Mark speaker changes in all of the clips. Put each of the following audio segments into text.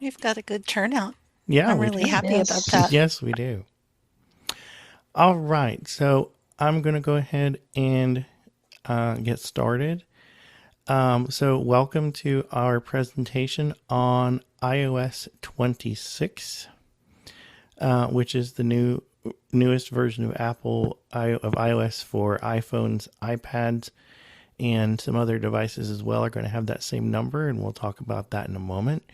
Speaker 1: We've got a good turnout.
Speaker 2: Yeah,
Speaker 1: I'm
Speaker 2: we
Speaker 1: really
Speaker 2: do.
Speaker 1: happy about
Speaker 3: Yes.
Speaker 1: that.
Speaker 2: Yes, we do. All right, so I'm going to go ahead and get started. So, welcome to our presentation on iOS 26, which is the newest version of of iOS for iPhones, iPads, and some other devices as well are going to have that same number, and we'll talk about that in a moment.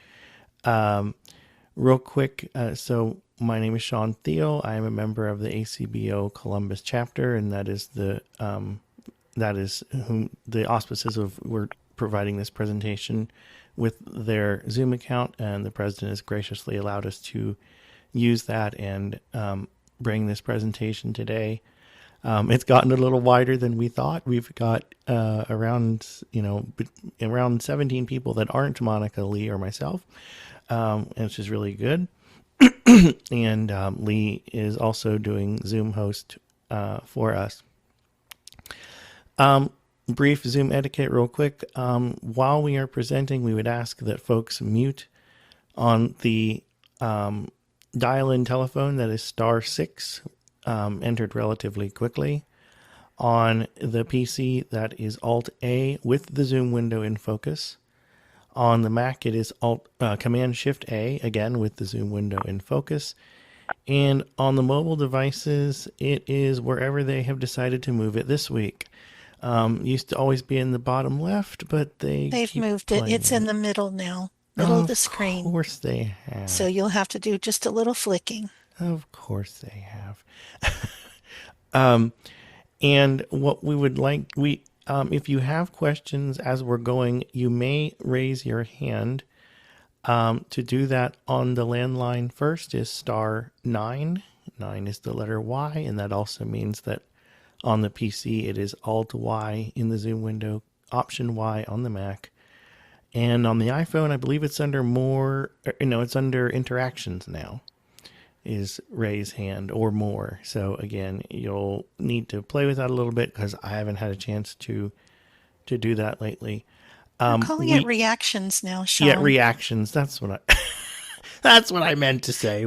Speaker 2: Real quick, so my name is Sean Thiel. I am a member of the ACBO Columbus chapter, and that is whom the auspices of we're providing this presentation with their Zoom account, and the president has graciously allowed us to use that and bring this presentation today. It's gotten a little wider than we thought. We've got around 17 people that aren't Monica, Lee, or myself, which is really good. And Lee is also doing Zoom host for us. Brief Zoom etiquette, real quick. While we are presenting, we would ask that folks mute on the dial-in telephone, that is *6, entered relatively quickly. On the PC, that is Alt A with the Zoom window in focus. On the Mac, it is Command Shift A, again with the Zoom window in focus. And on the mobile devices, it is wherever they have decided to move it this week. Used to always be in the bottom left, but they
Speaker 1: They've
Speaker 2: keep
Speaker 1: moved it.
Speaker 2: playing
Speaker 1: It's
Speaker 2: with
Speaker 1: in
Speaker 2: it.
Speaker 1: the middle now, middle of the
Speaker 2: Of
Speaker 1: screen.
Speaker 2: course they
Speaker 1: So
Speaker 2: have.
Speaker 1: you'll have to do just a little flicking.
Speaker 2: Of course they have. And what we would like, if you have questions as we're going, you may raise your hand. To do that on the landline first is *9. 9 is the letter Y, and that also means that on the PC it is Alt Y in the Zoom window, Option Y on the Mac. And on the iPhone, I believe it's under more, no, it's under interactions now, is raise hand or more. So again, you'll need to play with that a little bit because I haven't had a chance to do that lately.
Speaker 1: We're calling it
Speaker 2: We
Speaker 1: reactions now,
Speaker 2: Yeah,
Speaker 1: Sean.
Speaker 2: reactions. That's what I that's what I meant to say. It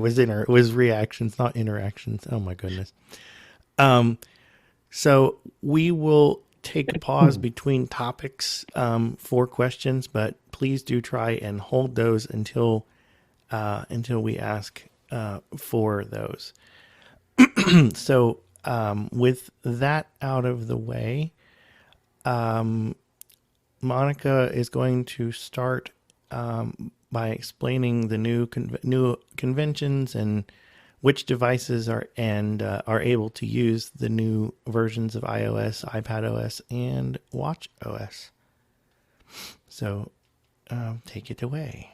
Speaker 2: was reactions, not interactions. Oh my goodness. So we will take a pause between topics for questions, but please do try and hold those until we ask for those. So with that out of the way, Monica is going to start by explaining the new conventions and which devices are able to use the new versions of iOS, iPadOS, and watchOS. So take it away.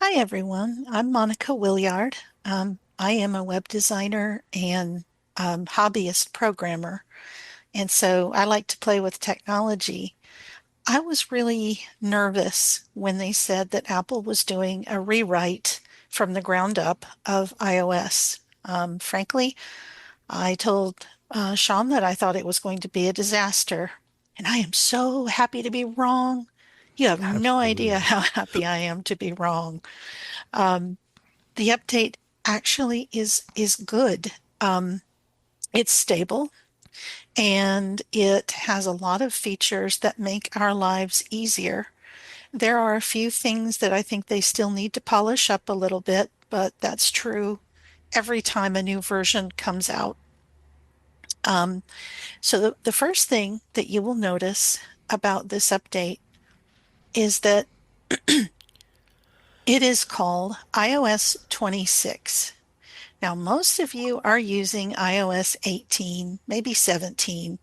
Speaker 1: Hi, everyone. I'm Monica Williard. I am a web designer and hobbyist programmer. And so I like to play with technology. I was really nervous when they said that Apple was doing a rewrite from the ground up of iOS. Frankly, I told Sean that I thought it was going to be a disaster, and I am so happy to be wrong. You have no idea
Speaker 2: Absolutely.
Speaker 1: how happy I am to be wrong. Um, the update actually is good. It's stable and it has a lot of features that make our lives easier. There are a few things that I think they still need to polish up a little bit, but that's true every time a new version comes out. Um, so the first thing that you will notice about this update is that it is called iOS 26. Now, most of you are using iOS 18, maybe 17,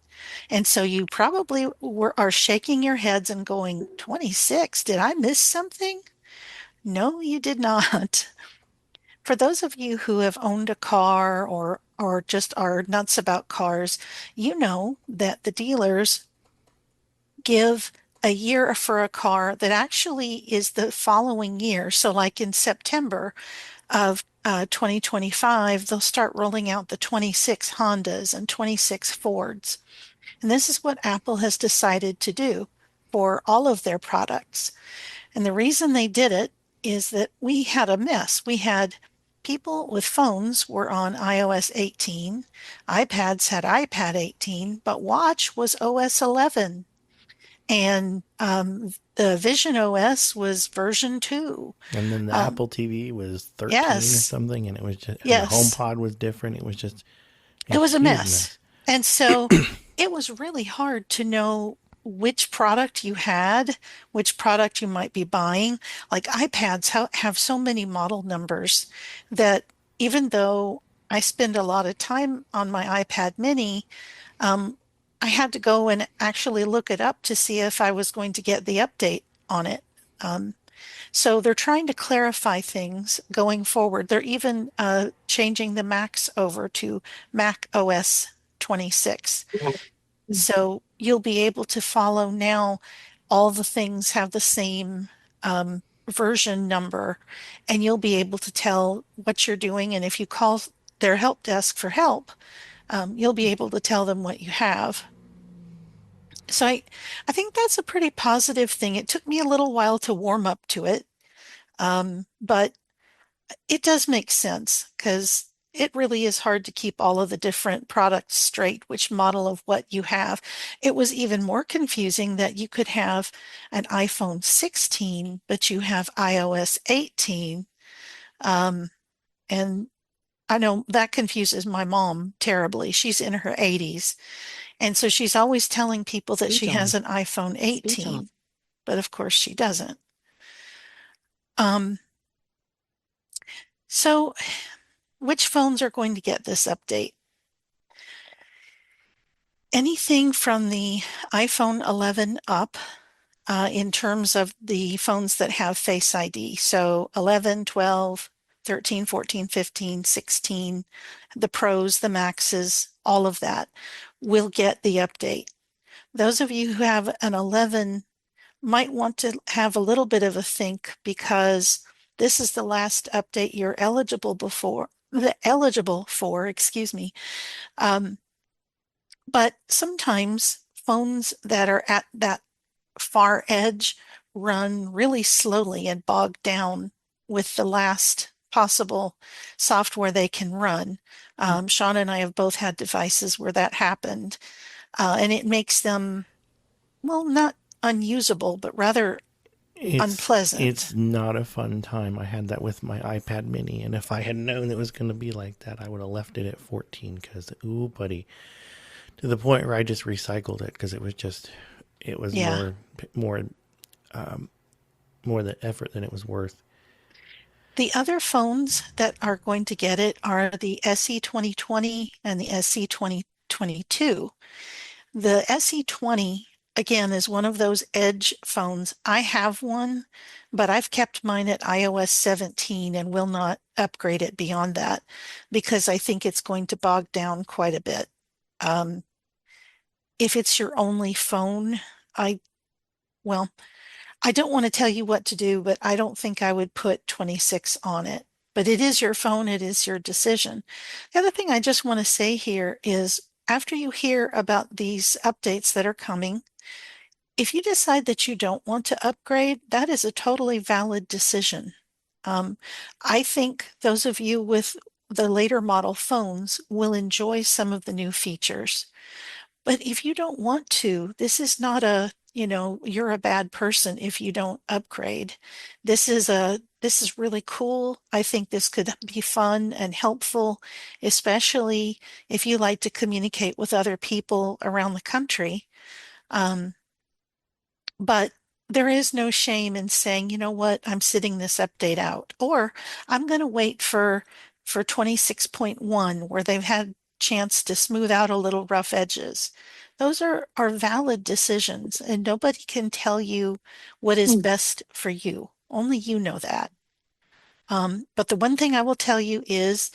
Speaker 1: and so you probably are shaking your heads and going, 26, did I miss something? No, you did not. For those of you who have owned a car or just are nuts about cars, you know that the dealers give a year for a car that actually is the following year. So like in September of 2025, they'll start rolling out the 26 Hondas and 26 Fords. And this is what Apple has decided to do for all of their products. And the reason they did it is that we had a mess. We had people with phones were on iOS 18, iPads had iPad 18, but Watch was OS 11, and the Vision OS was version 2.
Speaker 2: And then the
Speaker 1: Um,
Speaker 2: Apple TV was 13 or
Speaker 1: yes,
Speaker 2: something, and it was just, and the
Speaker 1: yes.
Speaker 2: HomePod was different. It was just a
Speaker 1: It was a
Speaker 2: huge
Speaker 1: mess.
Speaker 2: mess.
Speaker 1: And so it was really hard to know which product you had, which product you might be buying. Like iPads have so many model numbers that even though I spend a lot of time on my iPad mini, um, I had to go and actually look it up to see if I was going to get the update on it. Um, so they're trying to clarify things going forward. They're even changing the Macs over to Mac OS 26. So you'll be able to follow now. All the things have the same version number, and you'll be able to tell what you're doing. And if you call their help desk for help, you'll be able to tell them what you have. So I think that's a pretty positive thing. It took me a little while to warm up to it, but it does make sense because it really is hard to keep all of the different products straight, which model of what you have. It was even more confusing that you could have an iPhone 16, but you have iOS 18. Um, and I know that confuses my mom terribly. She's in her 80s. And so she's always telling people that she
Speaker 2: Speech
Speaker 1: has
Speaker 2: on.
Speaker 1: an iPhone
Speaker 2: Speech on.
Speaker 1: 18, but of course she doesn't. Um, so which phones are going to get this update? Anything from the iPhone 11 up in terms of the phones that have Face ID. So 11, 12, 13, 14, 15, 16, the Pros, the Maxes, all of that will get the update. Those of you who have an 11 might want to have a little bit of a think because this is the last update you're eligible for, excuse me. Um, but sometimes phones that are at that far edge run really slowly and bog down with the last possible software they can run. Sean and I have both had devices where that happened, and it makes them, well, not unusable, but rather
Speaker 2: It's
Speaker 1: unpleasant.
Speaker 2: not a fun time. I had that with my iPad mini, and if I had known it was going to be like that, I would have left it at 14 because, ooh, buddy, to the point where I just recycled it because it was
Speaker 1: Yeah.
Speaker 2: more, um, more the effort than it was worth.
Speaker 1: The other phones that are going to get it are the SE 2020 and the SE 2022. The SE20, again, is one of those edge phones. I have one, but I've kept mine at iOS 17 and will not upgrade it beyond that because I think it's going to bog down quite a bit. Um, if it's your only phone, I, well, I don't want to tell you what to do, but I don't think I would put 26 on it. But it is your phone, it is your decision. The other thing I just want to say here is after you hear about these updates that are coming, if you decide that you don't want to upgrade, that is a totally valid decision. Um, I think those of you with the later model phones will enjoy some of the new features. But if you don't want to, this is not you're a bad person if you don't upgrade. This is really cool. I think this could be fun and helpful, especially if you like to communicate with other people around the country. Um, but there is no shame in saying, you know what, I'm sitting this update out, or I'm going to wait for 26.1 where they've had chance to smooth out a little rough edges. Those are valid decisions, and nobody can tell you what is best for you. Only you know that. But the one thing I will tell you is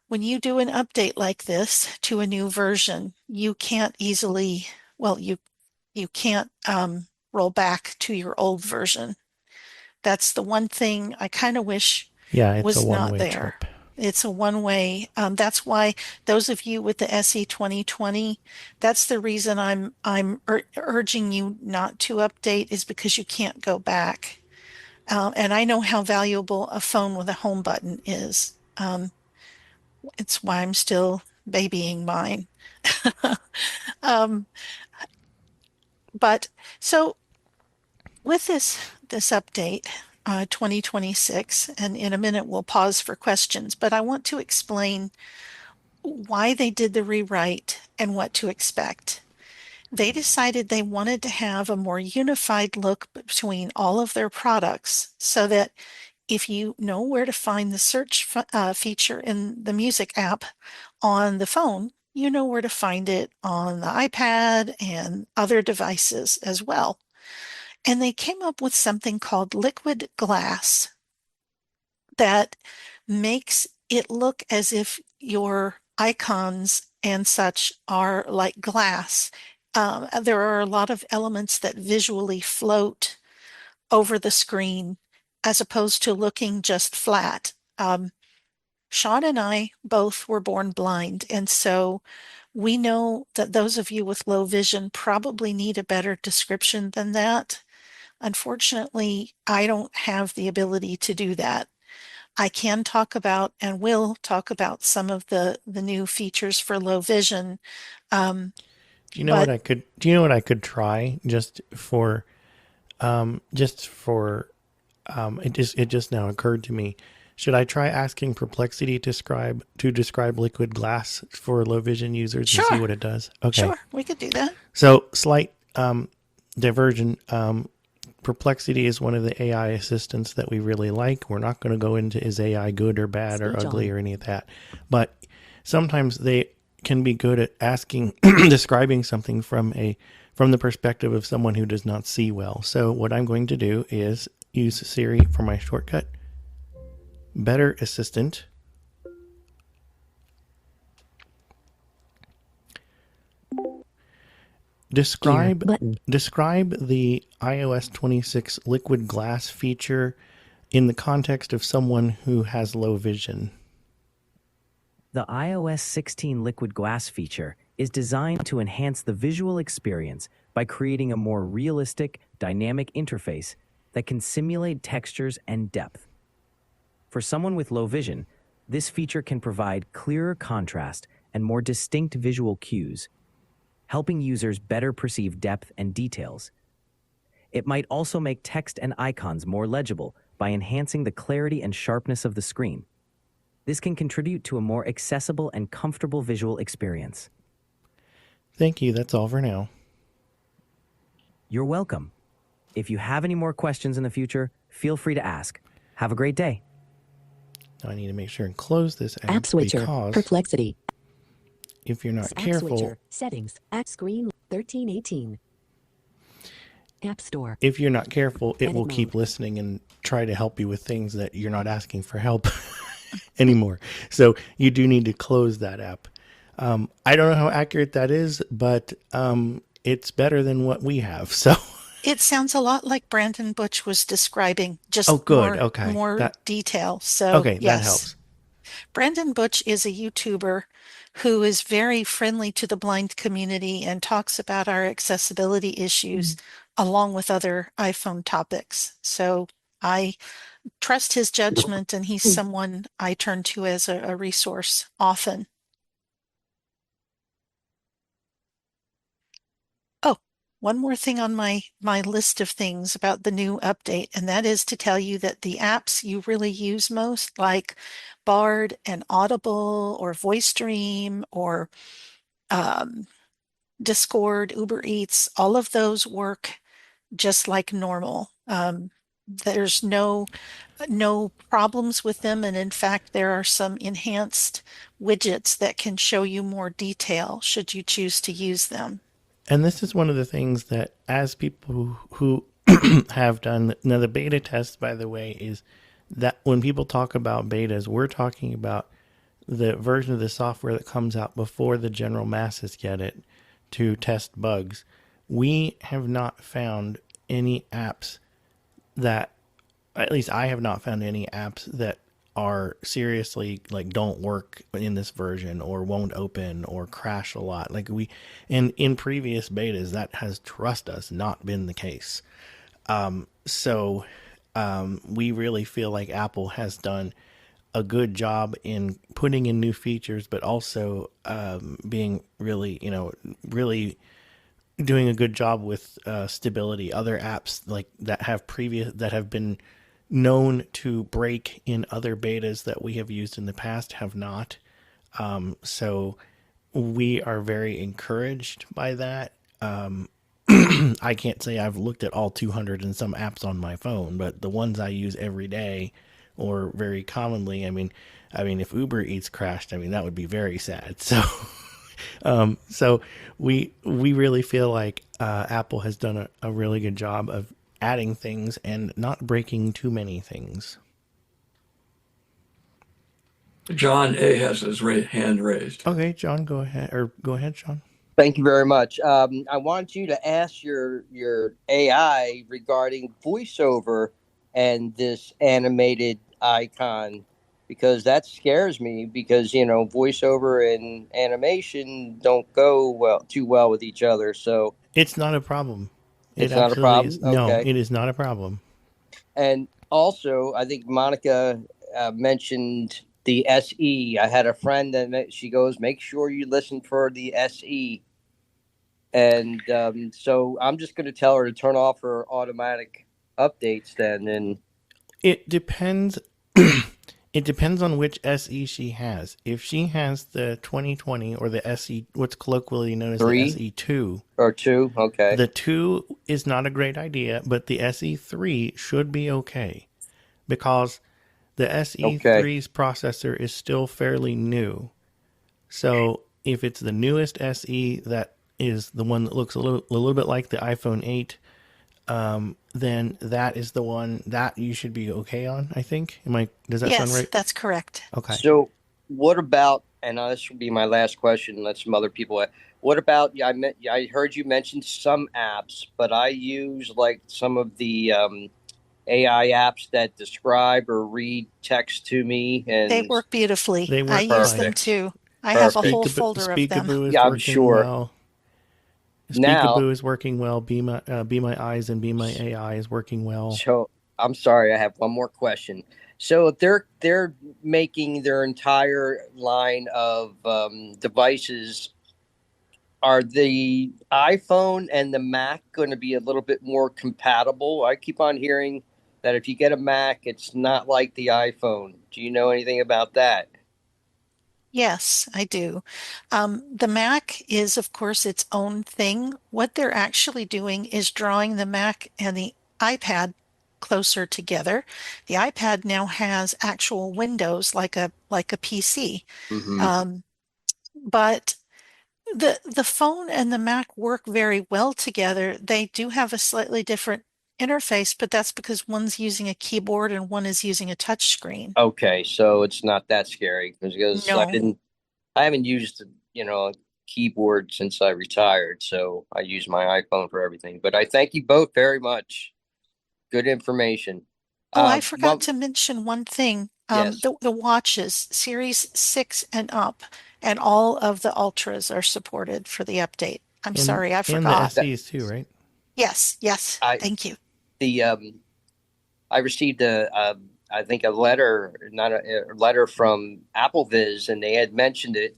Speaker 1: when you do an update like this to a new version, you can't easily, well, you can't roll back to your old version. That's the one thing I kind of wish
Speaker 2: Yeah, it's a
Speaker 1: was
Speaker 2: one
Speaker 1: not
Speaker 2: way
Speaker 1: there.
Speaker 2: trip.
Speaker 1: It's a one way. That's why those of you with the SE 2020, that's the reason I'm urging you not to update is because you can't go back. And I know how valuable a phone with a home button is. It's why I'm still babying mine. Um, but so with this update, 2026, and in a minute we'll pause for questions, but I want to explain why they did the rewrite and what to expect. They decided they wanted to have a more unified look between all of their products so that if you know where to find the search feature in the music app on the phone, you know where to find it on the iPad and other devices as well. And they came up with something called liquid glass that makes it look as if your icons and such are like glass. There are a lot of elements that visually float over the screen as opposed to looking just flat. Sean and I both were born blind, and so we know that those of you with low vision probably need a better description than that. Unfortunately, I don't have the ability to do that. I can talk about and will talk about some of the new features for low vision. Um,
Speaker 2: Do you know what
Speaker 1: but
Speaker 2: I could? Do you know what I could try just for it just now occurred to me. Should I try asking Perplexity to describe liquid glass for low vision users and see
Speaker 1: sure,
Speaker 2: what it does? Okay.
Speaker 1: sure, we could do that.
Speaker 2: So slight diversion. Perplexity is one of the AI assistants that we really like. We're not going to go into is AI good or bad or
Speaker 3: Speech
Speaker 2: ugly
Speaker 3: on.
Speaker 2: or any of that, but sometimes they can be good at asking, describing something from the perspective of someone who does not see well. So what I'm going to do is use Siri for my shortcut. Better Assistant.
Speaker 3: Gear
Speaker 2: Describe
Speaker 3: button.
Speaker 2: describe the iOS 26 liquid glass feature in the context of someone who has low vision.
Speaker 4: The iOS 16 liquid glass feature is designed to enhance the visual experience by creating a more realistic, dynamic interface that can simulate textures and depth. For someone with low vision, this feature can provide clearer contrast and more distinct visual cues, helping users better perceive depth and details. It might also make text and icons more legible by enhancing the clarity and sharpness of the screen. This can contribute to a more accessible and comfortable visual experience.
Speaker 2: Thank you. That's all for now.
Speaker 4: You're welcome. If you have any more questions in the future, feel free to ask. Have a great day.
Speaker 2: Now I need to make sure and close this app
Speaker 3: App switcher.
Speaker 2: because
Speaker 3: Perplexity.
Speaker 2: if you're not
Speaker 3: App
Speaker 2: careful,
Speaker 3: switcher. Settings. App screen 1318. App store.
Speaker 2: if you're not careful, it
Speaker 3: Edit
Speaker 2: will
Speaker 3: mode.
Speaker 2: keep listening and try to help you with things that you're not asking for help anymore. So you do need to close that app. I don't know how accurate that is, but it's better than what we have. So,
Speaker 1: It sounds a lot like Brandon Butch was describing,
Speaker 2: oh,
Speaker 1: just
Speaker 2: good.
Speaker 1: more
Speaker 2: Okay,
Speaker 1: more
Speaker 2: that
Speaker 1: detail. So
Speaker 2: okay, that
Speaker 1: yes,
Speaker 2: helps.
Speaker 1: Brandon Butch is a YouTuber who is very friendly to the blind community and talks about our accessibility issues along with other iPhone topics. So I trust his judgment, and he's someone I turn to as a resource often. Oh, one more thing on my list of things about the new update, and that is to tell you that the apps you really use most, like Bard and Audible or VoiceStream or um, Discord, Uber Eats, all of those work just like normal. There's no problems with them, and in fact, there are some enhanced widgets that can show you more detail should you choose to use them.
Speaker 2: And this is one of the things that, as people who have done now, the beta test, by the way, is that when people talk about betas, we're talking about the version of the software that comes out before the general masses get it to test bugs. We have not found any apps that, at least I have not found any apps that are seriously like don't work in this version or won't open or crash a lot. Like we, and in previous betas, that has, trust us, not been the case. So we really feel like Apple has done a good job in putting in new features, but also being really, really doing a good job with stability. Other apps like that have been known to break in other betas that we have used in the past have not. So we are very encouraged by that. I can't say I've looked at all 200 and some apps on my phone, but the ones I use every day or very commonly, if Uber Eats crashed, that would be very sad. So, so we really feel like Apple has done a really good job of adding things and not breaking too many things.
Speaker 5: John A. has his hand raised.
Speaker 2: Okay, John, go ahead, John.
Speaker 6: Thank you very much. I want you to ask your AI regarding voiceover and this animated icon because that scares me because voiceover and animation don't go too well with each other. So
Speaker 2: It's not a problem. It
Speaker 6: it's not a
Speaker 2: absolutely
Speaker 6: problem.
Speaker 2: is. No,
Speaker 6: Okay.
Speaker 2: it is not a problem.
Speaker 6: And also, I think Monica mentioned the SE. I had a friend that she goes, make sure you listen for the SE. And so I'm just going to tell her to turn off her automatic updates then. And
Speaker 2: It depends. It depends on which SE she has. If she has the 2020 or the SE, what's colloquially known as the
Speaker 6: 3
Speaker 2: SE2,
Speaker 6: or 2. Okay.
Speaker 2: the 2 is not a great idea, but the SE3 should be okay because the
Speaker 6: Okay.
Speaker 2: SE3's processor is still fairly new. So if it's the newest SE that is the one that looks a little bit like the iPhone 8, then that is the one that you should be okay on, I think. Does that sound
Speaker 1: Yes,
Speaker 2: right?
Speaker 1: that's correct.
Speaker 2: Okay.
Speaker 6: So what about, and this will be my last question, let some other people, what about, I heard you mention some apps, but I use like some of the AI apps that describe or read text to me
Speaker 1: They
Speaker 6: and
Speaker 1: work beautifully.
Speaker 2: They
Speaker 1: I
Speaker 2: work
Speaker 1: use them
Speaker 2: fine.
Speaker 6: perfect.
Speaker 1: too. I have a
Speaker 6: Perfect.
Speaker 1: whole folder of them.
Speaker 2: Speakaboo is
Speaker 6: Yeah, I'm
Speaker 2: working
Speaker 6: sure.
Speaker 2: well.
Speaker 6: Now,
Speaker 2: Speakaboo is working well. Be My Eyes and Be My AI is working well.
Speaker 6: so I'm sorry, I have one more question. So they're making their entire line of devices. Are the iPhone and the Mac going to be a little bit more compatible? I keep on hearing that if you get a Mac, it's not like the iPhone. Do you know anything about that?
Speaker 1: Yes, I do. The Mac is, of course, its own thing. What they're actually doing is drawing the Mac and the iPad closer together. The iPad now has actual windows like a PC.
Speaker 6: Mm-hmm.
Speaker 1: Um, but the phone and the Mac work very well together. They do have a slightly different interface, but that's because one's using a keyboard and one is using a touch screen.
Speaker 6: Okay, so it's not that scary because
Speaker 1: No.
Speaker 6: I haven't used a keyboard since I retired, so I use my iPhone for everything. But I thank you both very much. Good information.
Speaker 1: Oh, I forgot
Speaker 6: Well,
Speaker 1: to mention one thing.
Speaker 6: yes.
Speaker 1: The watches, Series 6 and up, and all of the Ultras are supported for the update. I'm
Speaker 2: And
Speaker 1: sorry, I
Speaker 2: the
Speaker 1: forgot.
Speaker 6: That
Speaker 2: SEs too, right?
Speaker 1: Yes, yes,
Speaker 6: I
Speaker 1: thank you.
Speaker 6: the I received I think a letter, not a letter from AppleViz, and they had mentioned it.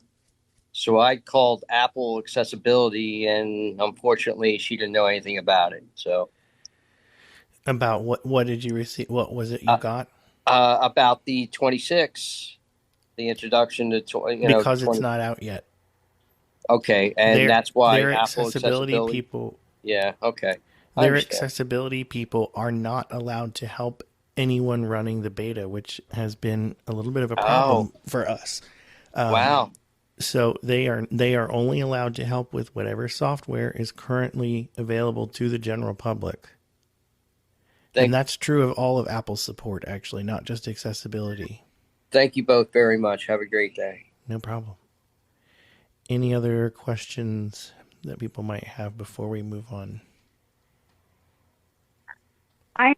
Speaker 6: So I called Apple Accessibility, and unfortunately, she didn't know anything about it. So
Speaker 2: About what did you receive? What was it you
Speaker 6: uh,
Speaker 2: got?
Speaker 6: about the 26, the introduction to
Speaker 2: Because it's
Speaker 6: 20.
Speaker 2: not out yet.
Speaker 6: Okay, and
Speaker 2: Their
Speaker 6: that's why
Speaker 2: their
Speaker 6: Apple
Speaker 2: accessibility
Speaker 6: Accessibility.
Speaker 2: people
Speaker 6: Yeah, okay, I
Speaker 2: their
Speaker 6: understand.
Speaker 2: accessibility people are not allowed to help anyone running the beta, which has been a little bit of a
Speaker 6: Oh,
Speaker 2: problem for us.
Speaker 6: wow.
Speaker 2: So they are only allowed to help with whatever software is currently available to the general public. And
Speaker 6: Thank
Speaker 2: that's true of all of Apple's support, actually, not just accessibility.
Speaker 6: thank you both very much. Have a great day.
Speaker 2: No problem. Any other questions that people might have before we move on?
Speaker 7: I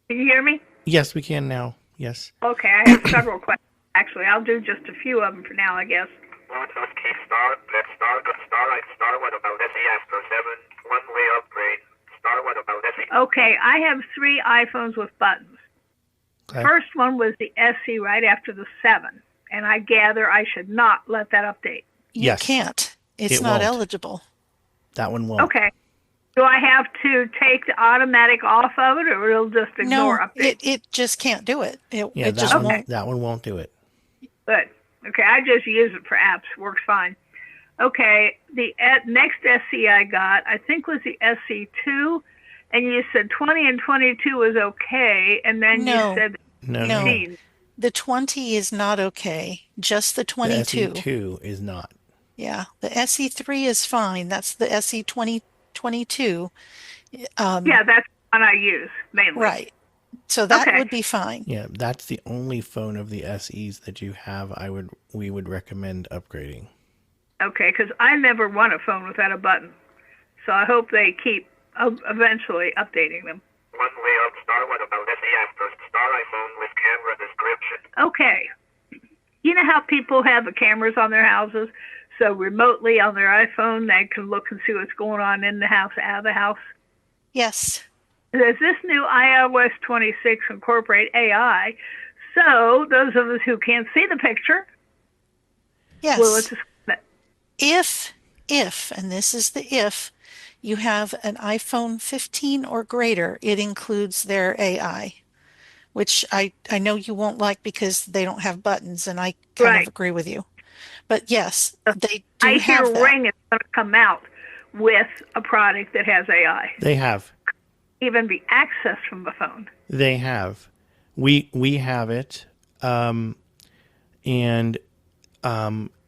Speaker 7: Can you hear me?
Speaker 2: Yes, we can now. Yes.
Speaker 7: Okay, I have several questions. Actually, I'll do just a few of them for now, I guess.
Speaker 8: Let's keep start. Let's start with about SES for 7 one-way upgrade.
Speaker 7: Okay, I have 3 iPhones with buttons.
Speaker 2: Okay.
Speaker 7: First one was the SE right after the 7, and I gather I should not let that update.
Speaker 1: You
Speaker 2: Yes.
Speaker 1: can't. It's
Speaker 2: It
Speaker 1: not
Speaker 2: won't.
Speaker 1: eligible.
Speaker 2: That one won't.
Speaker 7: Okay. Do I have to take the automatic off of it, or it'll just ignore
Speaker 1: No,
Speaker 7: updates?
Speaker 1: it just can't do it.
Speaker 2: Yeah,
Speaker 1: It just
Speaker 2: that one.
Speaker 1: won't.
Speaker 2: That one won't do it.
Speaker 7: Good. Okay, I just use it for apps. Works fine. Okay, the next SE I got, I think, was the SE2, and you said 20 and 22 was okay, and then
Speaker 1: No.
Speaker 7: you said
Speaker 2: No,
Speaker 1: No.
Speaker 7: 18.
Speaker 1: The 20 is not okay. Just the
Speaker 2: The
Speaker 1: 22.
Speaker 2: SE2 is not.
Speaker 1: Yeah. The SE3 is fine. That's the SE 2022.
Speaker 7: Yeah, that's the one I use mainly.
Speaker 1: Right. So that
Speaker 7: Okay.
Speaker 1: would be fine.
Speaker 2: Yeah, that's the only phone of the SEs that you have. We would recommend upgrading.
Speaker 7: Okay, because I never want a phone without a button. So I hope they keep eventually updating them.
Speaker 8: One way up, start with about SEF first. Start iPhone with camera description.
Speaker 7: Okay. You know how people have the cameras on their houses? So remotely on their iPhone, they can look and see what's going on in the house, out of the house.
Speaker 1: Yes.
Speaker 7: Does this new iOS 26 incorporate AI? So those of us who can't see the picture,
Speaker 1: Yes.
Speaker 7: will it
Speaker 1: If, and this is the if, you have an iPhone 15 or greater, it includes their AI, which I know you won't like because they don't have buttons, and I kind
Speaker 7: Right.
Speaker 1: of agree with you. But yes, they do
Speaker 7: I hear
Speaker 1: have that.
Speaker 7: Ring is going to come out with a product that has AI,
Speaker 2: They have.
Speaker 7: even be accessed from the phone.
Speaker 2: They have. We have it, and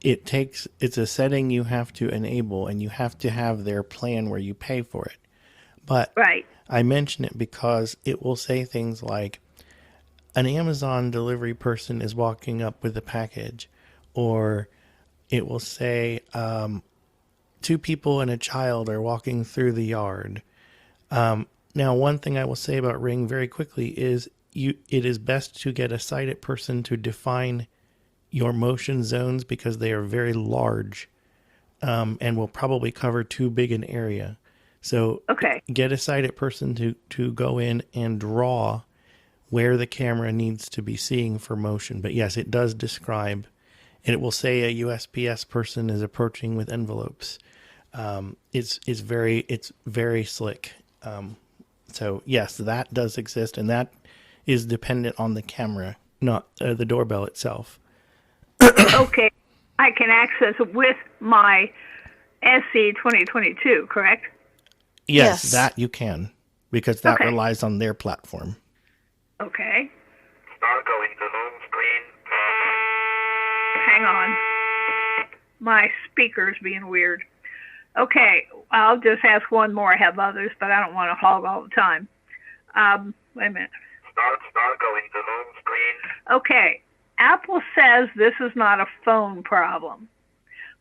Speaker 2: it's a setting you have to enable, and you have to have their plan where you pay for it. But
Speaker 7: Right.
Speaker 2: I mention it because it will say things like an Amazon delivery person is walking up with a package, or it will say 2 people and a child are walking through the yard. Now, one thing I will say about Ring very quickly is it is best to get a sighted person to define your motion zones because they are very large and will probably cover too big an area. So
Speaker 7: Okay.
Speaker 2: get a sighted person to go in and draw where the camera needs to be seeing for motion. But yes, it does describe, and it will say a USPS person is approaching with envelopes. It's very slick. So yes, that does exist, and that is dependent on the camera, not the doorbell itself.
Speaker 7: Okay. I can access it with my SE 2022, correct?
Speaker 2: Yes,
Speaker 1: Yes.
Speaker 2: that you can, because that
Speaker 7: Okay.
Speaker 2: relies on their platform.
Speaker 7: Okay.
Speaker 8: Start going to home screen.
Speaker 7: Hang on. My speaker's being weird. Okay, I'll just ask one more. I have others, but I don't want to hog all the time. Wait a minute.
Speaker 8: Start going to home screen.
Speaker 7: Okay, Apple says this is not a phone problem.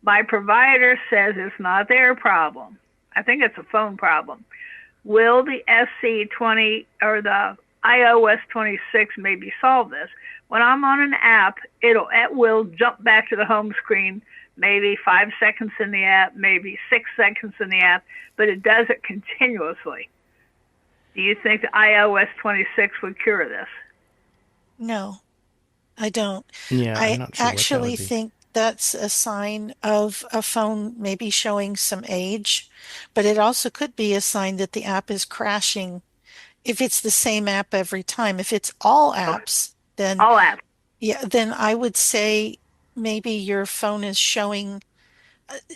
Speaker 7: My provider says it's not their problem. I think it's a phone problem. Will the SC20 or the iOS 26 maybe solve this? When I'm on an app, it will jump back to the home screen, maybe 5 seconds in the app, maybe 6 seconds in the app, but it does it continuously. Do you think the iOS 26 would cure this?
Speaker 1: No, I don't.
Speaker 2: Yeah,
Speaker 1: I
Speaker 2: I'm not sure what that
Speaker 1: actually
Speaker 2: would be.
Speaker 1: think that's a sign of a phone maybe showing some age, but it also could be a sign that the app is crashing if it's the same app every time. If it's all apps, then
Speaker 7: All apps.
Speaker 1: yeah, then I would say maybe your phone is showing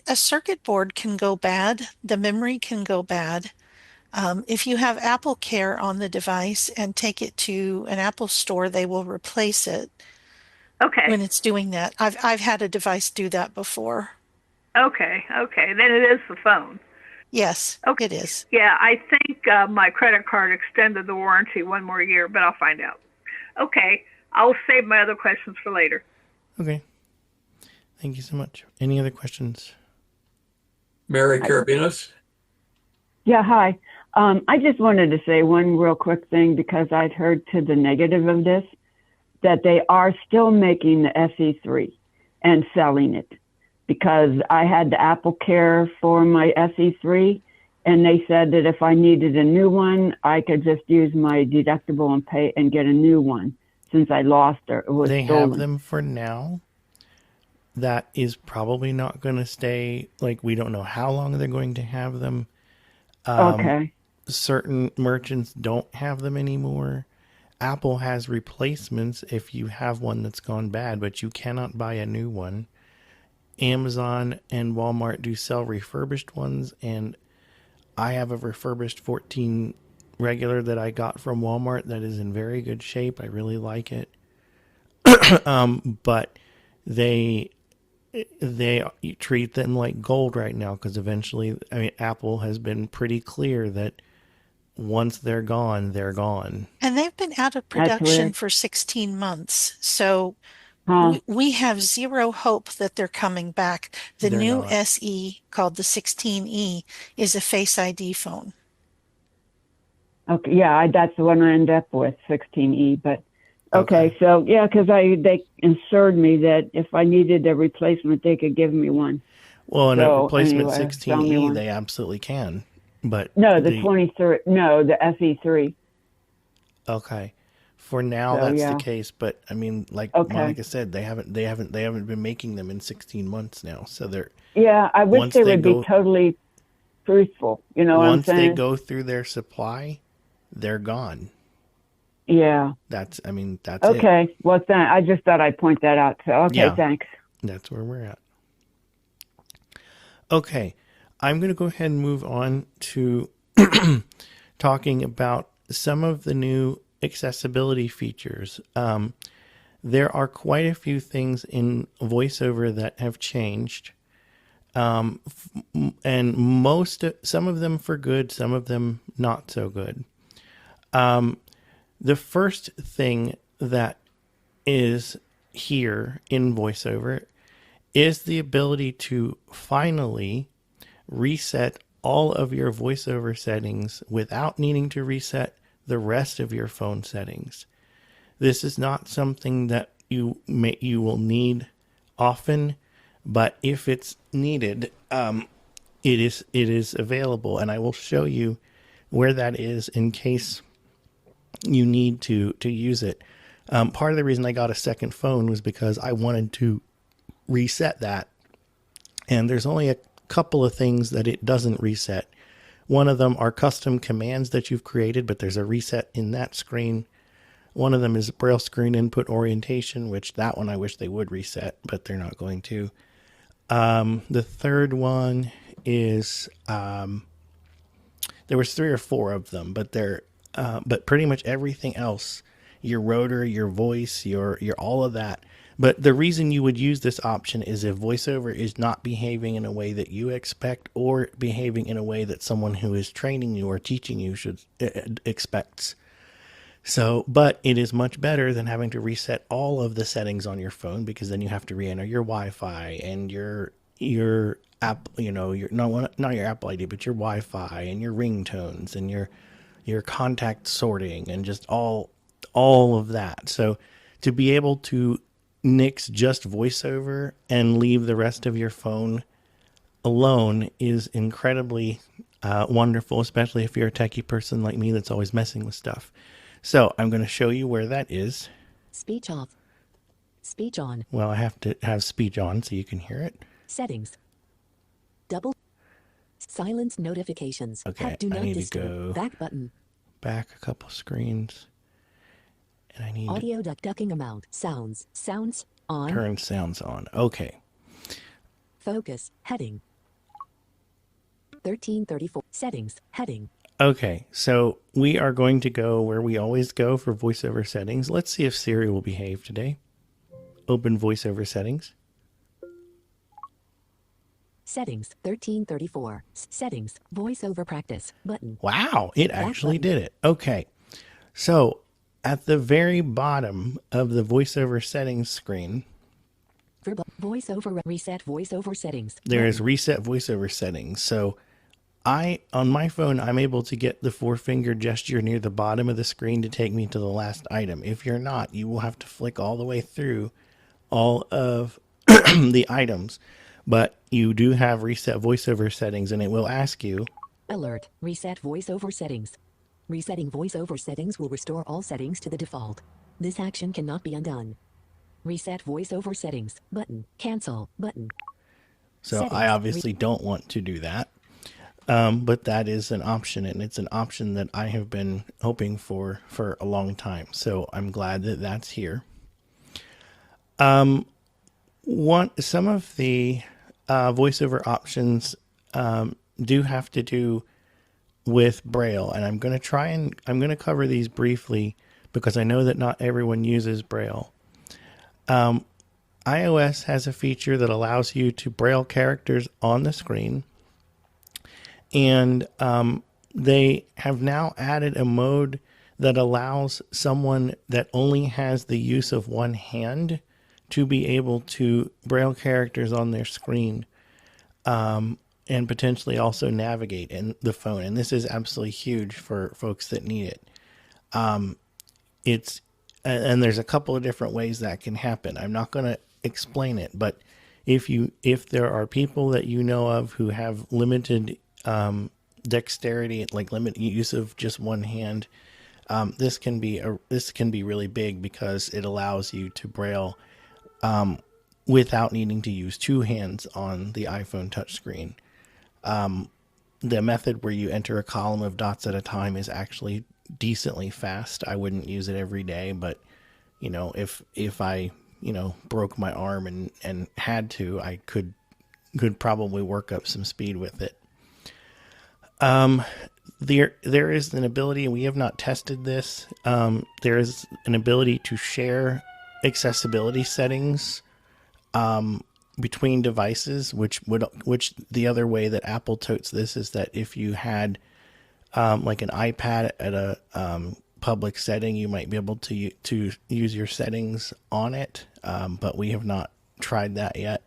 Speaker 1: a circuit board can go bad, the memory can go bad. If you have Apple Care on the device and take it to an Apple store, they will replace it
Speaker 7: Okay.
Speaker 1: when it's doing that. I've had a device do that before.
Speaker 7: Okay. Then it is the phone.
Speaker 1: Yes,
Speaker 7: Okay.
Speaker 1: it is.
Speaker 7: Yeah, I think my credit card extended the warranty one more year, but I'll find out. Okay. I'll save my other questions for later.
Speaker 2: Okay. Thank you so much. Any other questions?
Speaker 5: Mary Carabinas?
Speaker 9: Yeah, hi. I just wanted to say one real quick thing because I'd heard to the negative of this, that they are still making the SE3 and selling it because I had the Apple Care for my SE3 and they said that if I needed a new one, I could just use my deductible and pay and get a new one since I lost it was
Speaker 2: They have
Speaker 9: stolen.
Speaker 2: them for now. That is probably not going to stay. Like, we don't know how long they're going to have them.
Speaker 9: Okay.
Speaker 2: Certain merchants don't have them anymore. Apple has replacements if you have one that's gone bad, but you cannot buy a new one. Amazon and Walmart do sell refurbished ones, and I have a refurbished 14 regular that I got from Walmart that is in very good shape. I really like it. But they treat them like gold right now because eventually, I mean, Apple has been pretty clear that once they're gone, they're gone.
Speaker 1: And they've been out of
Speaker 9: That's
Speaker 1: production
Speaker 9: weird.
Speaker 1: for 16 months. So
Speaker 9: Huh.
Speaker 1: we have zero hope that they're coming back. The
Speaker 2: They're
Speaker 1: new
Speaker 2: not.
Speaker 1: SE called the 16E is a Face ID phone.
Speaker 9: Okay. Yeah, that's the one I end up with, 16E. But okay, so yeah, because they assured me that if I needed a replacement, they could give me one.
Speaker 2: Well, and a
Speaker 9: So
Speaker 2: replacement
Speaker 9: anyway, found me
Speaker 2: 16E,
Speaker 9: one.
Speaker 2: they absolutely can. But
Speaker 9: No, the 23. No, the SE3.
Speaker 2: okay, for now
Speaker 9: So
Speaker 2: that's the
Speaker 9: yeah.
Speaker 2: case. But I mean, like
Speaker 9: Okay.
Speaker 2: Monica said, they haven't been making them in 16 months now. So they're
Speaker 9: Yeah, I wish
Speaker 2: once
Speaker 9: they
Speaker 2: they
Speaker 9: would be
Speaker 2: go
Speaker 9: totally truthful. You know what I'm
Speaker 2: once they
Speaker 9: saying?
Speaker 2: go through their supply, they're gone.
Speaker 9: Yeah.
Speaker 2: That's it.
Speaker 9: Okay. Well, I just thought I'd point that out. So okay,
Speaker 2: Yeah,
Speaker 9: thanks.
Speaker 2: that's where we're at. Okay, I'm going to go ahead and move on to talking about some of the new accessibility features. There are quite a few things in VoiceOver that have changed, and some of them for good, some of them not so good. The first thing that is here in VoiceOver is the ability to finally reset all of your VoiceOver settings without needing to reset the rest of your phone settings. This is not something that you will need often, but if it's needed, it is available, and I will show you where that is in case you need to use it. Part of the reason I got a second phone was because I wanted to reset that, and there's only a couple of things that it doesn't reset. One of them are custom commands that you've created, but there's a reset in that screen. One of them is Braille screen input orientation, which that one I wish they would reset, but they're not going to. The third one is there was 3 or 4 of them, but but pretty much everything else, your rotor, your voice, your all of that. But the reason you would use this option is if VoiceOver is not behaving in a way that you expect, or behaving in a way that someone who is training you or teaching you should expects. So, but it is much better than having to reset all of the settings on your phone, because then you have to re-enter your Wi-Fi and your app, your not your Apple ID, but your Wi-Fi and your ringtones and your contact sorting and just all of that. So to be able to nix just VoiceOver and leave the rest of your phone alone is incredibly wonderful, especially if you're a techie person like me that's always messing with stuff. So I'm going to show you where that is.
Speaker 3: Speech off. Speech on.
Speaker 2: Well, I have to have speech on so you can hear it.
Speaker 3: Settings. Double. Silence notifications.
Speaker 2: Okay,
Speaker 3: Do
Speaker 2: I
Speaker 3: not
Speaker 2: need to
Speaker 3: disturb.
Speaker 2: go
Speaker 3: Back button.
Speaker 2: back a couple screens. And I need
Speaker 3: Audio ducking amount. Sounds. Sounds
Speaker 2: to
Speaker 3: on.
Speaker 2: turn sounds on. Okay.
Speaker 3: Focus. Heading. 1334. Settings. Heading.
Speaker 2: Okay, so we are going to go where we always go for VoiceOver settings. Let's see if Siri will behave today. Open VoiceOver settings.
Speaker 3: Settings. 1334. Settings. Voiceover practice. Button.
Speaker 2: Wow, it
Speaker 3: Back
Speaker 2: actually
Speaker 3: button.
Speaker 2: did it. Okay, so at the very bottom of the VoiceOver settings screen,
Speaker 3: Voiceover reset. Voiceover settings.
Speaker 2: there is
Speaker 3: Button.
Speaker 2: reset VoiceOver settings. So on my phone, I'm able to get the 4-finger gesture near the bottom of the screen to take me to the last item. If you're not, you will have to flick all the way through all of the items. But you do have reset VoiceOver settings, and it will ask you
Speaker 3: Alert. Reset voiceover settings. Resetting voiceover settings will restore all settings to the default. This action cannot be undone. Reset voiceover settings. Button. Cancel. Button.
Speaker 2: So
Speaker 3: Settings.
Speaker 2: I obviously don't want to do that. But that is an option, and it's an option that I have been hoping for a long time. So I'm glad that that's here. Some of the voiceover options do have to do with Braille, and I'm going to cover these briefly because I know that not everyone uses Braille. iOS has a feature that allows you to Braille characters on the screen. And they have now added a mode that allows someone that only has the use of one hand to be able to Braille characters on their screen and potentially also navigate in the phone. And this is absolutely huge for folks that need it. And there's a couple of different ways that can happen. I'm not going to explain it, but if there are people that you know of who have limited dexterity, like limited use of just one hand, this can be really big because it allows you to Braille without needing to use two hands on the iPhone touchscreen. The method where you enter a column of dots at a time is actually decently fast. I wouldn't use it every day, but if I broke my arm and had to, I could probably work up some speed with it. There is an ability, and we have not tested this. There is an ability to share accessibility settings between devices, which the other way that Apple totes this is that if you had like an iPad at a public setting, you might be able to use your settings on it, but we have not tried that yet.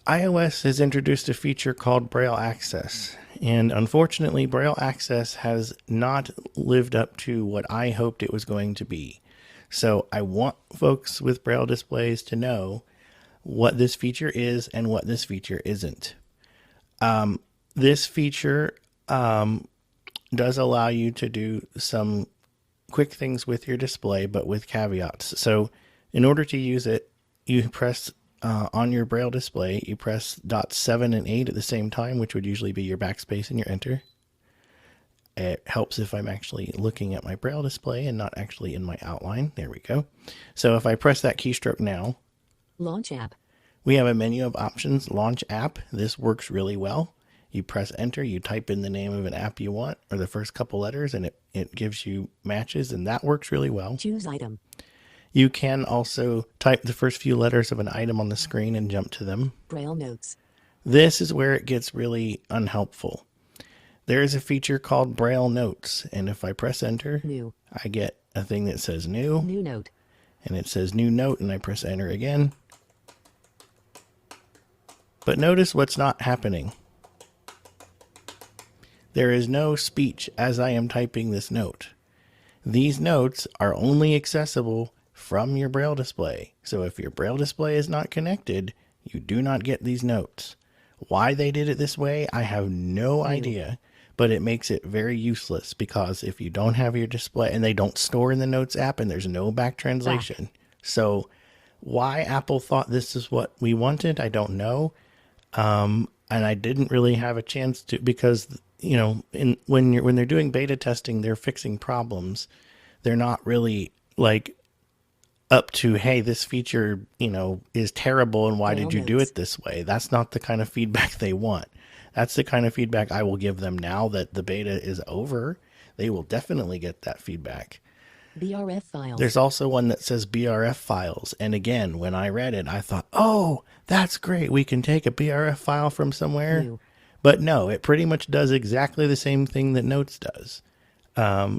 Speaker 2: iOS has introduced a feature called Braille Access, and unfortunately, Braille Access has not lived up to what I hoped it was going to be. So I want folks with Braille displays to know what this feature is and what this feature isn't. This feature does allow you to do some quick things with your display, but with caveats. So in order to use it, you press on your Braille display, you press dots 7 and 8 at the same time, which would usually be your backspace and your enter. It helps if I'm actually looking at my Braille display and not actually in my outline. There we go. So if I press that keystroke now,
Speaker 3: Launch app.
Speaker 2: we have a menu of options. Launch app. This works really well. You press enter, you type in the name of an app you want, or the first couple letters, and it gives you matches, and that works really well.
Speaker 3: Choose item.
Speaker 2: You can also type the first few letters of an item on the screen and jump to them.
Speaker 3: Braille notes.
Speaker 2: This is where it gets really unhelpful. There is a feature called Braille Notes, and if I press enter,
Speaker 3: New.
Speaker 2: I get a thing that says new,
Speaker 3: New note.
Speaker 2: and it says new note, and I press enter again. But notice what's not happening. There is no speech as I am typing this note. These notes are only accessible from your Braille display. So if your Braille display is not connected, you do not get these notes. Why they did it this way, I have no idea, but it makes it very useless because if you don't have your display, and they don't store in the Notes app, and there's no back translation. So why Apple thought this is what we wanted, I don't know. And I didn't really have a chance to, because when they're doing beta testing, they're fixing problems. They're not really like up to, hey, this feature, is terrible, and why did you do it this way? That's not the kind of feedback they want. That's the kind of feedback I will give them now that the beta is over. They will definitely get that feedback.
Speaker 3: BRF files.
Speaker 2: There's also one that says BRF files. And again, when I read it, I thought, oh, that's great. We can take a BRF file from somewhere.
Speaker 3: New.
Speaker 2: But no, it pretty much does exactly the same thing that Notes does.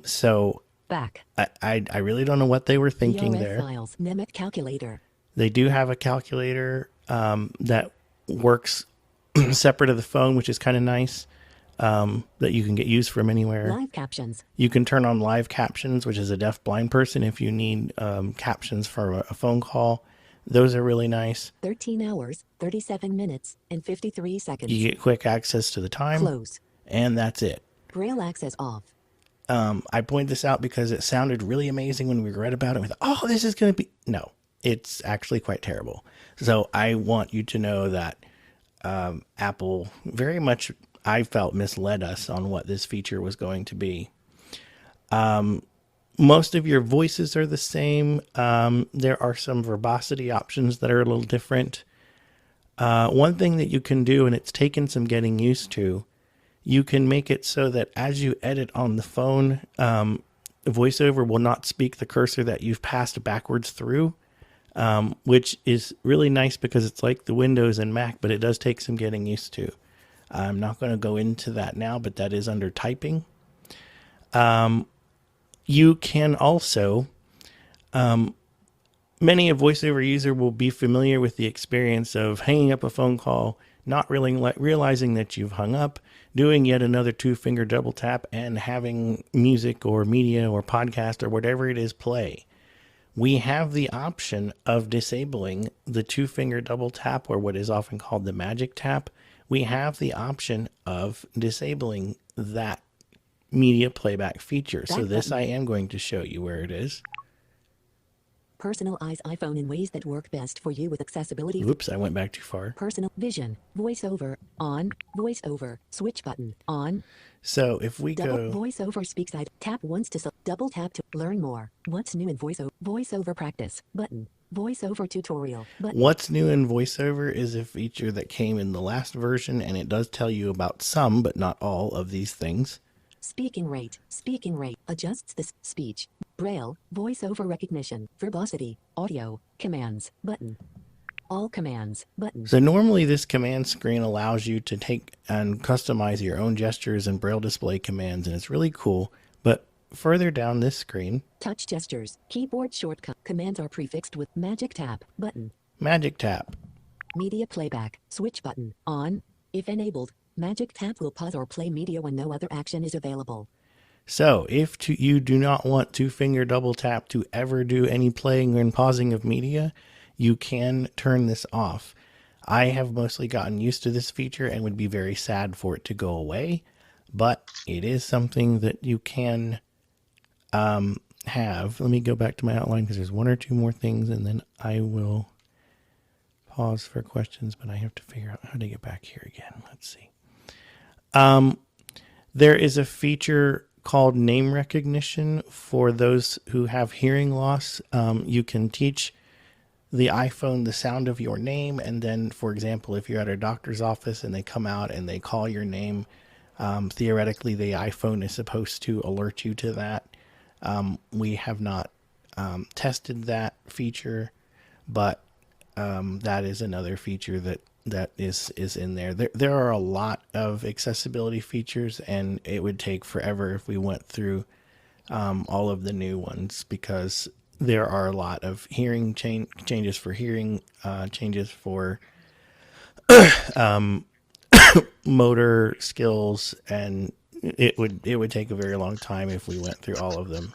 Speaker 2: So
Speaker 3: Back.
Speaker 2: I really don't know what they were thinking
Speaker 3: BRF
Speaker 2: there.
Speaker 3: files. Nemec calculator.
Speaker 2: They do have a calculator that works separate of the phone, which is kind of nice, that you can get used from anywhere.
Speaker 3: Live captions.
Speaker 2: You can turn on live captions, which is a deaf blind person if you need captions for a phone call. Those are really nice.
Speaker 3: 13 hours, 37 minutes, and 53 seconds.
Speaker 2: You get quick access to the time.
Speaker 3: Close.
Speaker 2: And that's it.
Speaker 3: Braille access off.
Speaker 2: I point this out because it sounded really amazing when we read about it. We thought, oh, this is going to be... No, it's actually quite terrible. So I want you to know that Apple very much, I felt, misled us on what this feature was going to be. Most of your voices are the same. There are some verbosity options that are a little different. One thing that you can do, and it's taken some getting used to, you can make it so that as you edit on the phone, VoiceOver will not speak the cursor that you've passed backwards through, which is really nice because it's like the Windows and Mac, but it does take some getting used to. I'm not going to go into that now, but that is under typing. You can also, many a VoiceOver user will be familiar with the experience of hanging up a phone call, not really realizing that you've hung up, doing yet another 2-finger double tap, and having music or media or podcast or whatever it is play. We have the option of disabling the 2-finger double tap, or what is often called the magic tap. We have the option of disabling that media playback feature. So this I am going to show you where it is.
Speaker 3: Personalize iPhone in ways that work best for you with accessibility.
Speaker 2: Oops, I went back too far.
Speaker 3: Personal vision, VoiceOver, on, VoiceOver, switch button, on.
Speaker 2: So if we go...
Speaker 3: VoiceOver speaks, tap once to double tap to learn more. What's new in VoiceOver? VoiceOver practice, button. VoiceOver tutorial, button.
Speaker 2: What's new in VoiceOver is a feature that came in the last version, and it does tell you about some, but not all, of these things.
Speaker 3: Speaking rate, adjusts the speech, Braille, VoiceOver recognition, verbosity, audio, commands, button. All commands, button.
Speaker 2: So normally this command screen allows you to take and customize your own gestures and Braille display commands, and it's really cool. But further down this screen...
Speaker 3: Touch gestures, keyboard shortcut, commands are prefixed with magic tap, button.
Speaker 2: Magic tap.
Speaker 3: Media playback, switch button, on, if enabled. Magic tap will pause or play media when no other action is available.
Speaker 2: So if you do not want 2-finger double tap to ever do any playing and pausing of media, you can turn this off. I have mostly gotten used to this feature and would be very sad for it to go away, but it is something that you can have. Let me go back to my outline because there's one or two more things, and then I will pause for questions, but I have to figure out how to get back here again. Let's see. There is a feature called name recognition for those who have hearing loss. You can teach the iPhone the sound of your name, and then, for example, if you're at a doctor's office and they come out and they call your name, theoretically the iPhone is supposed to alert you to that. We have not tested that feature, but that is another feature that is in there. There are a lot of accessibility features, and it would take forever if we went through all of the new ones, because there are a lot of hearing changes for hearing, changes for motor skills, and it would take a very long time if we went through all of them.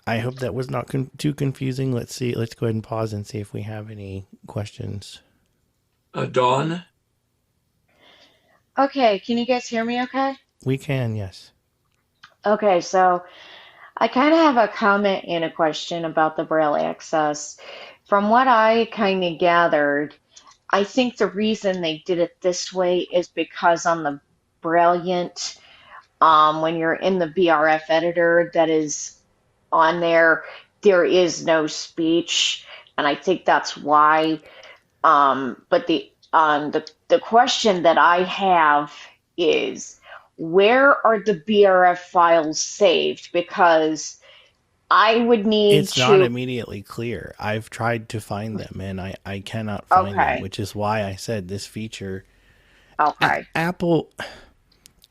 Speaker 2: I hope that was not too confusing. Let's see. Let's go ahead and pause and see if we have any questions.
Speaker 5: Dawn?
Speaker 10: Okay, can you guys hear me okay?
Speaker 2: We can, yes.
Speaker 10: Okay, so I kind of have a comment and a question about the Braille access. From what I kind of gathered, I think the reason they did it this way is because on the Brilliant, when you're in the BRF editor that is on there, there is no speech, and I think that's why. But the question that I have is, where are the BRF files saved? Because I would need
Speaker 2: It's not immediately clear. I've tried to find them, and I cannot find them, which is why I said this feature.
Speaker 10: Okay.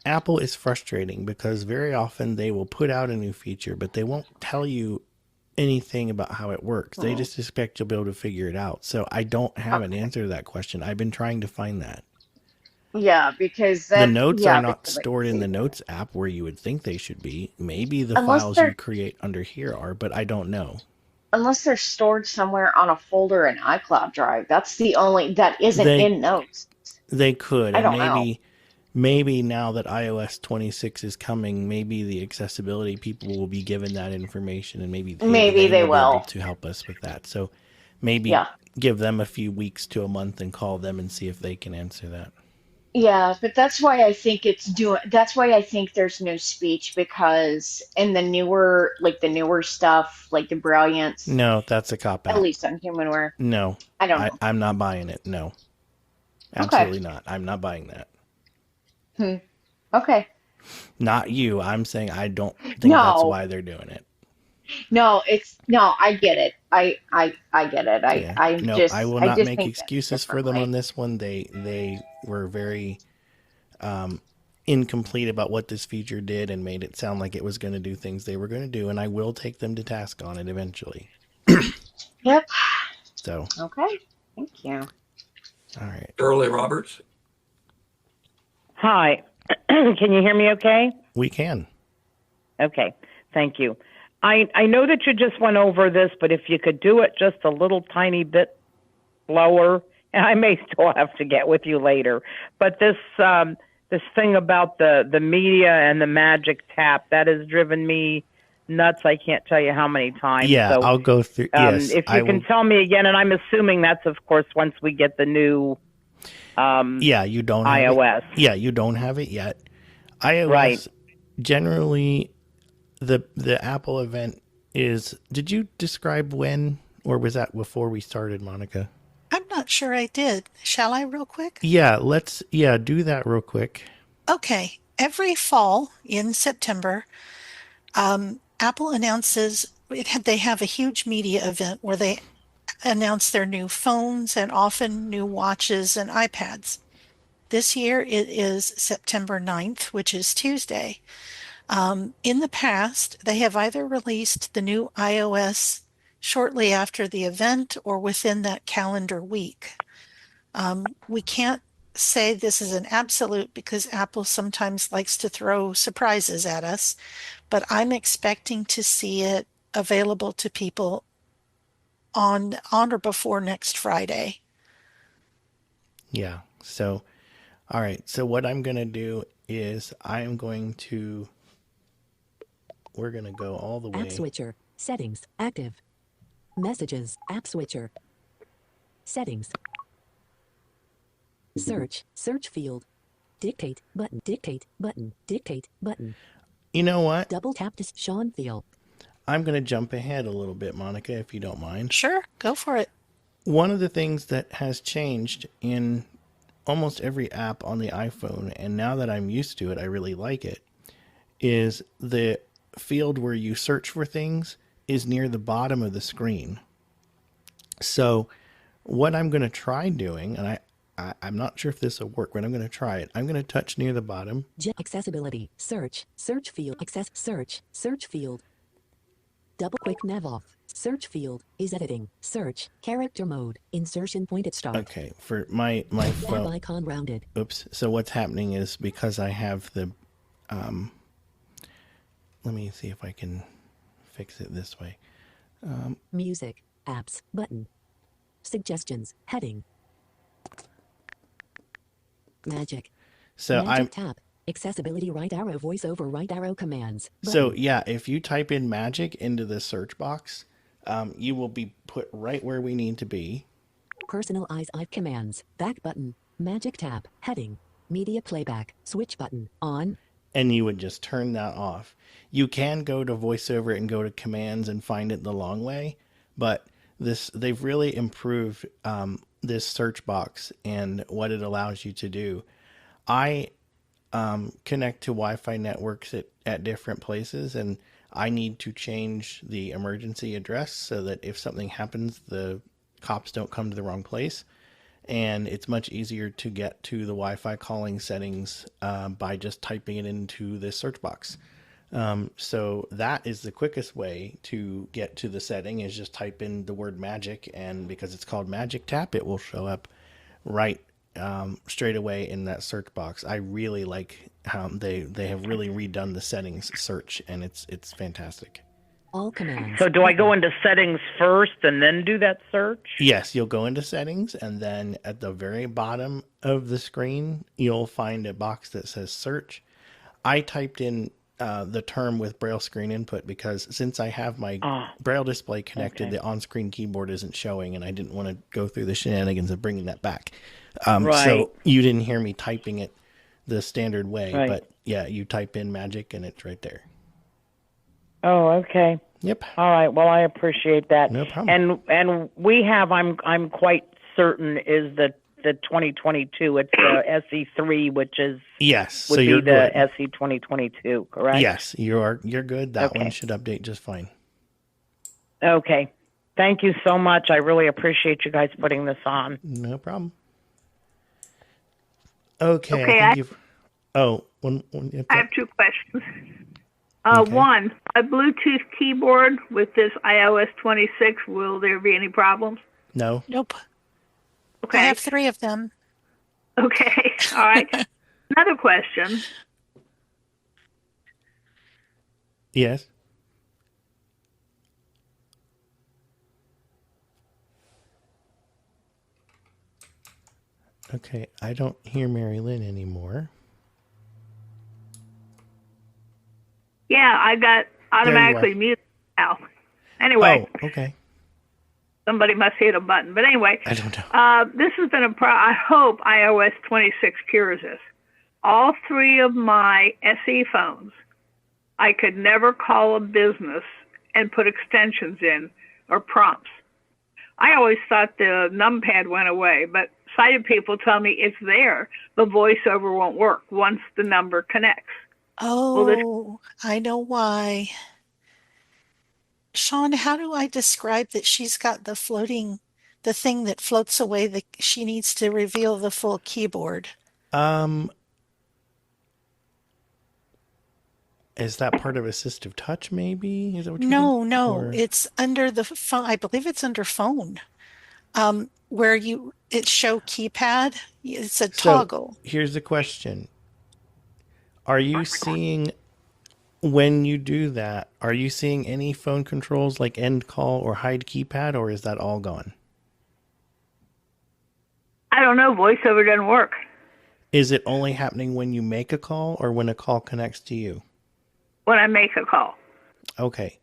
Speaker 2: Apple is frustrating because very often they will put out a new feature, but they won't tell you anything about how it works. They just expect you'll be able to figure it out. So I don't have an answer to that question. I've been trying to find that.
Speaker 10: Yeah, because
Speaker 2: The
Speaker 10: that,
Speaker 2: notes are
Speaker 10: yeah,
Speaker 2: not
Speaker 10: because I can
Speaker 2: stored in
Speaker 10: see
Speaker 2: the
Speaker 10: that.
Speaker 2: Notes app where you would think they should be. Maybe the
Speaker 10: Unless
Speaker 2: files you
Speaker 10: they're
Speaker 2: create under here are, but I don't know.
Speaker 10: unless they're stored somewhere on a folder in iCloud Drive. That's the only that isn't
Speaker 2: They
Speaker 10: in Notes.
Speaker 2: they could,
Speaker 10: I
Speaker 2: and
Speaker 10: don't know.
Speaker 2: maybe now that iOS 26 is coming, maybe the accessibility people will be given that information, and maybe
Speaker 10: Maybe
Speaker 2: they
Speaker 10: they
Speaker 2: will be able
Speaker 10: will.
Speaker 2: to help us with that. So maybe
Speaker 10: Yeah.
Speaker 2: give them a few weeks to a month and call them and see if they can answer that.
Speaker 10: Yeah, but that's why I think it's doing that's why I think there's no speech because in the newer like the newer stuff, like the Brilliance,
Speaker 2: No, that's a cop
Speaker 10: at
Speaker 2: out.
Speaker 10: least on Humanware.
Speaker 2: No,
Speaker 10: I don't know.
Speaker 2: I'm not buying it. No,
Speaker 10: Okay.
Speaker 2: absolutely not. I'm not buying that.
Speaker 10: Hmm. Okay.
Speaker 2: Not you. I'm saying I don't think that's
Speaker 10: No.
Speaker 2: why they're doing it.
Speaker 10: No, it's no, I get it. I get it.
Speaker 2: Yeah. No, I will
Speaker 10: I
Speaker 2: not
Speaker 10: just
Speaker 2: make
Speaker 10: think that's
Speaker 2: excuses for them on
Speaker 10: differently.
Speaker 2: this one. They were very incomplete about what this feature did and made it sound like it was going to do things they were going to do, and I will take them to task on it eventually.
Speaker 10: Yep.
Speaker 2: So,
Speaker 10: Okay. Thank you.
Speaker 2: all right.
Speaker 5: Shirley Roberts.
Speaker 11: Hi. Can you hear me okay?
Speaker 2: We can.
Speaker 11: Okay. Thank you. I know that you just went over this, but if you could do it just a little tiny bit slower, and I may still have to get with you later, but this thing about the media and the magic tap, that has driven me nuts. I can't tell you how many times.
Speaker 2: Yeah,
Speaker 11: So
Speaker 2: I'll go through. Yes,
Speaker 11: if
Speaker 2: I
Speaker 11: you can
Speaker 2: will.
Speaker 11: tell me again, and I'm assuming that's, of course, once we get the new
Speaker 2: Yeah, you don't have
Speaker 11: iOS.
Speaker 2: it. Yeah, you don't have it yet.
Speaker 11: Right.
Speaker 2: iOS generally the Apple event is. Did you describe when, or was that before we started, Monica?
Speaker 1: I'm not sure I did. Shall I real quick?
Speaker 2: Yeah, let's do that real quick.
Speaker 1: Okay. Every fall in September, Apple announces they have a huge media event where they announce their new phones and often new watches and iPads. This year it is September 9th, which is Tuesday. In the past, they have either released the new iOS shortly after the event or within that calendar week. We can't say this is an absolute because Apple sometimes likes to throw surprises at us, but I'm expecting to see it available to people on or before next Friday.
Speaker 2: Yeah. So, all right. So what I'm going to do is we're going to go all the
Speaker 3: App
Speaker 2: way.
Speaker 3: switcher. Settings. Active. Messages. App switcher. Settings. Search. Search field. Dictate button. Dictate button. Dictate button.
Speaker 2: You know what?
Speaker 3: Double tap to Sean Thiel.
Speaker 2: I'm going to jump ahead a little bit, Monica, if you don't mind.
Speaker 1: Sure, go for it.
Speaker 2: One of the things that has changed in almost every app on the iPhone, and now that I'm used to it, I really like it, is the field where you search for things is near the bottom of the screen. So what I'm going to try doing, and I'm not sure if this will work, but I'm going to try it. I'm going to touch near the bottom.
Speaker 3: Accessibility. Search. Search field. Access. Search. Search field. Double quick nav off. Search field is editing. Search. Character mode. Insertion point at start.
Speaker 2: Okay, for my phone.
Speaker 3: Tab icon rounded.
Speaker 2: Oops. So what's happening is because I have the let me see if I can fix it this way.
Speaker 3: Music. Apps. Button. Suggestions. Heading. Magic.
Speaker 2: So
Speaker 3: Magic tab. Accessibility right arrow voiceover right arrow commands. Button.
Speaker 2: So yeah, if you type in magic into the search box, you will be put right where we need to be.
Speaker 3: Personalize commands. Back button. Magic tab. Heading. Media playback. Switch button. On.
Speaker 2: And you would just turn that off. You can go to voiceover and go to commands and find it the long way, but they've really improved this search box and what it allows you to do. I connect to Wi-Fi networks at different places, and I need to change the emergency address so that if something happens, the cops don't come to the wrong place. And it's much easier to get to the Wi-Fi calling settings by just typing it into this search box. So that is the quickest way to get to the setting, is just type in the word magic, and because it's called Magic Tap, it will show up right straight away in that search box. I really like how they have really redone the settings search, and it's fantastic.
Speaker 3: All commands.
Speaker 11: So do I go into settings first and then do that search?
Speaker 2: Yes, you'll go into settings, and then at the very bottom of the screen, you'll find a box that says search. I typed in the term with Braille screen input because since I have my Braille display connected, the on-screen keyboard isn't showing, and I didn't want to go through the shenanigans of bringing that back.
Speaker 11: Right.
Speaker 2: So you didn't hear me typing it the standard way,
Speaker 11: Right.
Speaker 2: but yeah, you type in magic, and it's right there.
Speaker 11: Oh, okay.
Speaker 2: Yep.
Speaker 11: All right. Well, I appreciate that.
Speaker 2: No problem.
Speaker 11: And we have. I'm quite certain is the 2022. It's the SE3, which is
Speaker 2: Yes.
Speaker 11: would
Speaker 2: So
Speaker 11: be
Speaker 2: you're
Speaker 11: the
Speaker 2: good.
Speaker 11: SE 2022, correct?
Speaker 2: Yes, you're good. That
Speaker 11: Okay.
Speaker 2: one should update just fine.
Speaker 11: Okay. Thank you so much. I really appreciate you guys putting this on.
Speaker 2: No problem. Okay.
Speaker 7: Okay,
Speaker 2: I think you've. Oh, one.
Speaker 7: I have two questions.
Speaker 2: Okay.
Speaker 7: One, a Bluetooth keyboard with this iOS 26, will there be any problems?
Speaker 2: No.
Speaker 1: Nope.
Speaker 7: Okay.
Speaker 1: I have 3 of them.
Speaker 7: Okay. All right. Another question.
Speaker 2: Yes. Okay. I don't hear Mary Lynn anymore.
Speaker 7: Yeah, I got automatically muted now. Anyway,
Speaker 2: Oh, okay.
Speaker 7: somebody must hit a button. But anyway,
Speaker 2: I don't know.
Speaker 7: this has been I hope iOS 26 cures this. All 3 of my SE phones, I could never call a business and put extensions in or prompts. I always thought the numpad went away, but sighted people tell me it's there. The voiceover won't work once the number connects.
Speaker 1: Oh, I know why. Sean, how do I describe that she's got the thing that floats away that she needs to reveal the full keyboard?
Speaker 2: Um, is that part of assistive touch? Maybe is that what you think?
Speaker 1: No,
Speaker 2: Or
Speaker 1: it's under the phone. I believe it's under phone. Where it show keypad. It's a
Speaker 2: so
Speaker 1: toggle.
Speaker 2: here's the question: are you seeing when you do that? Are you seeing any phone controls like end call or hide keypad, or is that all gone?
Speaker 7: I don't know. Voiceover doesn't work.
Speaker 2: Is it only happening when you make a call or when a call connects to you?
Speaker 7: When I make a call.
Speaker 2: Okay.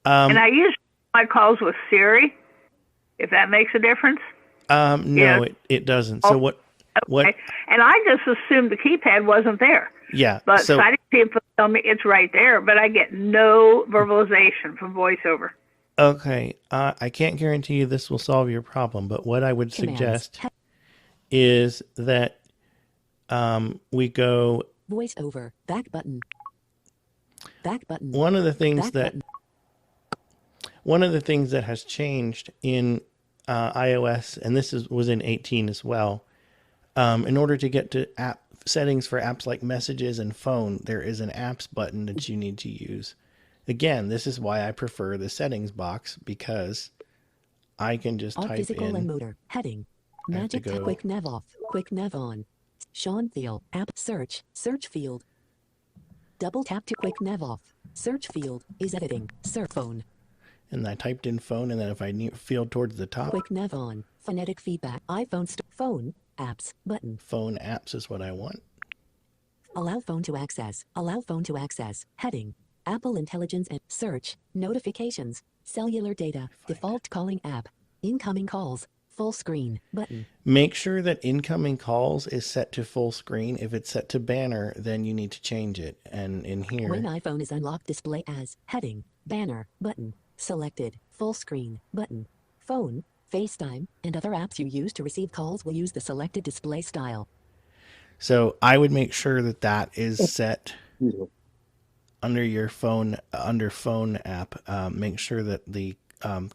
Speaker 7: And I use my calls with Siri, if that makes a difference.
Speaker 2: No, it doesn't. So what?
Speaker 7: Okay. And I just assumed the keypad wasn't there.
Speaker 2: Yeah.
Speaker 7: But
Speaker 2: So
Speaker 7: sighted people tell me it's right there, but I get no verbalization from voiceover.
Speaker 2: okay, I can't guarantee you this will solve your problem, but what I would
Speaker 3: Commands.
Speaker 2: suggest is that we go.
Speaker 3: Voice over. Back button. Back button.
Speaker 2: One of the things
Speaker 3: Back
Speaker 2: that
Speaker 3: button.
Speaker 2: one of the things that has changed in iOS, and was in 18 as well. In order to get to app settings for apps like messages and phone, there is an apps button that you need to use. Again, this is why I prefer the settings box because I can just
Speaker 3: All
Speaker 2: type
Speaker 3: physical and
Speaker 2: in.
Speaker 3: motor. Heading.
Speaker 2: I have to
Speaker 3: Magic tap.
Speaker 2: go.
Speaker 3: Quick nav off. Quick nav on. Sean Thiel. App search. Search field. Double tap to quick nav off. Search field is editing. Search phone.
Speaker 2: And I typed in phone, and then if I field towards the top,
Speaker 3: Quick nav on. Phonetic feedback. iPhone phone. Apps button.
Speaker 2: phone apps is what I want.
Speaker 3: Allow phone to access. Allow phone to access. Heading. Apple Intelligence and search. Notifications. Cellular data. Default calling app. Incoming calls. Full screen button.
Speaker 2: Make sure that incoming calls is set to full screen. If it's set to banner, then you need to change it. And in here,
Speaker 3: When iPhone is unlocked, display as heading. Banner button. Selected. Full screen button. Phone. FaceTime, and other apps you use to receive calls will use the selected display style.
Speaker 2: so I would make sure that that is set under your phone, under phone app. Make sure that the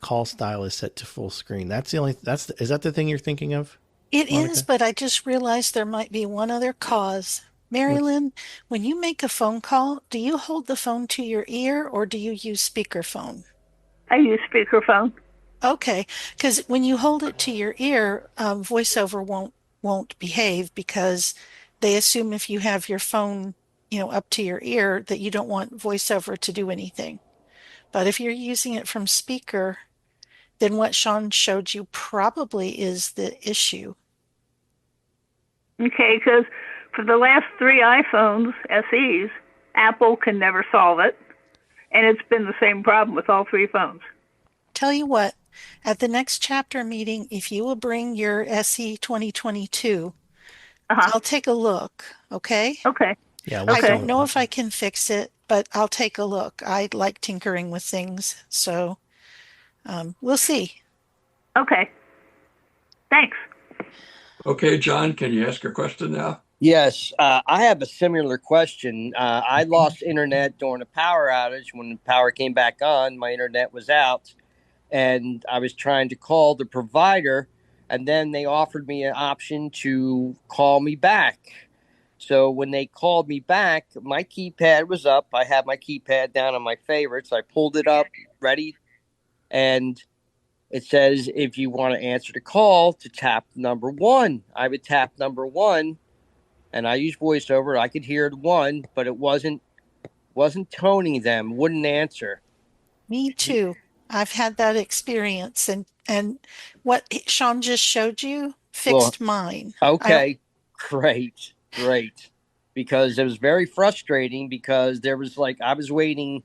Speaker 2: call style is set to full screen. That's the only. Is that the thing you're thinking of?
Speaker 1: It
Speaker 2: Monica?
Speaker 1: is, but I just realized there might be one other cause. Mary
Speaker 2: What's-
Speaker 1: Lynn, when you make a phone call, do you hold the phone to your ear or do you use speakerphone?
Speaker 7: I use speakerphone.
Speaker 1: Okay, because when you hold it to your ear, voiceover won't won't behave because they assume if you have your phone, up to your ear that you don't want voiceover to do anything. But if you're using it from speaker, then what Sean showed you probably is the issue.
Speaker 7: Okay, because for the last three iPhones, SEs, Apple can never solve it. And it's been the same problem with all three phones.
Speaker 1: Tell you what, at the next chapter meeting, if you will bring your SE 2022,
Speaker 7: Uh-huh.
Speaker 1: I'll take a look, okay?
Speaker 7: Okay.
Speaker 2: Yeah, we'll
Speaker 1: I
Speaker 2: see
Speaker 7: Okay.
Speaker 1: don't
Speaker 2: what
Speaker 1: know
Speaker 2: we
Speaker 1: if I
Speaker 2: can.
Speaker 1: can fix it, but I'll take a look. I like tinkering with things, so we'll see.
Speaker 7: Okay. Thanks.
Speaker 5: Okay, John, can you ask a question now?
Speaker 6: Yes, I have a similar question. I lost internet during a power outage. When the power came back on, my internet was out, and I was trying to call the provider, and then they offered me an option to call me back. So when they called me back, my keypad was up. I had my keypad down on my favorites. I pulled it up, ready, and it says if you want to answer the call to tap number one. I would tap number one, and I use voiceover. I could hear the one, but it wasn't toning them. Wouldn't answer.
Speaker 1: Me too. I've had that experience, and what Sean just showed you
Speaker 6: Well,
Speaker 1: fixed mine. I don't.
Speaker 6: okay, great, great, because it was very frustrating because there was like I was waiting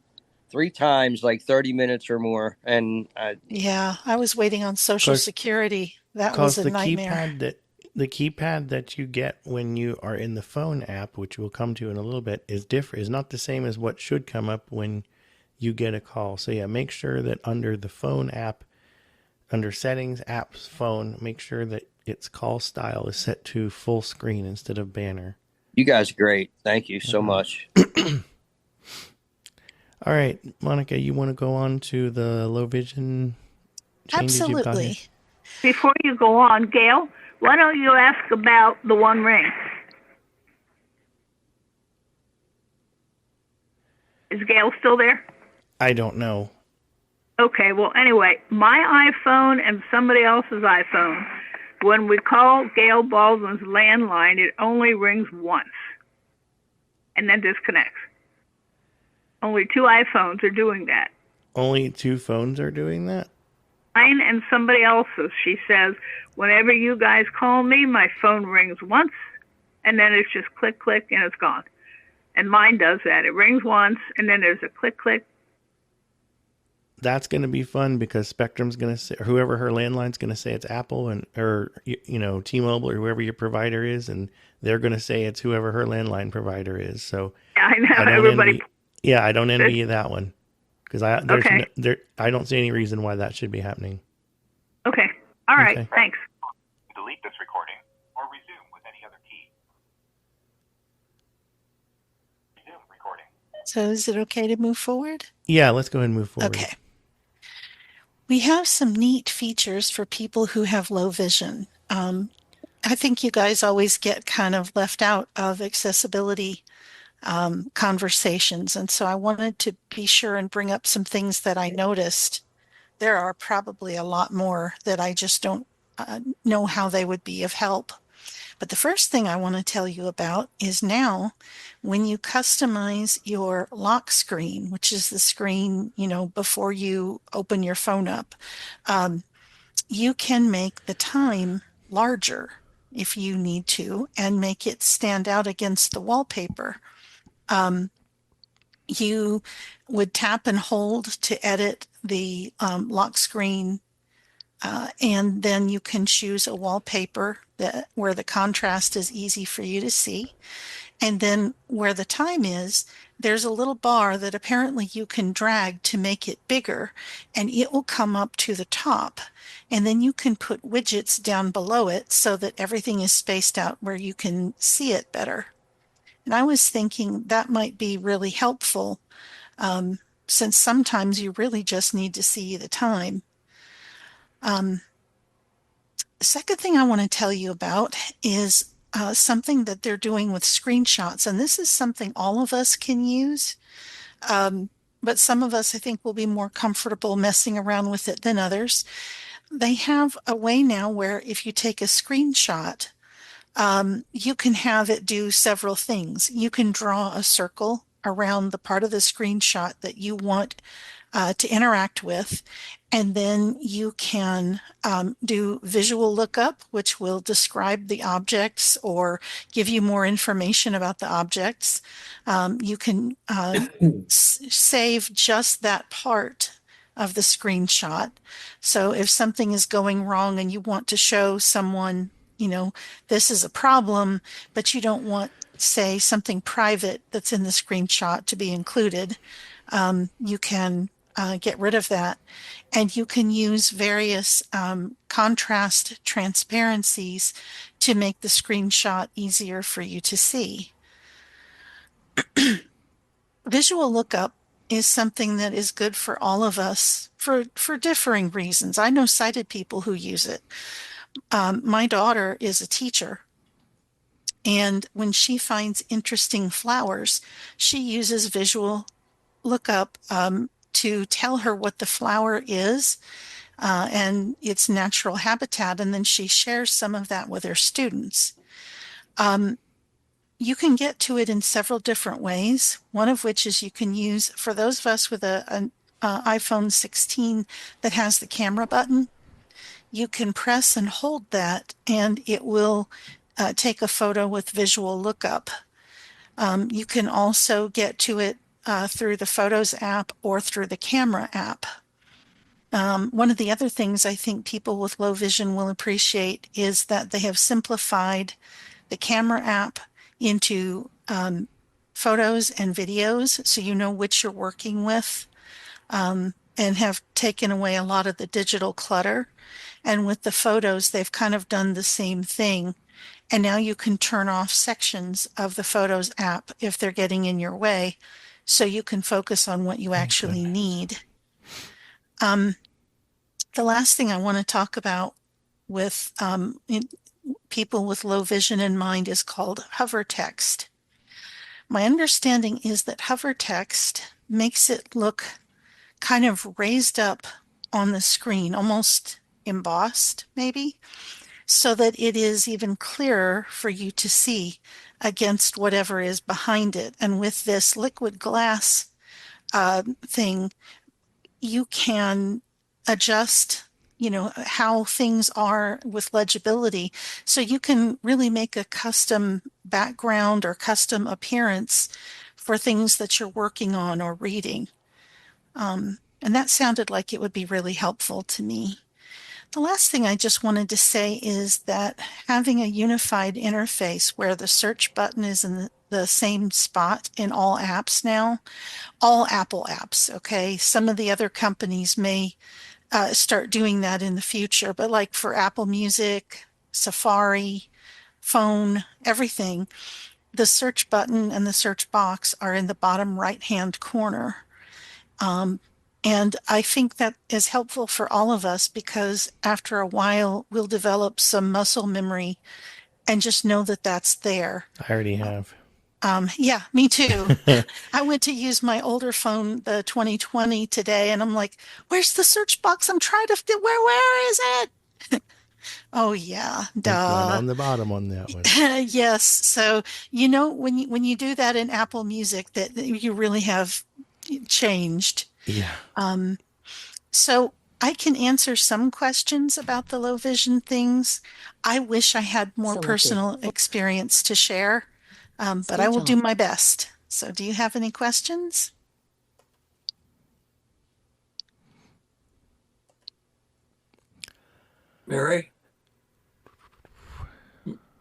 Speaker 6: three times, like 30 minutes or more, and
Speaker 1: Yeah, I was waiting on Social
Speaker 2: Cause,
Speaker 1: Security. That was
Speaker 2: cause
Speaker 1: a nightmare.
Speaker 2: the keypad that you get when you are in the phone app, which we'll come to in a little bit, is different. Is not the same as what should come up when you get a call. So yeah, make sure that under the phone app, under settings, apps, phone, make sure that its call style is set to full screen instead of banner.
Speaker 6: you guys are great. Thank you so
Speaker 2: Mhm.
Speaker 6: much.
Speaker 2: All right, Monica, you want to go on to the low vision changes you've got here?
Speaker 1: Absolutely.
Speaker 7: Before you go on, Gail, why don't you ask about the One Ring? Is Gail still there?
Speaker 2: I don't know.
Speaker 7: Okay, well, anyway, my iPhone and somebody else's iPhone, when we call Gail Baldwin's landline, it only rings once and then disconnects. Only two iPhones are doing that.
Speaker 2: Only two phones are doing that?
Speaker 7: Mine and somebody else's. She says, whenever you guys call me, my phone rings once and then it's just click, click, and it's gone. And mine does that. It rings once and then there's a click, click.
Speaker 2: That's going to be fun because Spectrum's going to say, or whoever her landline's going to say it's Apple and or T-Mobile or whoever your provider is, and they're going to say it's whoever her landline provider is. So
Speaker 7: Yeah, I know.
Speaker 2: I don't
Speaker 7: Everybody.
Speaker 2: envy. Yeah, I don't envy you that one because
Speaker 7: Okay.
Speaker 2: I don't see any reason why that should be happening.
Speaker 7: Okay. All right.
Speaker 2: Okay.
Speaker 7: Thanks.
Speaker 8: Delete this recording or resume with any other key. Resume recording.
Speaker 1: So is it okay to move forward?
Speaker 2: Yeah, let's go ahead and move forward.
Speaker 1: Okay. We have some neat features for people who have low vision. I think you guys always get kind of left out of accessibility conversations. And so I wanted to be sure and bring up some things that I noticed. There are probably a lot more that I just don't know how they would be of help. But the first thing I want to tell you about is now when you customize your lock screen, which is the screen, before you open your phone up, you can make the time larger if you need to and make it stand out against the wallpaper. You would tap and hold to edit the lock screen, and then you can choose a wallpaper where the contrast is easy for you to see. And then where the time is, there's a little bar that apparently you can drag to make it bigger, and it will come up to the top. And then you can put widgets down below it so that everything is spaced out where you can see it better. And I was thinking that might be really helpful, since sometimes you really just need to see the time. The second thing I want to tell you about is something that they're doing with screenshots. And this is something all of us can use. But some of us, I think, will be more comfortable messing around with it than others. They have a way now where if you take a screenshot, You can have it do several things. You can draw a circle around the part of the screenshot that you want to interact with. And then you can do visual lookup, which will describe the objects or give you more information about the objects. You can save just that part of the screenshot. So if something is going wrong and you want to show someone, this is a problem, but you don't want, say, something private that's in the screenshot to be included, you can get rid of that. And you can use various contrast transparencies to make the screenshot easier for you to see. Visual lookup is something that is good for all of us for differing reasons. I know sighted people who use it. My daughter is a teacher, and when she finds interesting flowers, she uses visual lookup to tell her what the flower is and its natural habitat, and then she shares some of that with her students. You can get to it in several different ways, one of which is you can use, for those of us with an iPhone 16 that has the camera button, you can press and hold that, and it will take a photo with visual lookup. You can also get to it through the Photos app or through the Camera app. One of the other things I think people with low vision will appreciate is that they have simplified the Camera app into photos and videos, so you know which you're working with, and have taken away a lot of the digital clutter. And with the photos, they've kind of done the same thing. And now you can turn off sections of the Photos app if they're getting in your way, so you can focus on what you actually need. The last thing I want to talk about with people with low vision in mind is called hover text. My understanding is that hover text makes it look kind of raised up on the screen, almost embossed, maybe, so that it is even clearer for you to see against whatever is behind it. And with this liquid glass thing, you can adjust, how things are with legibility. So you can really make a custom background or custom appearance for things that you're working on or reading. And that sounded like it would be really helpful to me. The last thing I just wanted to say is that having a unified interface where the search button is in the same spot in all apps now, all Apple apps, okay? Some of the other companies may start doing that in the future, but like for Apple Music, Safari, phone, everything, the search button and the search box are in the bottom right-hand corner. And I think that is helpful for all of us because after a while, we'll develop some muscle memory and just know that that's there.
Speaker 2: I already have.
Speaker 1: Yeah, me too. I went to use my older phone, the 2020 today, and I'm like, where's the search box? I'm trying to, where is it? Oh yeah,
Speaker 2: It's right
Speaker 1: duh.
Speaker 2: on the bottom on that one.
Speaker 1: Yes. So, when you do that in Apple Music, that you really have changed.
Speaker 2: Yeah.
Speaker 1: So I can answer some questions about the low vision things. I wish I had more
Speaker 3: Selected.
Speaker 1: personal experience to share, but I will do my best. So do you have any questions?
Speaker 5: Mary?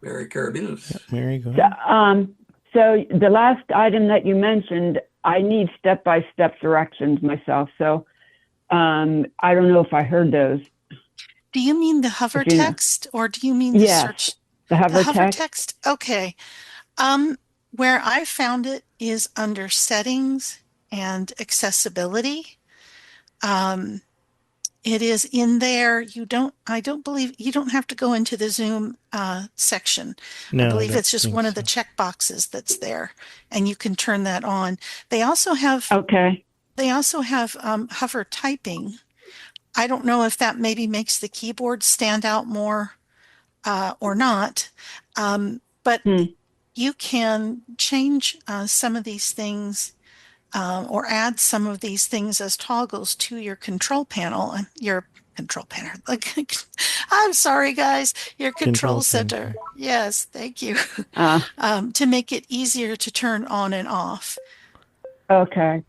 Speaker 5: Mary Carabinas.
Speaker 2: Yeah, Mary, go ahead.
Speaker 9: So the last item that you mentioned, I need step-by-step directions myself. So I don't know if I heard those.
Speaker 1: Do you mean the hover text or do you mean the search?
Speaker 9: The hover
Speaker 1: text? Okay. Where I found it is under settings and accessibility. It is in there. I don't believe you don't have to go into the Zoom section.
Speaker 2: No,
Speaker 1: I believe it's just one of the check boxes that's there, and you can turn that on. They also have hover typing. I don't know if that maybe makes the keyboard stand out more. or not. But
Speaker 9: Hmm.
Speaker 1: you can change some of these things or add some of these things as toggles to your control panel, your control panel. Like, I'm sorry, guys, your
Speaker 2: Control
Speaker 1: control center.
Speaker 2: center.
Speaker 1: Yes, thank you.
Speaker 9: Uh,
Speaker 1: To make it easier to turn on and off.
Speaker 9: okay.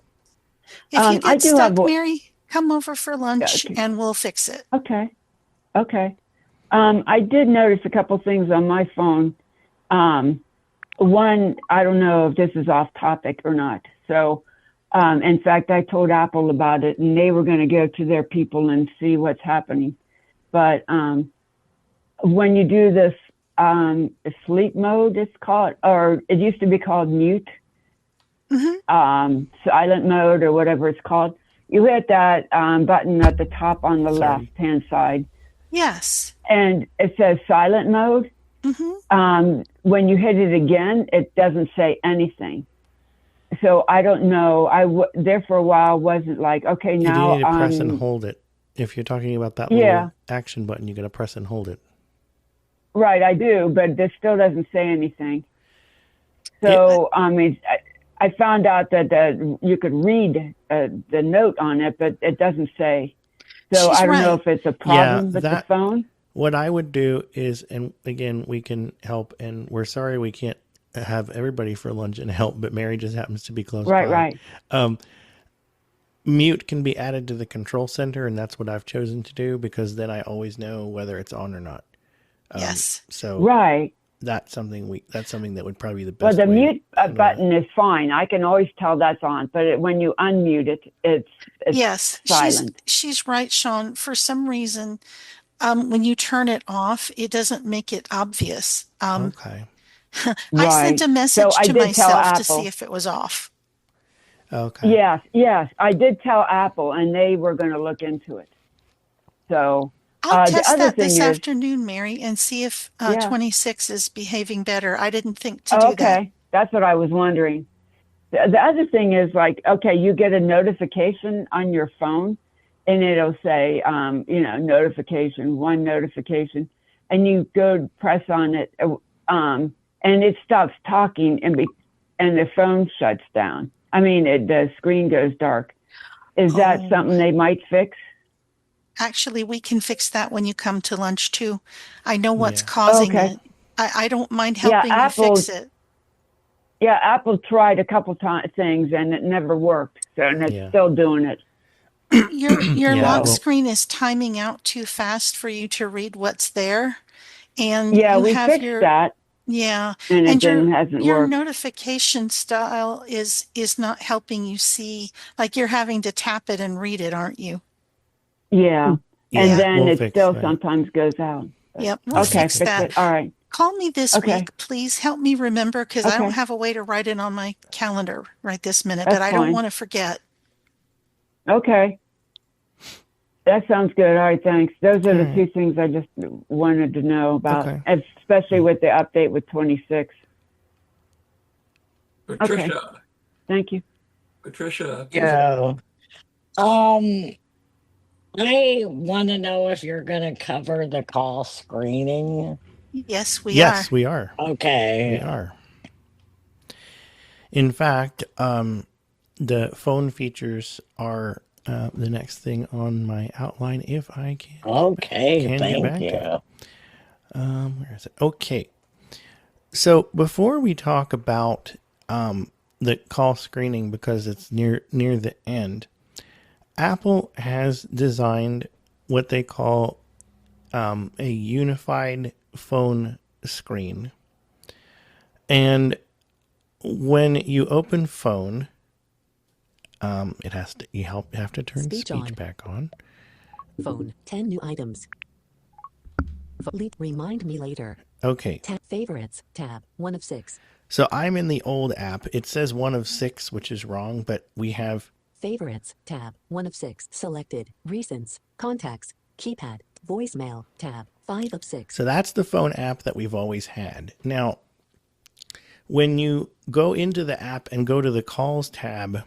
Speaker 1: If you
Speaker 9: I
Speaker 1: get
Speaker 9: do have.
Speaker 1: stuck, Mary, come over for lunch
Speaker 9: Okay.
Speaker 1: and we'll fix it.
Speaker 9: Okay. Okay. I did notice a couple things on my phone. One, I don't know if this is off topic or not. So, in fact, I told Apple about it, and they were going to go to their people and see what's happening. But when you do this sleep mode, it's called, or it used to be called mute, silent mode, or whatever it's called. You hit that button at the top on the left-hand side.
Speaker 1: Yes.
Speaker 9: And it says silent mode. When you hit it again, it doesn't say anything. So I don't know. There for a while wasn't like, okay, now
Speaker 2: You need to press and hold it. If you're talking about that little action button, you got to press and hold it.
Speaker 9: Right, I do, but this still doesn't say anything. So I found out that you could read the note on it, but it doesn't say. So I don't know if it's a problem with the phone.
Speaker 2: What I would do is, and again, we can help, and we're sorry we can't have everybody for lunch and help, but Mary just happens to be close by.
Speaker 9: Right.
Speaker 2: Mute can be added to the control center, and that's what I've chosen to do because then I always know whether it's on or not.
Speaker 1: Yes.
Speaker 2: So that's something that would probably be the best.
Speaker 9: Well, the mute button is fine. I can always tell that's on, but when you unmute it, it's silent.
Speaker 1: She's right, Sean. For some reason, when you turn it off, it doesn't make it obvious.
Speaker 2: Okay.
Speaker 1: I sent a message to myself to see if it was off.
Speaker 2: Okay.
Speaker 9: Yes. I did tell Apple, and they were going to look into it. So
Speaker 1: I'll test that this afternoon, Mary, and see if 26 is behaving better. I didn't think to do that.
Speaker 9: Okay, that's what I was wondering. The other thing is you get a notification on your phone, and it'll say, notification, one notification, and you go press on it, and it stops talking, and the phone shuts down. I mean, the screen goes dark. Is that something they might fix?
Speaker 1: Actually, we can fix that when you come to lunch, too. I know what's causing it. I don't mind helping you fix it.
Speaker 9: Yeah, Apple tried a couple things, and it never worked. So, and it's still doing it.
Speaker 1: Your lock screen is timing out too fast for you to read what's there. And
Speaker 9: we fixed that.
Speaker 1: Yeah.
Speaker 9: And it hasn't
Speaker 1: your
Speaker 9: worked.
Speaker 1: notification style is not helping you see, like you're having to tap it and read it, aren't you?
Speaker 9: Yeah. And then it still sometimes goes out.
Speaker 1: Yep. We'll fix that.
Speaker 9: It. All right.
Speaker 1: Call me this week. Please help me remember because I don't have a way to write it on my calendar right this minute, but I don't want to forget.
Speaker 9: Okay. That sounds good. All right, thanks. Those are the two things I just wanted to know about, especially with the update with 26.
Speaker 5: Patricia.
Speaker 9: Okay. Thank you.
Speaker 5: Patricia.
Speaker 12: Yeah. I want to know if you're going to cover the call screening.
Speaker 1: Yes, we are.
Speaker 2: Yes, we are.
Speaker 12: Okay.
Speaker 2: We are. In fact, the phone features are the next thing on my outline if I can.
Speaker 12: Okay, thank you.
Speaker 2: Where is it? Okay. So before we talk about the call screening, because it's near the end, Apple has designed what they call a unified phone screen. And when you open phone, it has to you have to turn speech back on.
Speaker 3: Phone 10 new items. Remind me later.
Speaker 2: Okay.
Speaker 3: Favorites tab 1 of 6.
Speaker 2: So I'm in the old app. It says 1 of 6, which is wrong, but we have
Speaker 3: Favorites tab 1 of 6 selected. Recents, contacts, keypad, voicemail tab 5 of 6.
Speaker 2: So that's the phone app that we've always had. Now, when you go into the app and go to the calls tab,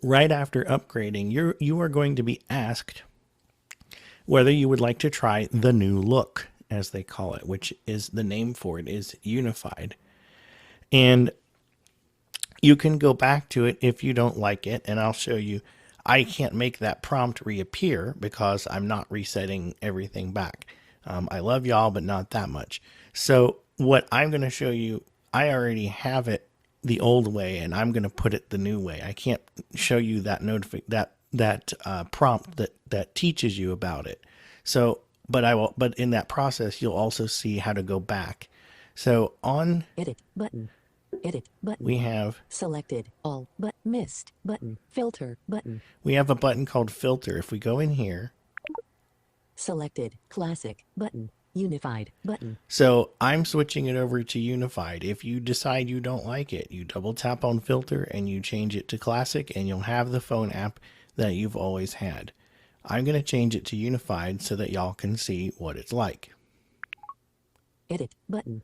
Speaker 2: right after upgrading, you are going to be asked whether you would like to try the new look. as they call it, which is the name for it is unified. And you can go back to it if you don't like it, and I'll show you. I can't make that prompt reappear because I'm not resetting everything back. I love y'all, but not that much. So what I'm going to show you, I already have it the old way, and I'm going to put it the new way. I can't show you that prompt that teaches you about it. So, but I will. But in that process, you'll also see how to go back. So on
Speaker 3: Edit button. Edit button.
Speaker 2: We have
Speaker 3: selected all but missed button. Filter button.
Speaker 2: We have a button called filter. If we go in here,
Speaker 3: selected classic button. Unified button.
Speaker 2: So I'm switching it over to unified. If you decide you don't like it, you double tap on filter and you change it to classic, and you'll have the phone app that you've always had. I'm going to change it to unified so that y'all can see what it's like.
Speaker 3: Edit button.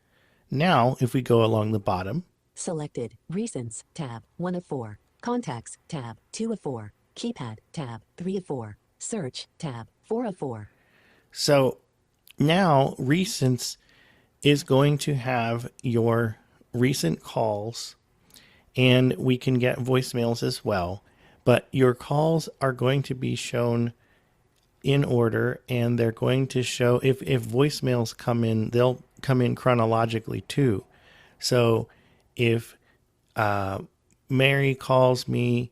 Speaker 2: Now, if we go along the bottom,
Speaker 3: selected recents tab 1 of 4, contacts tab 2 of 4, keypad tab 3 of 4, search tab 4 of 4.
Speaker 2: So now recents is going to have your recent calls, and we can get voicemails as well, but your calls are going to be shown in order, and they're going to show if voicemails come in, they'll come in chronologically too. So if Mary calls me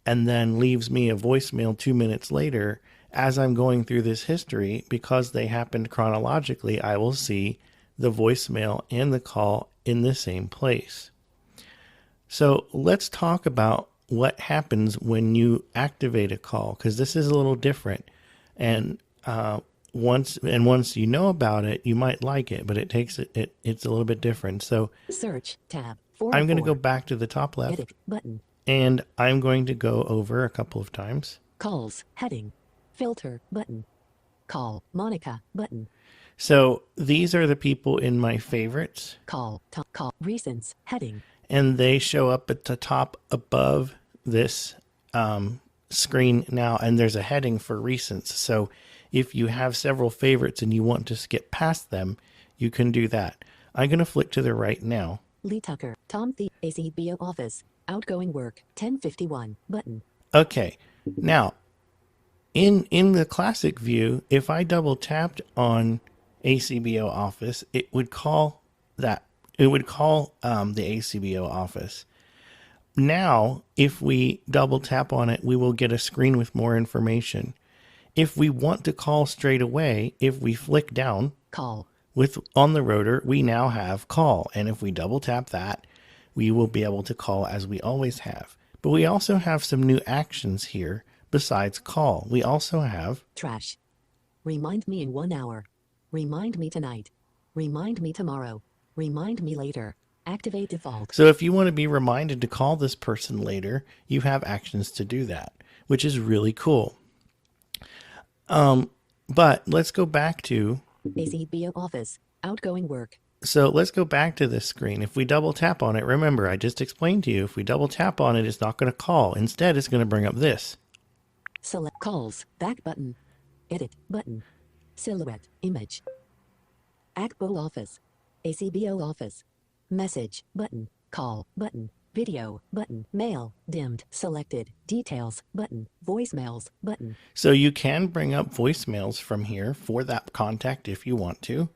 Speaker 2: and then leaves me a voicemail 2 minutes later, as I'm going through this history, because they happened chronologically, I will see the voicemail and the call in the same place. So let's talk about what happens when you activate a call, because this is a little different. And once you know about it, you might like it, but it's a little bit different. So
Speaker 3: search tab 4.
Speaker 2: I'm going to go back to the top left.
Speaker 3: Edit button.
Speaker 2: And I'm going to go over a couple of times.
Speaker 3: Calls heading. Filter button. Call Monica button.
Speaker 2: So these are the people in my favorites.
Speaker 3: Call recents heading.
Speaker 2: And they show up at the top above this screen now, and there's a heading for recents. So if you have several favorites and you want to skip past them, you can do that. I'm going to flick to the right now.
Speaker 3: Lee Tucker, Tom the ACBO office, outgoing work, 1051 button.
Speaker 2: Okay, now in the classic view, if I double tapped on ACBO office, it would call the ACBO office. Now, if we double tap on it, we will get a screen with more information. If we want to call straight away, if we flick down
Speaker 3: call
Speaker 2: on the rotor, we now have call. And if we double tap that, we will be able to call as we always have. But we also have some new actions here besides call. We also have
Speaker 3: trash. Remind me in 1 hour. Remind me tonight. Remind me tomorrow. Remind me later. Activate default.
Speaker 2: So if you want to be reminded to call this person later, you have actions to do that, which is really cool. But let's go back to
Speaker 3: ACBO office, outgoing work.
Speaker 2: So let's go back to this screen. If we double tap on it, remember, I just explained to you, if we double tap on it, it's not going to call. Instead, it's going to bring up this.
Speaker 3: Select calls, back button, edit button, silhouette, image, ACBO office, ACBO office, message button, call button, video button, mail, dimmed, selected, details button, voicemails button.
Speaker 2: So you can bring up voicemails from here for that contact if you want to.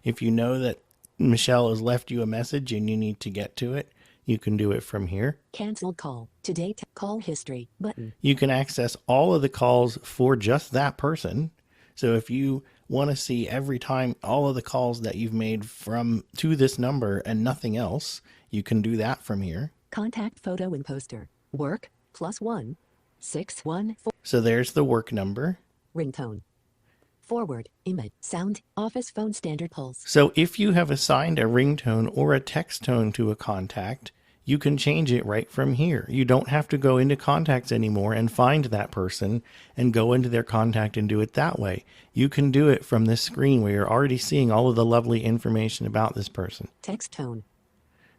Speaker 2: If you know that Michelle has left you a message and you need to get to it, you can do it from here.
Speaker 3: Canceled call, today call history button.
Speaker 2: You can access all of the calls for just that person. So if you want to see every time all of the calls that you've made to this number and nothing else, you can do that from here.
Speaker 3: Contact photo and poster. Work +1 614.
Speaker 2: So there's the work number.
Speaker 3: Ringtone. Forward, image, sound, office phone standard pulse.
Speaker 2: So if you have assigned a ringtone or a text tone to a contact, you can change it right from here. You don't have to go into contacts anymore and find that person and go into their contact and do it that way. You can do it from this screen where you're already seeing all of the lovely information about this person.
Speaker 3: Text tone.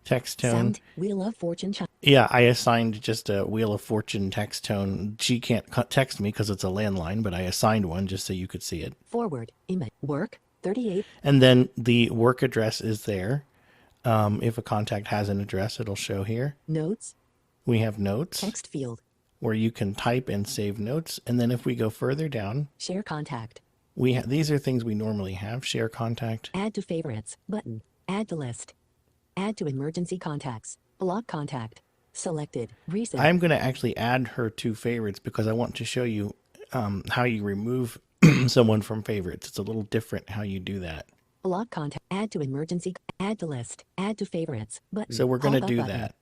Speaker 2: Text tone.
Speaker 3: Sound, Wheel of Fortune.
Speaker 2: Yeah, I assigned just a Wheel of Fortune text tone. She can't text me because it's a landline, but I assigned one just so you could see it.
Speaker 3: Forward, image, work, 38.
Speaker 2: And then the work address is there. If a contact has an address, it'll show here.
Speaker 3: Notes.
Speaker 2: We have notes.
Speaker 3: Text field.
Speaker 2: Where you can type and save notes. And then if we go further down,
Speaker 3: share contact.
Speaker 2: These are things we normally have. Share contact.
Speaker 3: Add to favorites button. Add to list. Add to emergency contacts. Block contact. Selected. Recent.
Speaker 2: I'm going to actually add her to favorites because I want to show you how you remove someone from favorites. It's a little different how you do that.
Speaker 3: Block contact. Add to emergency. Add to list. Add to favorites button.
Speaker 2: So we're going to do
Speaker 3: button.
Speaker 2: that.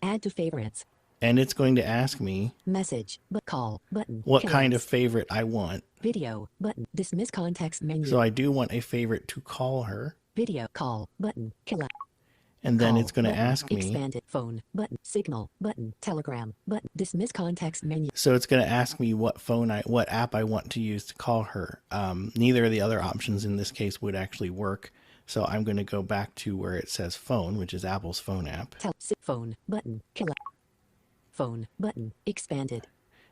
Speaker 3: Add to favorites.
Speaker 2: And it's going to ask me
Speaker 3: message but call button.
Speaker 2: What kind of favorite I want.
Speaker 3: Video button. Dismiss context menu.
Speaker 2: So I do want a favorite to call her.
Speaker 3: Video call button.
Speaker 2: And then
Speaker 3: call,
Speaker 2: it's going to
Speaker 3: button,
Speaker 2: ask me.
Speaker 3: Expanded phone button. Signal button. Telegram button. Dismiss context menu.
Speaker 2: So it's going to ask me what app I want to use to call her. Neither of the other options in this case would actually work. So I'm going to go back to where it says phone, which is Apple's phone app.
Speaker 3: Phone button. Phone button. Expanded.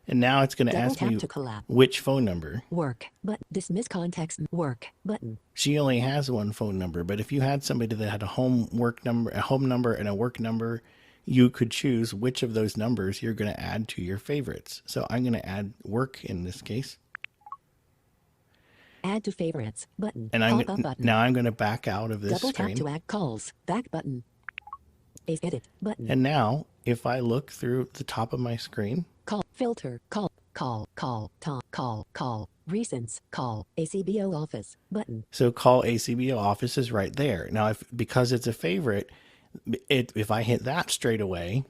Speaker 2: And now it's going to ask me which phone number.
Speaker 3: Work but dismiss context work button.
Speaker 2: She only has one phone number, but if you had somebody that had a home number and a work number, you could choose which of those numbers you're going to add to your favorites. So I'm going to add work in this case.
Speaker 3: Add to favorites button.
Speaker 2: And now I'm going to back out of this
Speaker 3: screen. Double tap to add calls. Back button. Edit button.
Speaker 2: And now if I look through the top of my screen,
Speaker 3: call filter call recents call ACBO office button.
Speaker 2: So call ACBO office is right there. Now because it's a favorite, if I hit that straight away,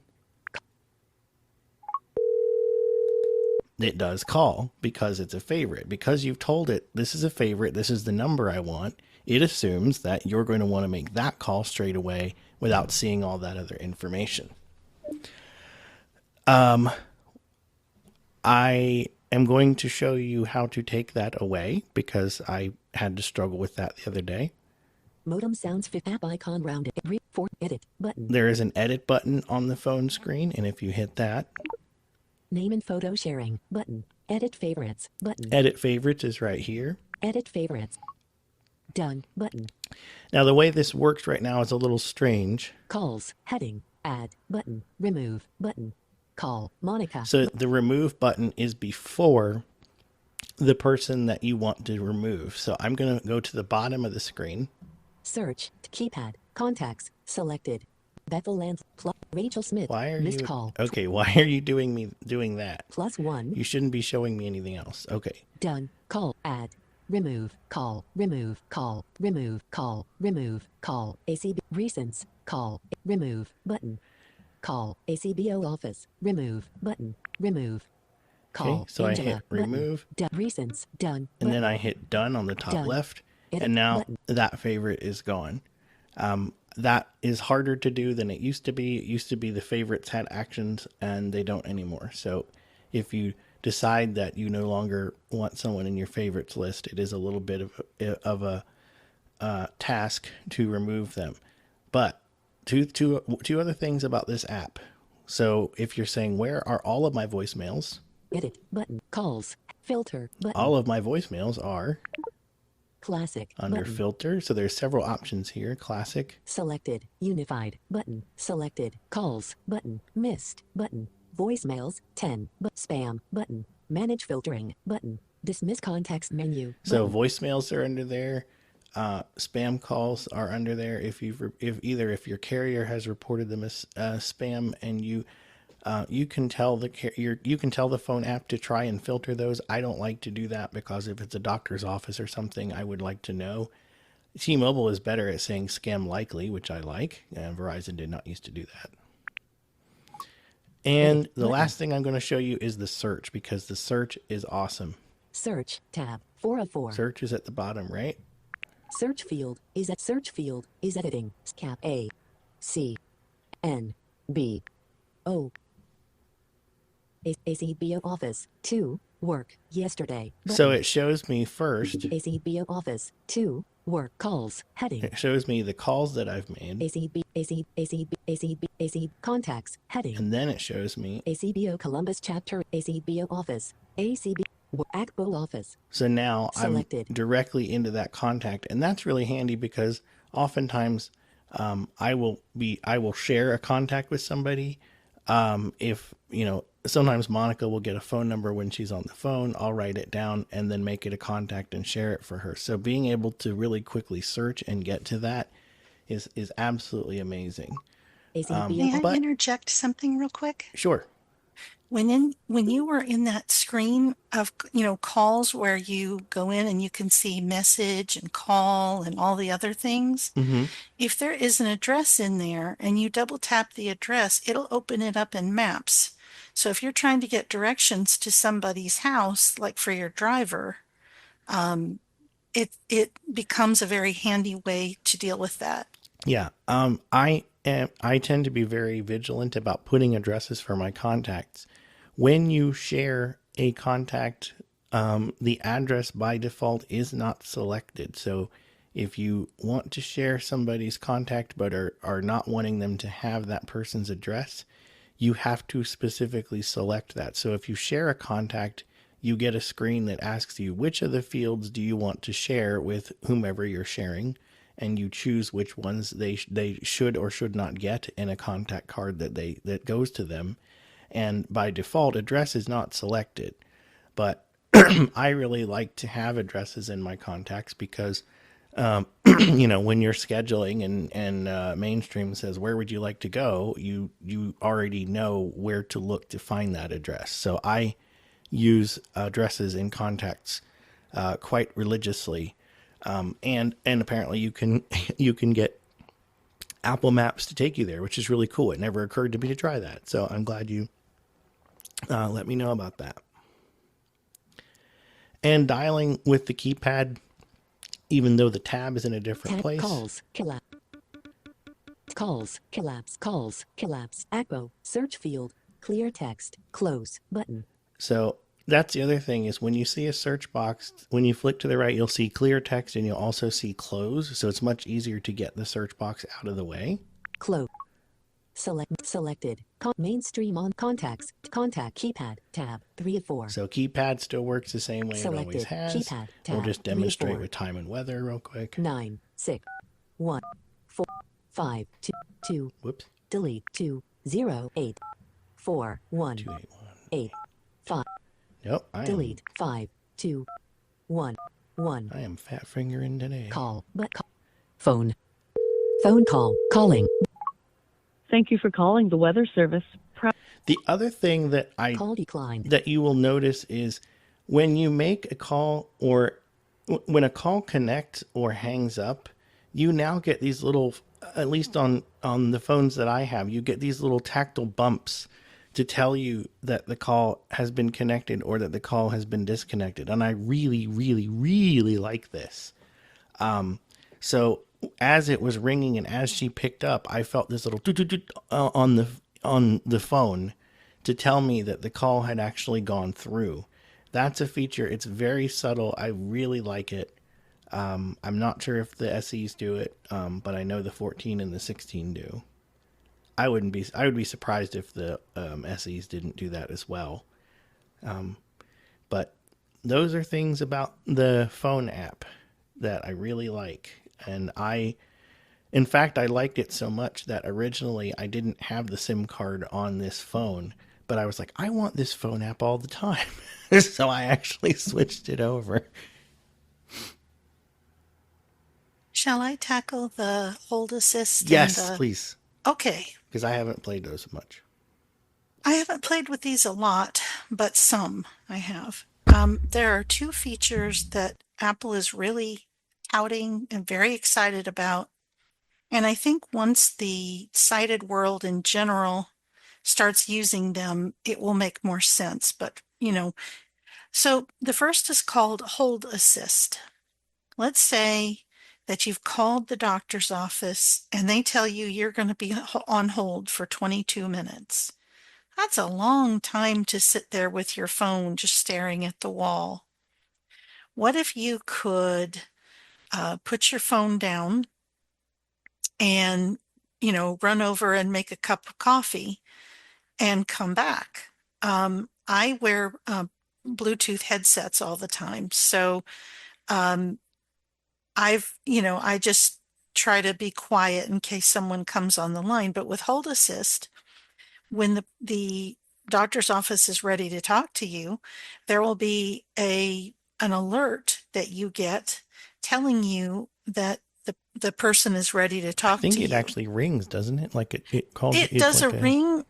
Speaker 2: it does call because it's a favorite. Because you've told it this is a favorite, this is the number I want, it assumes that you're going to want to make that call straight away without seeing all that other information. I am going to show you how to take that away because I had to struggle with that the other day.
Speaker 3: Modem sounds fit app icon rounded. Edit button.
Speaker 2: There is an edit button on the phone screen, and if you hit that,
Speaker 3: name and photo sharing button. Edit favorites button.
Speaker 2: Edit favorites is right here.
Speaker 3: Edit favorites. Done button.
Speaker 2: Now the way this works right now is a little strange.
Speaker 3: Calls heading. Add button. Remove button. Call Monica.
Speaker 2: So the remove button is before the person that you want to remove. So I'm going to go to the bottom of the screen.
Speaker 3: Search keypad contacts selected. Bethel Lands Rachel Smith.
Speaker 2: Why are
Speaker 3: missed
Speaker 2: you
Speaker 3: call?
Speaker 2: Okay, why are you doing that?
Speaker 3: +1.
Speaker 2: You shouldn't be showing me anything else. Okay.
Speaker 3: Done. Call. Add. Remove. Call. Remove. Call. Remove. Call. Remove. Call. ACB. Recents. Call. Remove. Button. Call. ACBO office. Remove. Button. Remove. Call.
Speaker 2: Okay, so
Speaker 3: Angela,
Speaker 2: I hit remove.
Speaker 3: Recents. Done.
Speaker 2: And then I hit done on the top
Speaker 3: done.
Speaker 2: left.
Speaker 3: Edit
Speaker 2: and now
Speaker 3: button.
Speaker 2: that favorite is gone. That is harder to do than it used to be. It used to be the favorites had actions and they don't anymore. So if you decide that you no longer want someone in your favorites list, it is a little bit of a task to remove them. But two other things about this app. So if you're saying, where are all of my voicemails?
Speaker 3: Edit button. Calls. Filter button.
Speaker 2: All of my voicemails are
Speaker 3: classic
Speaker 2: under
Speaker 3: button.
Speaker 2: filter. So there's several options here. Classic.
Speaker 3: Selected. Unified button. Selected. Calls button. Missed button. Voicemails 10. Spam button. Manage filtering button. Dismiss context menu.
Speaker 2: So voicemails are under there. Spam calls are under there. If your carrier has reported them as spam, and you can tell the phone app to try and filter those. I don't like to do that because if it's a doctor's office or something, I would like to know. T-Mobile is better at saying scam likely, which I like. Verizon did not used to do that. And the last thing I'm going to show you is the search, because the search is awesome.
Speaker 3: Search tab 404.
Speaker 2: Search is at the bottom, right?
Speaker 3: Search field is editing. Cap A C N B O ACBO office 2 work yesterday. Button.
Speaker 2: So it shows me first
Speaker 3: ACBO office 2 work calls heading.
Speaker 2: It shows me the calls that I've made.
Speaker 3: AC contacts heading.
Speaker 2: And then it shows me
Speaker 3: ACBO Columbus chapter ACBO office ACB Akbo office.
Speaker 2: So now I'm
Speaker 3: Selected.
Speaker 2: directly into that contact, and that's really handy because oftentimes I will share a contact with somebody. If you know, sometimes Monica will get a phone number when she's on the phone. I'll write it down and then make it a contact and share it for her. So being able to really quickly search and get to that is absolutely amazing.
Speaker 1: May I
Speaker 2: But
Speaker 1: interject something real quick?
Speaker 2: sure.
Speaker 1: When you were in that screen of, calls where you go in and you can see message and call and all the other things,
Speaker 2: Mm-hmm.
Speaker 1: if there is an address in there and you double tap the address, it'll open it up in maps. So if you're trying to get directions to somebody's house, like for your driver, um, it becomes a very handy way to deal with that.
Speaker 2: Yeah. I tend to be very vigilant about putting addresses for my contacts. When you share a contact, the address by default is not selected. So if you want to share somebody's contact but are not wanting them to have that person's address, you have to specifically select that. So if you share a contact, you get a screen that asks you which of the fields do you want to share with whomever you're sharing, and you choose which ones they should or should not get in a contact card that goes to them. And by default, address is not selected, but I really like to have addresses in my contacts because when you're scheduling and mainstream says where would you like to go, you already know where to look to find that address. So I use addresses in contacts quite religiously, and apparently you can you can get Apple Maps to take you there, which is really cool. It never occurred to me to try that, so I'm glad you let me know about that. And dialing with the keypad, even though the tab is in a different place.
Speaker 3: Calls, collapse, Akbo, search field, clear text, close, button.
Speaker 2: So that's the other thing is when you see a search box, when you flick to the right, you'll see clear text and you'll also see close. So it's much easier to get the search box out of the way.
Speaker 3: Close. Selected. Mainstream on contacts. Contact keypad. Tab 3 of 4.
Speaker 2: So keypad still works the same way
Speaker 3: Selected.
Speaker 2: it always has.
Speaker 3: Keypad. Tab
Speaker 2: We'll just
Speaker 3: 3 of
Speaker 2: demonstrate
Speaker 3: 4.
Speaker 2: with time and weather real quick.
Speaker 3: 9, 6, 1, 4, 5, 2, 2.
Speaker 2: Whoops.
Speaker 3: Delete 2, 0, 8, 4, 1, 8, 5.
Speaker 2: Nope.
Speaker 3: Delete 5, 2, 1, 1.
Speaker 2: I am fat fingering today.
Speaker 3: Call. Phone. Phone call. Calling.
Speaker 13: Thank you for calling the weather service.
Speaker 2: The other thing that
Speaker 3: Call declined.
Speaker 2: that you will notice is when you make a call or when a call connects or hangs up, you now get these little, at least on the phones that I have, you get these little tactile bumps to tell you that the call has been connected or that the call has been disconnected. And I really, really, really like this. So as it was ringing and as she picked up, I felt this little on the phone to tell me that the call had actually gone through. That's a feature. It's very subtle. I really like it. I'm not sure if the SEs do it, but I know the 14 and the 16 do. I would be surprised if the SEs didn't do that as well. But those are things about the phone app that I really like. And in fact, I liked it so much that originally I didn't have the SIM card on this phone, but I was like, I want this phone app all the time. So I actually switched it over.
Speaker 1: Shall I tackle the hold assist?
Speaker 2: Yes, please.
Speaker 1: Okay.
Speaker 2: Because I haven't played those much.
Speaker 1: I haven't played with these a lot, but some I have. There are two features that Apple is really touting and very excited about. And I think once the sighted world in general starts using them, it will make more sense. But, so the first is called Hold Assist. Let's say that you've called the doctor's office and they tell you you're going to be on hold for 22 minutes. That's a long time to sit there with your phone just staring at the wall. What if you could put your phone down and, run over and make a cup of coffee and come back? I wear Bluetooth headsets all the time. So um, I just try to be quiet in case someone comes on the line. But with Hold Assist, when the doctor's office is ready to talk to you, there will be an alert that you get telling you that the person is ready to
Speaker 2: I
Speaker 1: talk
Speaker 2: think
Speaker 1: to
Speaker 2: it
Speaker 1: you.
Speaker 2: actually rings, doesn't it? Like it calls you.
Speaker 1: It
Speaker 2: It's
Speaker 1: does a
Speaker 2: like a.
Speaker 1: ring,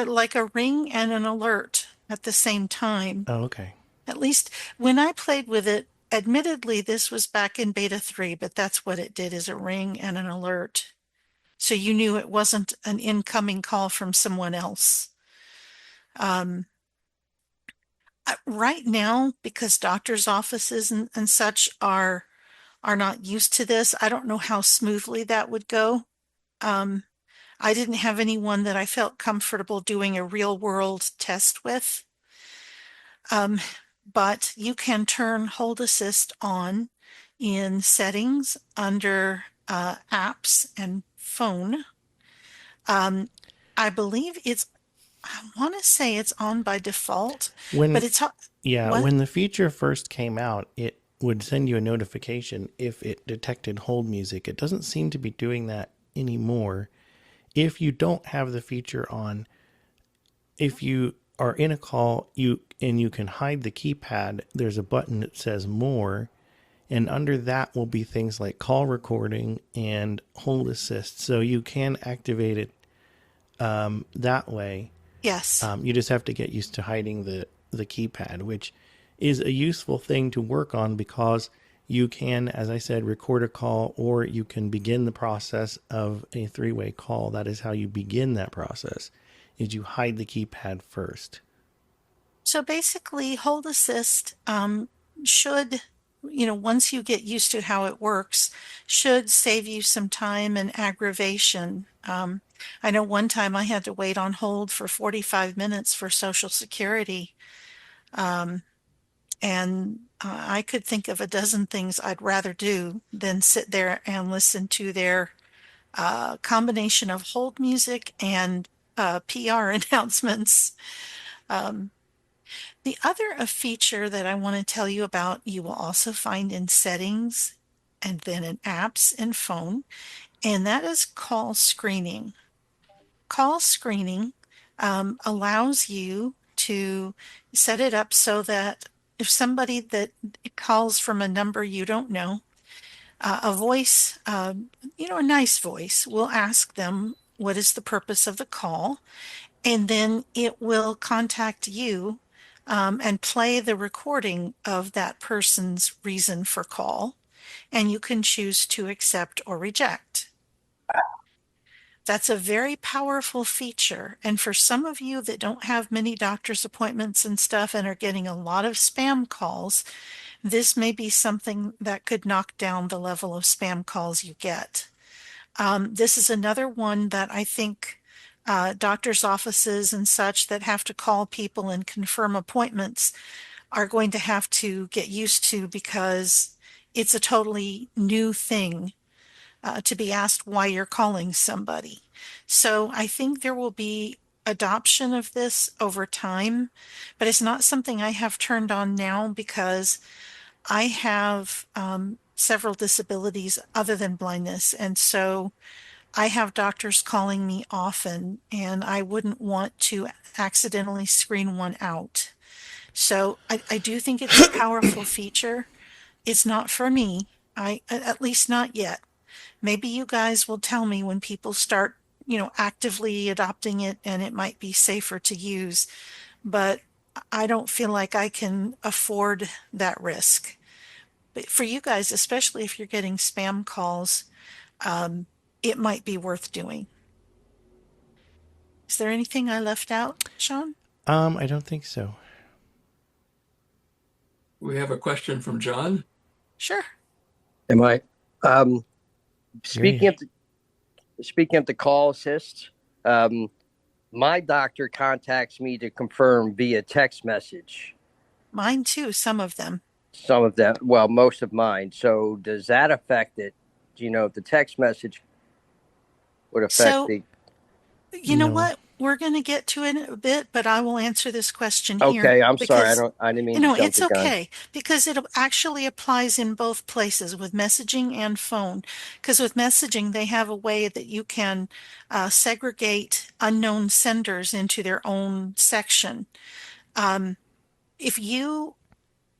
Speaker 1: like a ring and an alert at the same time.
Speaker 2: Oh, okay.
Speaker 1: At least when I played with it, admittedly, this was back in beta 3, but that's what it did, is a ring and an alert. So you knew it wasn't an incoming call from someone else. Um, right now, because doctors' offices and such are not used to this, I don't know how smoothly that would go. Um, I didn't have anyone that I felt comfortable doing a real world test with. Um, but you can turn Hold Assist on in settings under apps and phone. Um, I believe I want to say it's on by default, but
Speaker 2: When
Speaker 1: it's
Speaker 2: Yeah,
Speaker 1: what?
Speaker 2: when the feature first came out, it would send you a notification if it detected hold music. It doesn't seem to be doing that anymore. If you don't have the feature on, if you are in a call, you can hide the keypad, there's a button that says more, and under that will be things like call recording and hold assist. So you can activate it that way.
Speaker 1: Yes.
Speaker 2: You just have to get used to hiding the keypad, which is a useful thing to work on because you can, as I said, record a call, or you can begin the process of a three-way call. That is how you begin that process, is you hide the keypad first.
Speaker 1: So basically, Hold Assist should, once you get used to how it works, should save you some time and aggravation. I know one time I had to wait on hold for 45 minutes for Social Security. Um, and I could think of a dozen things I'd rather do than sit there and listen to their combination of hold music and PR announcements. Um, the other feature that I want to tell you about, you will also find in settings and then in apps and phone, and that is call screening. Call screening allows you to set it up so that if somebody that calls from a number you don't know, a voice, a nice voice, will ask them what is the purpose of the call, and then it will contact you and play the recording of that person's reason for call, and you can choose to accept or reject. That's a very powerful feature. And for some of you that don't have many doctor's appointments and stuff and are getting a lot of spam calls, this may be something that could knock down the level of spam calls you get. This is another one that I think doctor's offices and such that have to call people and confirm appointments are going to have to get used to, because it's a totally new thing to be asked why you're calling somebody. So I think there will be adoption of this over time, but it's not something I have turned on now because I have several disabilities other than blindness. And so I have doctors calling me often, and I wouldn't want to accidentally screen one out. So I do think it's a powerful feature. It's not for me. At least not yet. Maybe you guys will tell me when people start, actively adopting it and it might be safer to use, but I don't feel like I can afford that risk. But for you guys, especially if you're getting spam calls, um, it might be worth doing. Is there anything I left out, Sean?
Speaker 2: I don't think so.
Speaker 5: We have a question from John.
Speaker 1: Sure.
Speaker 6: Am I? Um,
Speaker 2: You're,
Speaker 6: speaking of the call assist, my doctor contacts me to confirm via text message.
Speaker 1: Mine too, some of them.
Speaker 6: Some of them, well, most of mine. So does that affect it? Do you know if the text message would affect
Speaker 1: So,
Speaker 6: the?
Speaker 1: you know
Speaker 2: no.
Speaker 1: what? we're going to get to it in a bit, but I will answer this question here
Speaker 6: Okay, I'm sorry.
Speaker 1: because
Speaker 6: I didn't mean to
Speaker 1: no,
Speaker 6: jump
Speaker 1: it's
Speaker 6: the gun.
Speaker 1: okay because it actually applies in both places with messaging and phone. Because with messaging, they have a way that you can segregate unknown senders into their own section. Um, if you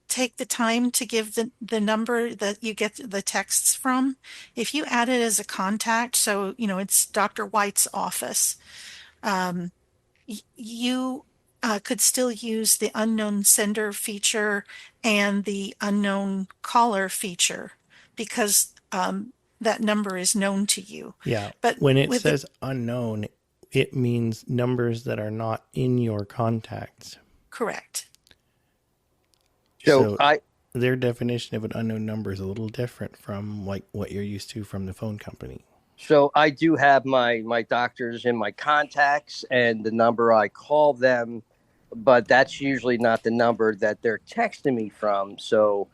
Speaker 1: take the time to give the number that you get the texts from, if you add it as a contact, so it's Dr. White's office, um, you could still use the unknown sender feature and the unknown caller feature because that number is known to you.
Speaker 2: Yeah.
Speaker 1: But
Speaker 2: When it
Speaker 1: with the
Speaker 2: says unknown, it means numbers that are not in your contacts.
Speaker 1: correct.
Speaker 6: So
Speaker 2: So
Speaker 6: I
Speaker 2: their definition of an unknown number is a little different from like what you're used to from the phone company.
Speaker 6: so I do have my doctors in my contacts and the number I call them, but that's usually not the number that they're texting me from. So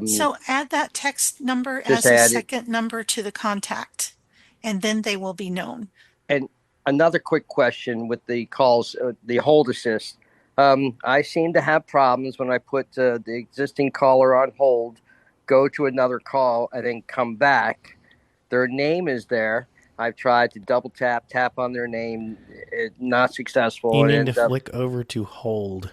Speaker 1: So add that text number
Speaker 6: just
Speaker 1: as a
Speaker 6: add it.
Speaker 1: second number to the contact, and then they will be known.
Speaker 6: And another quick question with the calls, the hold assist. I seem to have problems when I put the existing caller on hold, go to another call, and then come back. Their name is there. I've tried to double tap on their name, not successful,
Speaker 2: You
Speaker 6: and
Speaker 2: need to
Speaker 6: end up
Speaker 2: flick over to hold.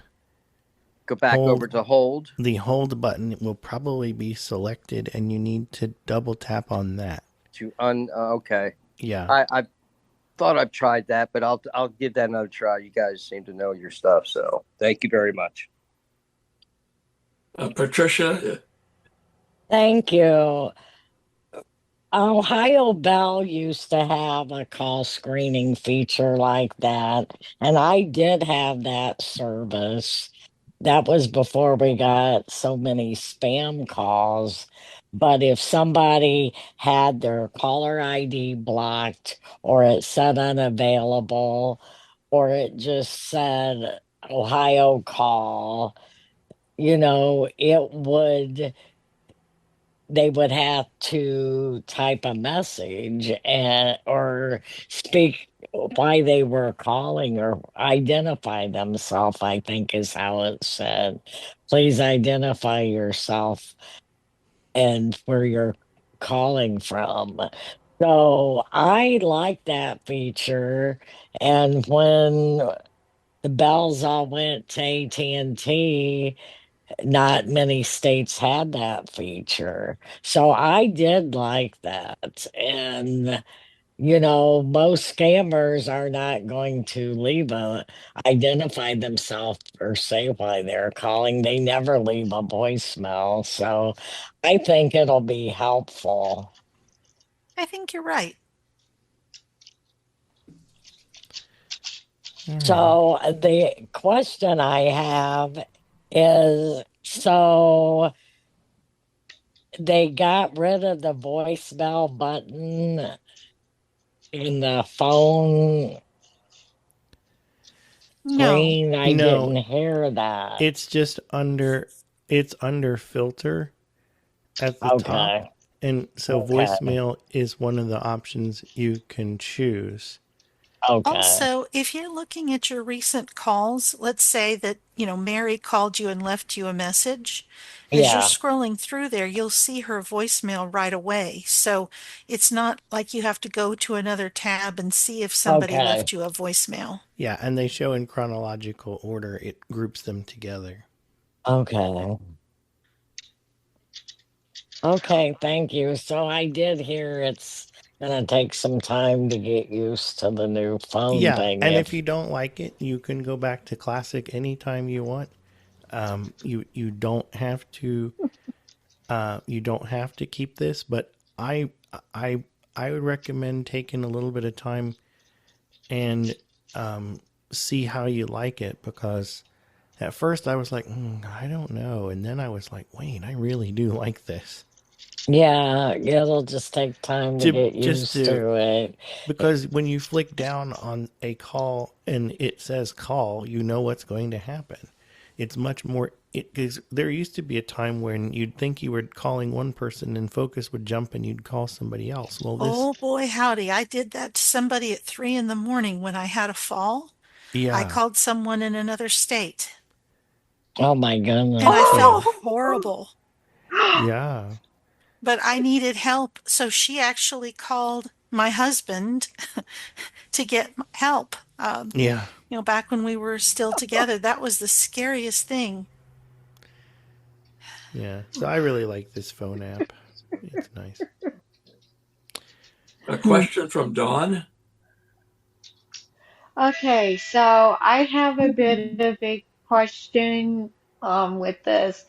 Speaker 6: go back over
Speaker 2: Hold.
Speaker 6: to hold
Speaker 2: The hold button will probably be selected and you need to double tap on that.
Speaker 6: to okay.
Speaker 2: Yeah.
Speaker 6: I thought I've tried that, but I'll give that another try. You guys seem to know your stuff, so thank you very much.
Speaker 5: Patricia,
Speaker 12: Thank you. Ohio Bell used to have a call screening feature like that, and I did have that service. That was before we got so many spam calls. But if somebody had their caller ID blocked, or it said unavailable, or it just said Ohio call, it would they would have to type a message and or speak why they were calling or identify themselves, I think is how it said. Please identify yourself and where you're calling from. So I like that feature. And when the bells all went to AT&T, not many states had that feature. So I did like that. And, most scammers are not going to identify themselves or say why they're calling. They never leave a voicemail. So I think it'll be helpful.
Speaker 1: I think you're right.
Speaker 2: All right.
Speaker 12: So the question I have is, so they got rid of the voicemail button in the phone
Speaker 1: No.
Speaker 12: screen. I
Speaker 2: No,
Speaker 12: didn't hear that.
Speaker 2: it's under filter at the top.
Speaker 12: Okay.
Speaker 2: And so
Speaker 12: Okay.
Speaker 2: voicemail is one of the options you can choose.
Speaker 12: Okay.
Speaker 1: Also, if you're looking at your recent calls, let's say that, Mary called you and left you a message. As you're
Speaker 12: Yeah.
Speaker 1: scrolling through there, you'll see her voicemail right away. So it's not like you have to go to another tab and see if somebody
Speaker 12: Okay.
Speaker 1: left you a voicemail.
Speaker 2: Yeah, and they show in chronological order. It groups them together.
Speaker 12: Okay. Okay. Thank you. So I did hear it's going to take some time to get used to the new phone
Speaker 2: Yeah,
Speaker 12: thing.
Speaker 2: and if
Speaker 12: If,
Speaker 2: you don't like it, you can go back to classic anytime you want. You don't have to keep this, but I I would recommend taking a little bit of time and see how you like it, because at first I was like, I don't know, and then I was like, wait, I really do like this.
Speaker 12: yeah, it'll just take time to
Speaker 2: To
Speaker 12: get
Speaker 2: just
Speaker 12: used
Speaker 2: to
Speaker 12: to it.
Speaker 2: Because when you flick down on a call and it says call, you know what's going to happen. It's much more, because there used to be a time when you'd think you were calling one person and focus would jump and you'd call somebody else. Well, this,
Speaker 1: Oh boy, howdy. I did that to somebody at 3 in the morning when I had a fall. I
Speaker 2: yeah,
Speaker 1: called someone in another state
Speaker 12: Oh my
Speaker 1: and
Speaker 12: goodness.
Speaker 1: I felt
Speaker 2: yeah,
Speaker 1: horrible,
Speaker 2: yeah,
Speaker 1: but I needed help. So she actually called my husband to get help.
Speaker 2: yeah,
Speaker 1: Back when we were still together, that was the scariest thing.
Speaker 2: yeah. So I really like this phone app. It's nice.
Speaker 5: A question from Dawn.
Speaker 10: Okay, so I have a bit of a question with this.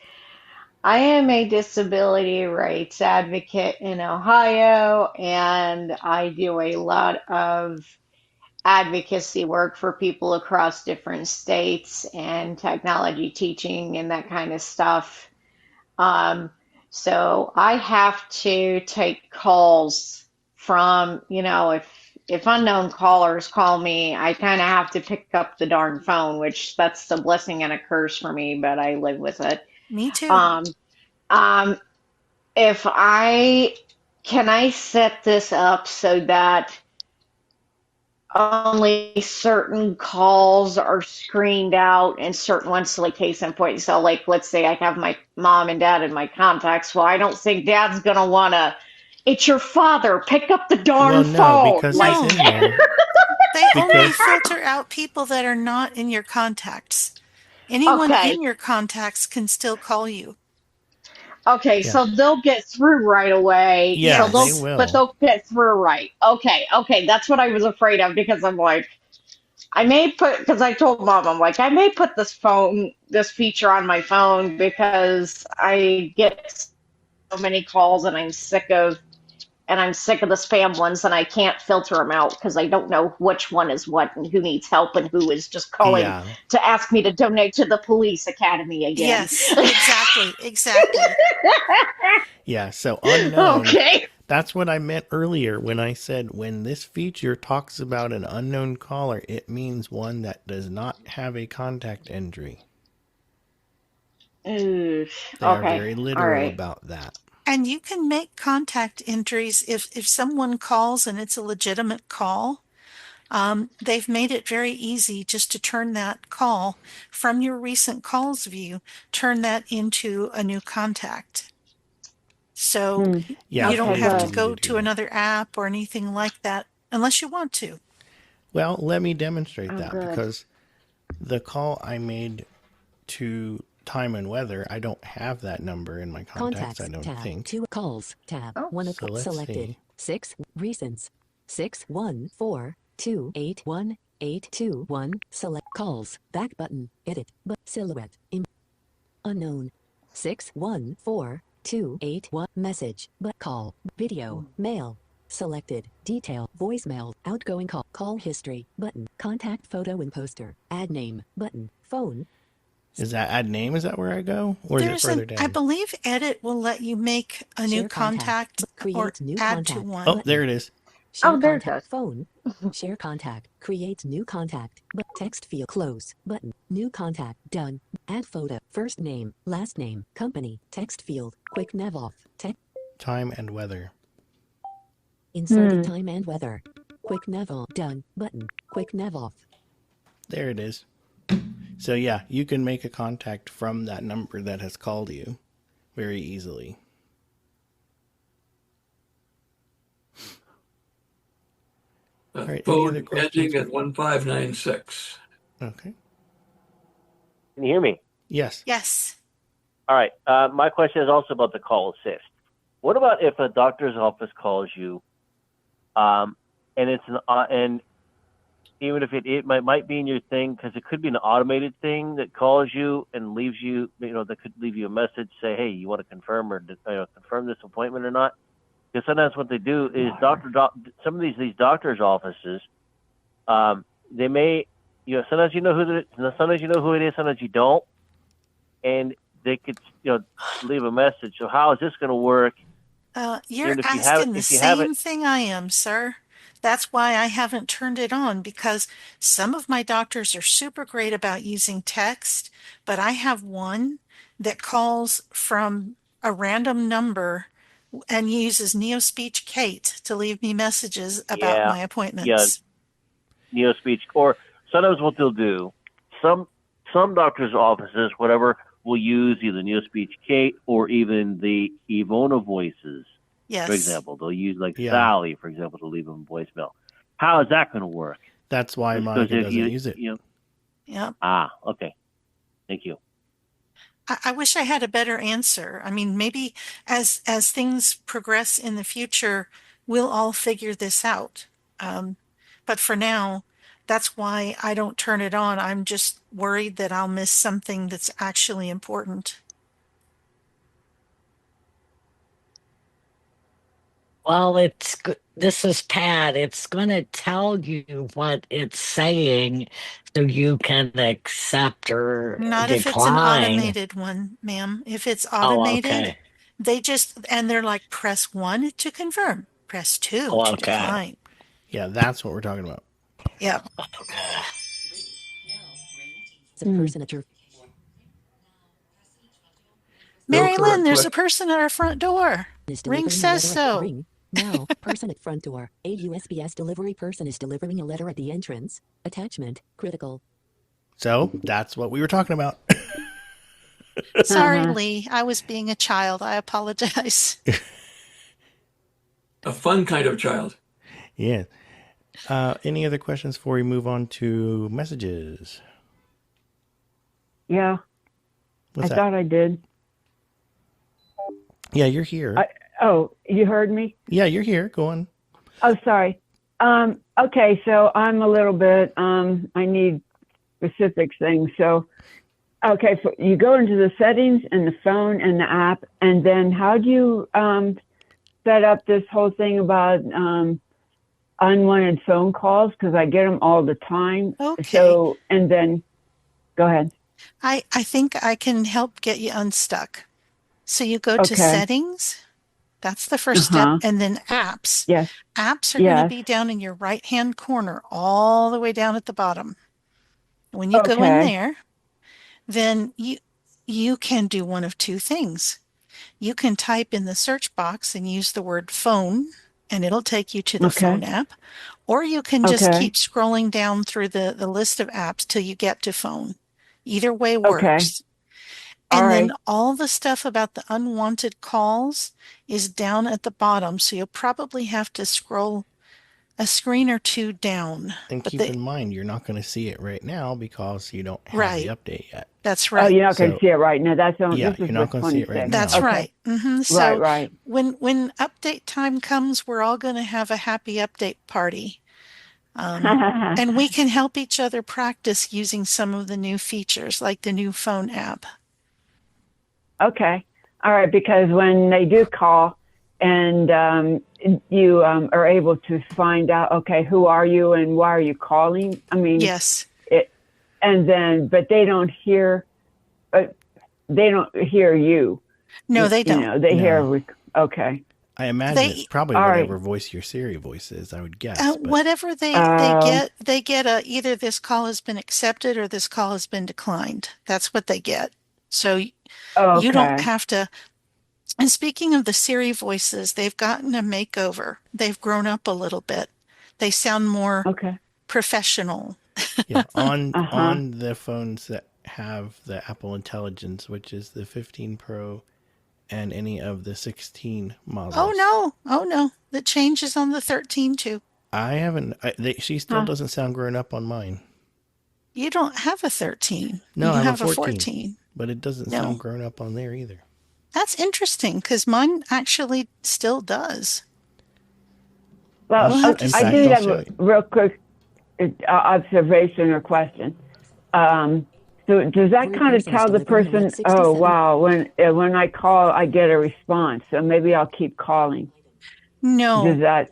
Speaker 10: I am a disability rights advocate in Ohio, and I do a lot of advocacy work for people across different states and technology teaching and that kind of stuff. Um, so I have to take calls from, if unknown callers call me, I kind of have to pick up the darn phone, which that's a blessing and a curse for me, but I live with it.
Speaker 1: Me too.
Speaker 10: Um, um, if I can I set this up so that only certain calls are screened out and certain ones, so like case in point, so like let's say I have my mom and dad in my contacts. Well, I don't think dad's gonna wanna, it's your father, pick up the
Speaker 2: Well,
Speaker 10: darn
Speaker 2: no,
Speaker 10: phone.
Speaker 2: because
Speaker 10: Like,
Speaker 2: it's
Speaker 1: No,
Speaker 2: in there.
Speaker 1: they only
Speaker 2: Because,
Speaker 1: filter out people that are not in your contacts. Anyone
Speaker 10: okay,
Speaker 1: in your contacts can still call you.
Speaker 10: okay,
Speaker 2: yeah,
Speaker 10: so they'll get through right away.
Speaker 2: yeah, they
Speaker 1: Yes.
Speaker 10: But
Speaker 2: will.
Speaker 10: they'll get through right. Okay, okay, that's what I was afraid of because I'm like, I may put, because I told mom, I'm like, I may put this feature on my phone because I get so many calls and I'm sick of the spam ones and I can't filter them out because I don't know which one is what and who needs help and who is just calling
Speaker 2: Yeah,
Speaker 10: to ask me to donate to the police academy again.
Speaker 1: Yes, exactly, exactly.
Speaker 2: yeah. So unknown.
Speaker 10: Okay.
Speaker 2: That's what I meant earlier when I said when this feature talks about an unknown caller, it means one that does not have a contact entry.
Speaker 10: Oof.
Speaker 2: They are
Speaker 10: Okay.
Speaker 2: very
Speaker 10: All
Speaker 2: literal
Speaker 10: right.
Speaker 2: about that.
Speaker 1: And you can make contact entries if someone calls and it's a legitimate call. They've made it very easy just to turn that call from your recent calls view, turn that into a new contact. So
Speaker 10: Hmm.
Speaker 2: Yeah,
Speaker 1: you don't
Speaker 10: Okay,
Speaker 2: it is
Speaker 1: have to
Speaker 10: good.
Speaker 2: easy to
Speaker 1: go
Speaker 2: do
Speaker 1: to
Speaker 2: that.
Speaker 1: another app or anything like that unless you want to.
Speaker 2: Well, let me demonstrate
Speaker 10: Oh,
Speaker 2: that
Speaker 10: good.
Speaker 2: because the call I made to time and weather, I don't have that number in my contacts, I
Speaker 3: Contacts
Speaker 2: don't
Speaker 3: tab.
Speaker 2: think.
Speaker 3: 2 calls tab.
Speaker 10: Oh.
Speaker 3: 1
Speaker 2: So let's
Speaker 3: selected.
Speaker 2: see.
Speaker 3: 6 recents. 614281821. Select calls. Back button. Edit. But silhouette. Unknown. 614281. Message. But call. Video. Mail. Selected. Detail. Voicemail. Outgoing call. Call history. Button. Contact photo and poster. Add name. Button. Phone.
Speaker 2: Is that add name? Is that where I go? Or is it further
Speaker 1: I
Speaker 2: down?
Speaker 1: believe edit will let you make a new
Speaker 3: Share contact.
Speaker 1: contact or
Speaker 3: Create new
Speaker 1: add to
Speaker 3: contact.
Speaker 2: Oh,
Speaker 1: one.
Speaker 2: there it is.
Speaker 3: Share
Speaker 10: Oh, there it
Speaker 3: contact.
Speaker 10: goes.
Speaker 3: Phone. Share contact. Create new contact. But text field. Close. Button. New contact. Done. Add photo. First name. Last name. Company. Text field. Quick nav off. Text.
Speaker 2: Time and weather.
Speaker 3: Inserted time and weather. Quick nav on. Done. Button. Quick nav off.
Speaker 2: There it is. So yeah, you can make a contact from that number that has called you very easily. All right, any other
Speaker 5: Phone
Speaker 2: questions?
Speaker 5: ending at 1596.
Speaker 2: Okay.
Speaker 14: Can you hear me?
Speaker 2: Yes.
Speaker 1: Yes.
Speaker 14: All right. My question is also about the call assist. What about if a doctor's office calls you, and it's and even if it might be in your thing, because it could be an automated thing that calls you and leaves you, that could leave you a message, say, hey, you want to confirm or confirm this appointment or not? Because sometimes what they do is some of these doctors' offices, they may, sometimes you know who it is, sometimes you don't, and they could, leave a message. So how is this going to work?
Speaker 1: You're
Speaker 14: Even if you
Speaker 1: asking the
Speaker 14: if you have it,
Speaker 1: same thing I am, sir. That's why I haven't turned it on because some of my doctors are super great about using text, but I have one that calls from a random number and uses NeoSpeech Kate to leave me messages about
Speaker 14: Yeah,
Speaker 1: my
Speaker 14: yeah,
Speaker 1: appointments.
Speaker 14: NeoSpeech, or sometimes what they'll do, some some doctors' offices, whatever, will use either NeoSpeech Kate or even the Evona voices. For
Speaker 1: Yes.
Speaker 14: example, they'll use like
Speaker 2: Yeah,
Speaker 14: Sally, for example, to leave them a voicemail. How is that going to work?
Speaker 2: that's why
Speaker 14: Because
Speaker 2: Monica
Speaker 14: if
Speaker 2: doesn't use it.
Speaker 14: you know,
Speaker 1: Yeah.
Speaker 14: okay, thank you.
Speaker 1: I wish I had a better answer. I mean, maybe as things progress in the future, we'll all figure this out. Um, but for now, that's why I don't turn it on. I'm just worried that I'll miss something that's actually important.
Speaker 12: Well, this is Pat. It's going to tell you what it's saying so you can accept or
Speaker 1: Not if it's an
Speaker 12: decline.
Speaker 1: automated one, ma'am. If it's
Speaker 12: Oh,
Speaker 1: automated,
Speaker 12: okay.
Speaker 1: and they're like, press one to confirm, press two
Speaker 12: Oh,
Speaker 1: to
Speaker 12: okay.
Speaker 1: decline.
Speaker 2: Yeah, that's what we're talking about.
Speaker 1: Yeah.
Speaker 12: Okay.
Speaker 3: It's a person at your
Speaker 5: No
Speaker 1: Mary Lynn,
Speaker 5: current
Speaker 1: there's a
Speaker 5: question.
Speaker 1: person at our front door.
Speaker 3: is
Speaker 1: Ring
Speaker 3: delivering a
Speaker 1: says
Speaker 3: letter at
Speaker 1: so.
Speaker 3: ring. Now, person at front door. A USPS delivery person is delivering a letter at the entrance. Attachment critical.
Speaker 2: So that's what we were talking about.
Speaker 1: Sorry, Lee. I was being a child. I apologize.
Speaker 5: A fun kind of child.
Speaker 2: Yeah. Any other questions before we move on to messages?
Speaker 9: Yeah,
Speaker 2: What's
Speaker 9: I
Speaker 2: that?
Speaker 9: thought I did.
Speaker 2: Yeah, you're here.
Speaker 9: Oh, you heard me?
Speaker 2: Yeah, you're here. Go on.
Speaker 9: Oh, sorry. Okay, so I'm a little bit, I need specific things. So, okay, so you go into the settings and the phone and the app, and then how do you set up this whole thing about unwanted phone calls? Because I get them all the time.
Speaker 1: Okay.
Speaker 9: So, and then go ahead.
Speaker 1: I think I can help get you unstuck. So you go to
Speaker 9: Okay.
Speaker 1: settings. That's the first step.
Speaker 9: Uh-huh.
Speaker 1: And then apps.
Speaker 9: Yes.
Speaker 1: Apps are going to
Speaker 9: Yes.
Speaker 1: be down in your right-hand corner, all the way down at the bottom. When you go in
Speaker 9: Okay.
Speaker 1: there, then you can do one of two things. You can type in the search box and use the word phone, and it'll take you to the
Speaker 9: Okay.
Speaker 1: phone app. Or you can just
Speaker 9: Okay.
Speaker 1: keep scrolling down through the list of apps till you get to phone. Either way
Speaker 9: Okay.
Speaker 1: works.
Speaker 9: All
Speaker 1: And then
Speaker 9: right.
Speaker 1: all the stuff about the unwanted calls is down at the bottom. So you'll probably have to scroll a screen or two down.
Speaker 2: And
Speaker 1: But
Speaker 2: keep in mind, you're not going to see it right now because you don't have the
Speaker 1: right,
Speaker 2: update yet.
Speaker 1: that's
Speaker 9: Oh,
Speaker 1: right.
Speaker 9: you're not going to
Speaker 2: So,
Speaker 9: see it right now. That's on,
Speaker 2: yeah,
Speaker 9: this is
Speaker 2: you're
Speaker 9: with
Speaker 2: not going to see it right
Speaker 9: 26.
Speaker 1: That's
Speaker 2: now.
Speaker 9: Okay.
Speaker 1: right. hmm
Speaker 9: Right,
Speaker 1: So
Speaker 9: right.
Speaker 1: when update time comes, we're all going to have a happy update party. And we can help each other practice using some of the new features, like the new phone app.
Speaker 9: Okay. All right. Because when they do call and you are able to find out, okay, who are you and why are you calling? I mean,
Speaker 1: Yes.
Speaker 9: and then, but they don't hear you.
Speaker 1: No, they
Speaker 9: You
Speaker 1: don't.
Speaker 9: know, they
Speaker 2: No.
Speaker 9: hear, okay.
Speaker 2: I imagine it's
Speaker 1: They
Speaker 2: probably
Speaker 9: All
Speaker 2: whatever
Speaker 9: right.
Speaker 2: voice your Siri voice is, I would guess. But
Speaker 1: whatever they get a either this call has been accepted or this call has been declined. That's what they get. So you don't
Speaker 9: Okay.
Speaker 1: have to. And speaking of the Siri voices, they've gotten a makeover. They've grown up a little bit. They sound more
Speaker 9: Okay.
Speaker 1: professional.
Speaker 2: yeah, on
Speaker 9: Uh-huh.
Speaker 2: on the phones that have the Apple Intelligence, which is the 15 Pro and any of the 16
Speaker 1: Oh
Speaker 2: models.
Speaker 1: no, oh no. The change is on the 13 too.
Speaker 2: I haven't. She still
Speaker 9: Huh.
Speaker 2: doesn't sound grown up on mine.
Speaker 1: You don't have a 13.
Speaker 2: No, I
Speaker 1: You
Speaker 2: have a
Speaker 1: have a
Speaker 2: 14,
Speaker 1: 14.
Speaker 2: but it doesn't sound
Speaker 1: No.
Speaker 2: grown up on there either.
Speaker 1: That's interesting because mine actually still does.
Speaker 9: Well,
Speaker 1: We'll have to
Speaker 2: In
Speaker 9: I
Speaker 2: fact,
Speaker 9: do
Speaker 1: see.
Speaker 2: I'll
Speaker 9: have
Speaker 2: show
Speaker 9: a
Speaker 2: you.
Speaker 9: real quick observation or question. Um, so does that
Speaker 3: Every
Speaker 9: kind of
Speaker 3: person is
Speaker 9: tell the
Speaker 3: delivering a
Speaker 9: person,
Speaker 3: letter
Speaker 9: oh
Speaker 3: 67.
Speaker 9: wow, when I call, I get a response, so maybe I'll keep calling.
Speaker 1: No,
Speaker 9: Does that?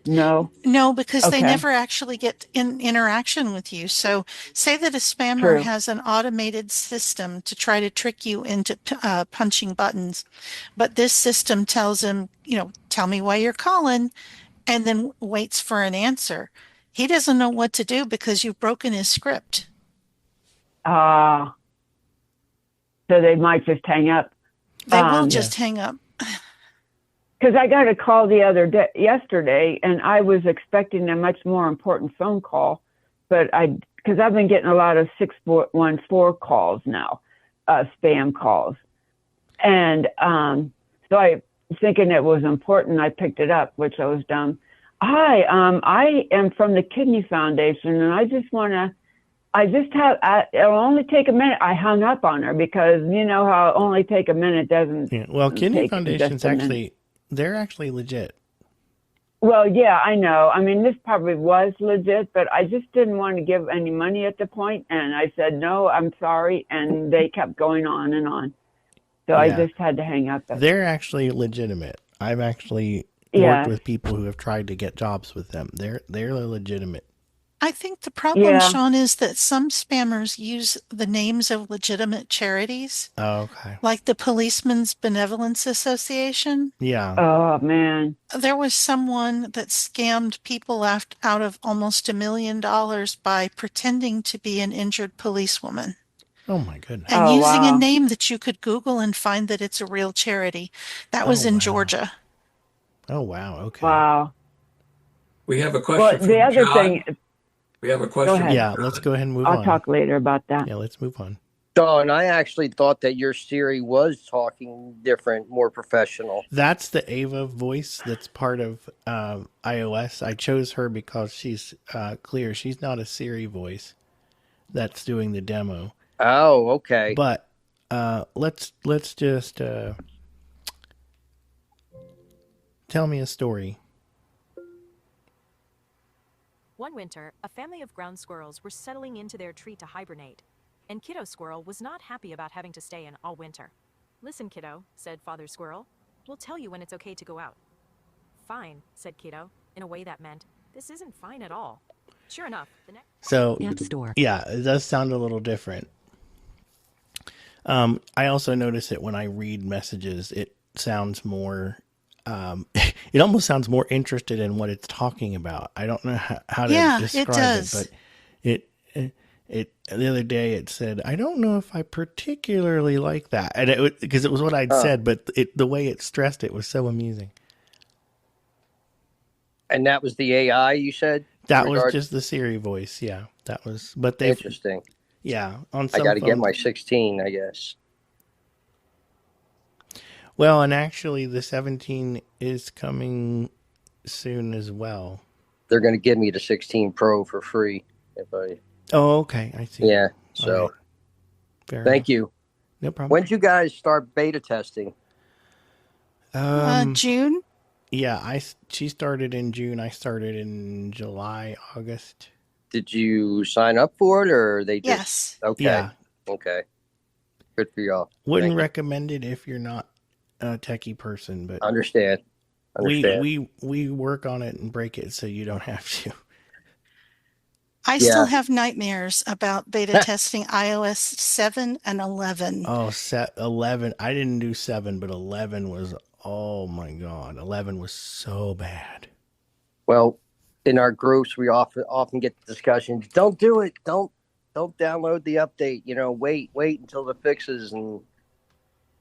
Speaker 9: No.
Speaker 1: no, because they
Speaker 9: Okay.
Speaker 1: never actually get in interaction with you. So, say that a spammer
Speaker 9: True.
Speaker 1: has an automated system to try to trick you into punching buttons, but this system tells him, tell me why you're calling, and then waits for an answer. He doesn't know what to do because you've broken his script.
Speaker 9: Uh, so they might just hang up.
Speaker 1: They will just hang up.
Speaker 9: Because I got a call yesterday, and I was expecting a much more important phone call, but because I've been getting a lot of 614 calls now, spam calls, and so I thinking it was important, I picked it up, which I was dumb. Hi, I am from the Kidney Foundation, and I just want to. It'll only take a minute. I hung up on her because you know how only take a minute doesn't.
Speaker 2: Yeah. Well, Kidney
Speaker 9: take
Speaker 2: Foundation's
Speaker 9: just a minute.
Speaker 2: they're actually legit.
Speaker 9: Well, yeah, I know. I mean, this probably was legit, but I just didn't want to give any money at the point, and I said, no, I'm sorry, and they kept going on and on. So I just had to hang up.
Speaker 2: They're actually legitimate. I've actually worked with people who have tried to get jobs with them. They're legitimate.
Speaker 1: I think the problem, Sean, is that some spammers use the names of legitimate charities.
Speaker 2: Oh, okay.
Speaker 1: Like the Policemen's Benevolence Association.
Speaker 2: Yeah.
Speaker 9: Oh, man.
Speaker 1: There was someone that scammed people out of almost $1 million by pretending to be an injured policewoman.
Speaker 2: Oh, my goodness.
Speaker 1: And using a name that you could Google and find that it's a real charity. That was in Georgia.
Speaker 2: Oh, wow. Okay.
Speaker 9: Wow.
Speaker 5: We have a question from John. We have a question.
Speaker 2: Yeah, let's go ahead and move on.
Speaker 9: I'll talk later about that.
Speaker 2: Yeah, let's move on.
Speaker 6: Dawn, I actually thought that your Siri was talking different, more professional.
Speaker 2: That's the Ava voice that's part of iOS. I chose her because she's clear. She's not a Siri voice that's doing the demo.
Speaker 6: Oh, okay.
Speaker 2: But let's just tell me a story.
Speaker 15: One winter, a family of ground squirrels were settling into their tree to hibernate, and Kiddo Squirrel was not happy about having to stay in all winter. "Listen, Kiddo," said Father Squirrel. "We'll tell you when it's okay to go out." "Fine," said Kiddo, in a way that meant, "This isn't fine at all." Sure enough, the next...
Speaker 2: So,
Speaker 3: App Store.
Speaker 2: Yeah, it does sound a little different. I also notice that when I read messages, it sounds more... it almost sounds more interested in what it's talking about. I don't know how to describe it, but it the other day it said, "I don't know if I particularly like that," and because it was what I'd said, but the way it stressed it was so amusing.
Speaker 6: And that was the AI you said?
Speaker 2: That was just the Siri voice. Yeah, that was. But they
Speaker 6: interesting.
Speaker 2: Yeah, on some
Speaker 6: I got to get
Speaker 2: phones-
Speaker 6: my 16, I guess.
Speaker 2: Well, and actually, the 17 is coming soon as well.
Speaker 6: They're going to give me the 16 Pro for free if I.
Speaker 2: Oh, okay. I see.
Speaker 6: Yeah. So,
Speaker 2: right.
Speaker 6: Thank you.
Speaker 2: No problem.
Speaker 6: When did you guys start beta testing?
Speaker 1: June.
Speaker 2: Yeah, she started in June. I started in July, August.
Speaker 6: Did you sign up for it, or they just?
Speaker 1: Yes.
Speaker 6: Okay.
Speaker 2: Yeah.
Speaker 6: Okay. Good for y'all.
Speaker 2: Wouldn't recommend it if you're not a techie person, but
Speaker 6: Understand.
Speaker 2: we work on it and break it so you don't have to.
Speaker 1: I still have nightmares about beta testing iOS 7 and 11.
Speaker 2: Oh, 11. I didn't do 7, but 11 was, oh my God. 11 was so bad.
Speaker 6: Well, in our groups, we often get the discussions. Don't do it. Don't download the update. Wait until the fixes,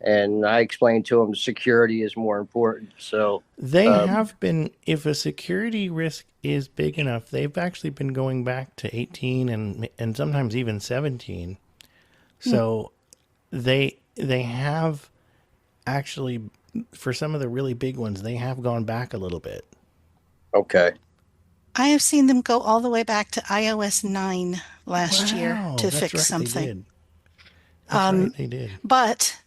Speaker 6: and I explained to them security is more important. So
Speaker 2: they have been, if a security risk is big enough, they've actually been going back to 18 and sometimes even 17. So they have actually, for some of the really big ones, they have gone back a little bit.
Speaker 6: Okay.
Speaker 1: I have seen them go all the way back to iOS 9 last year to fix something.
Speaker 2: They did.
Speaker 1: But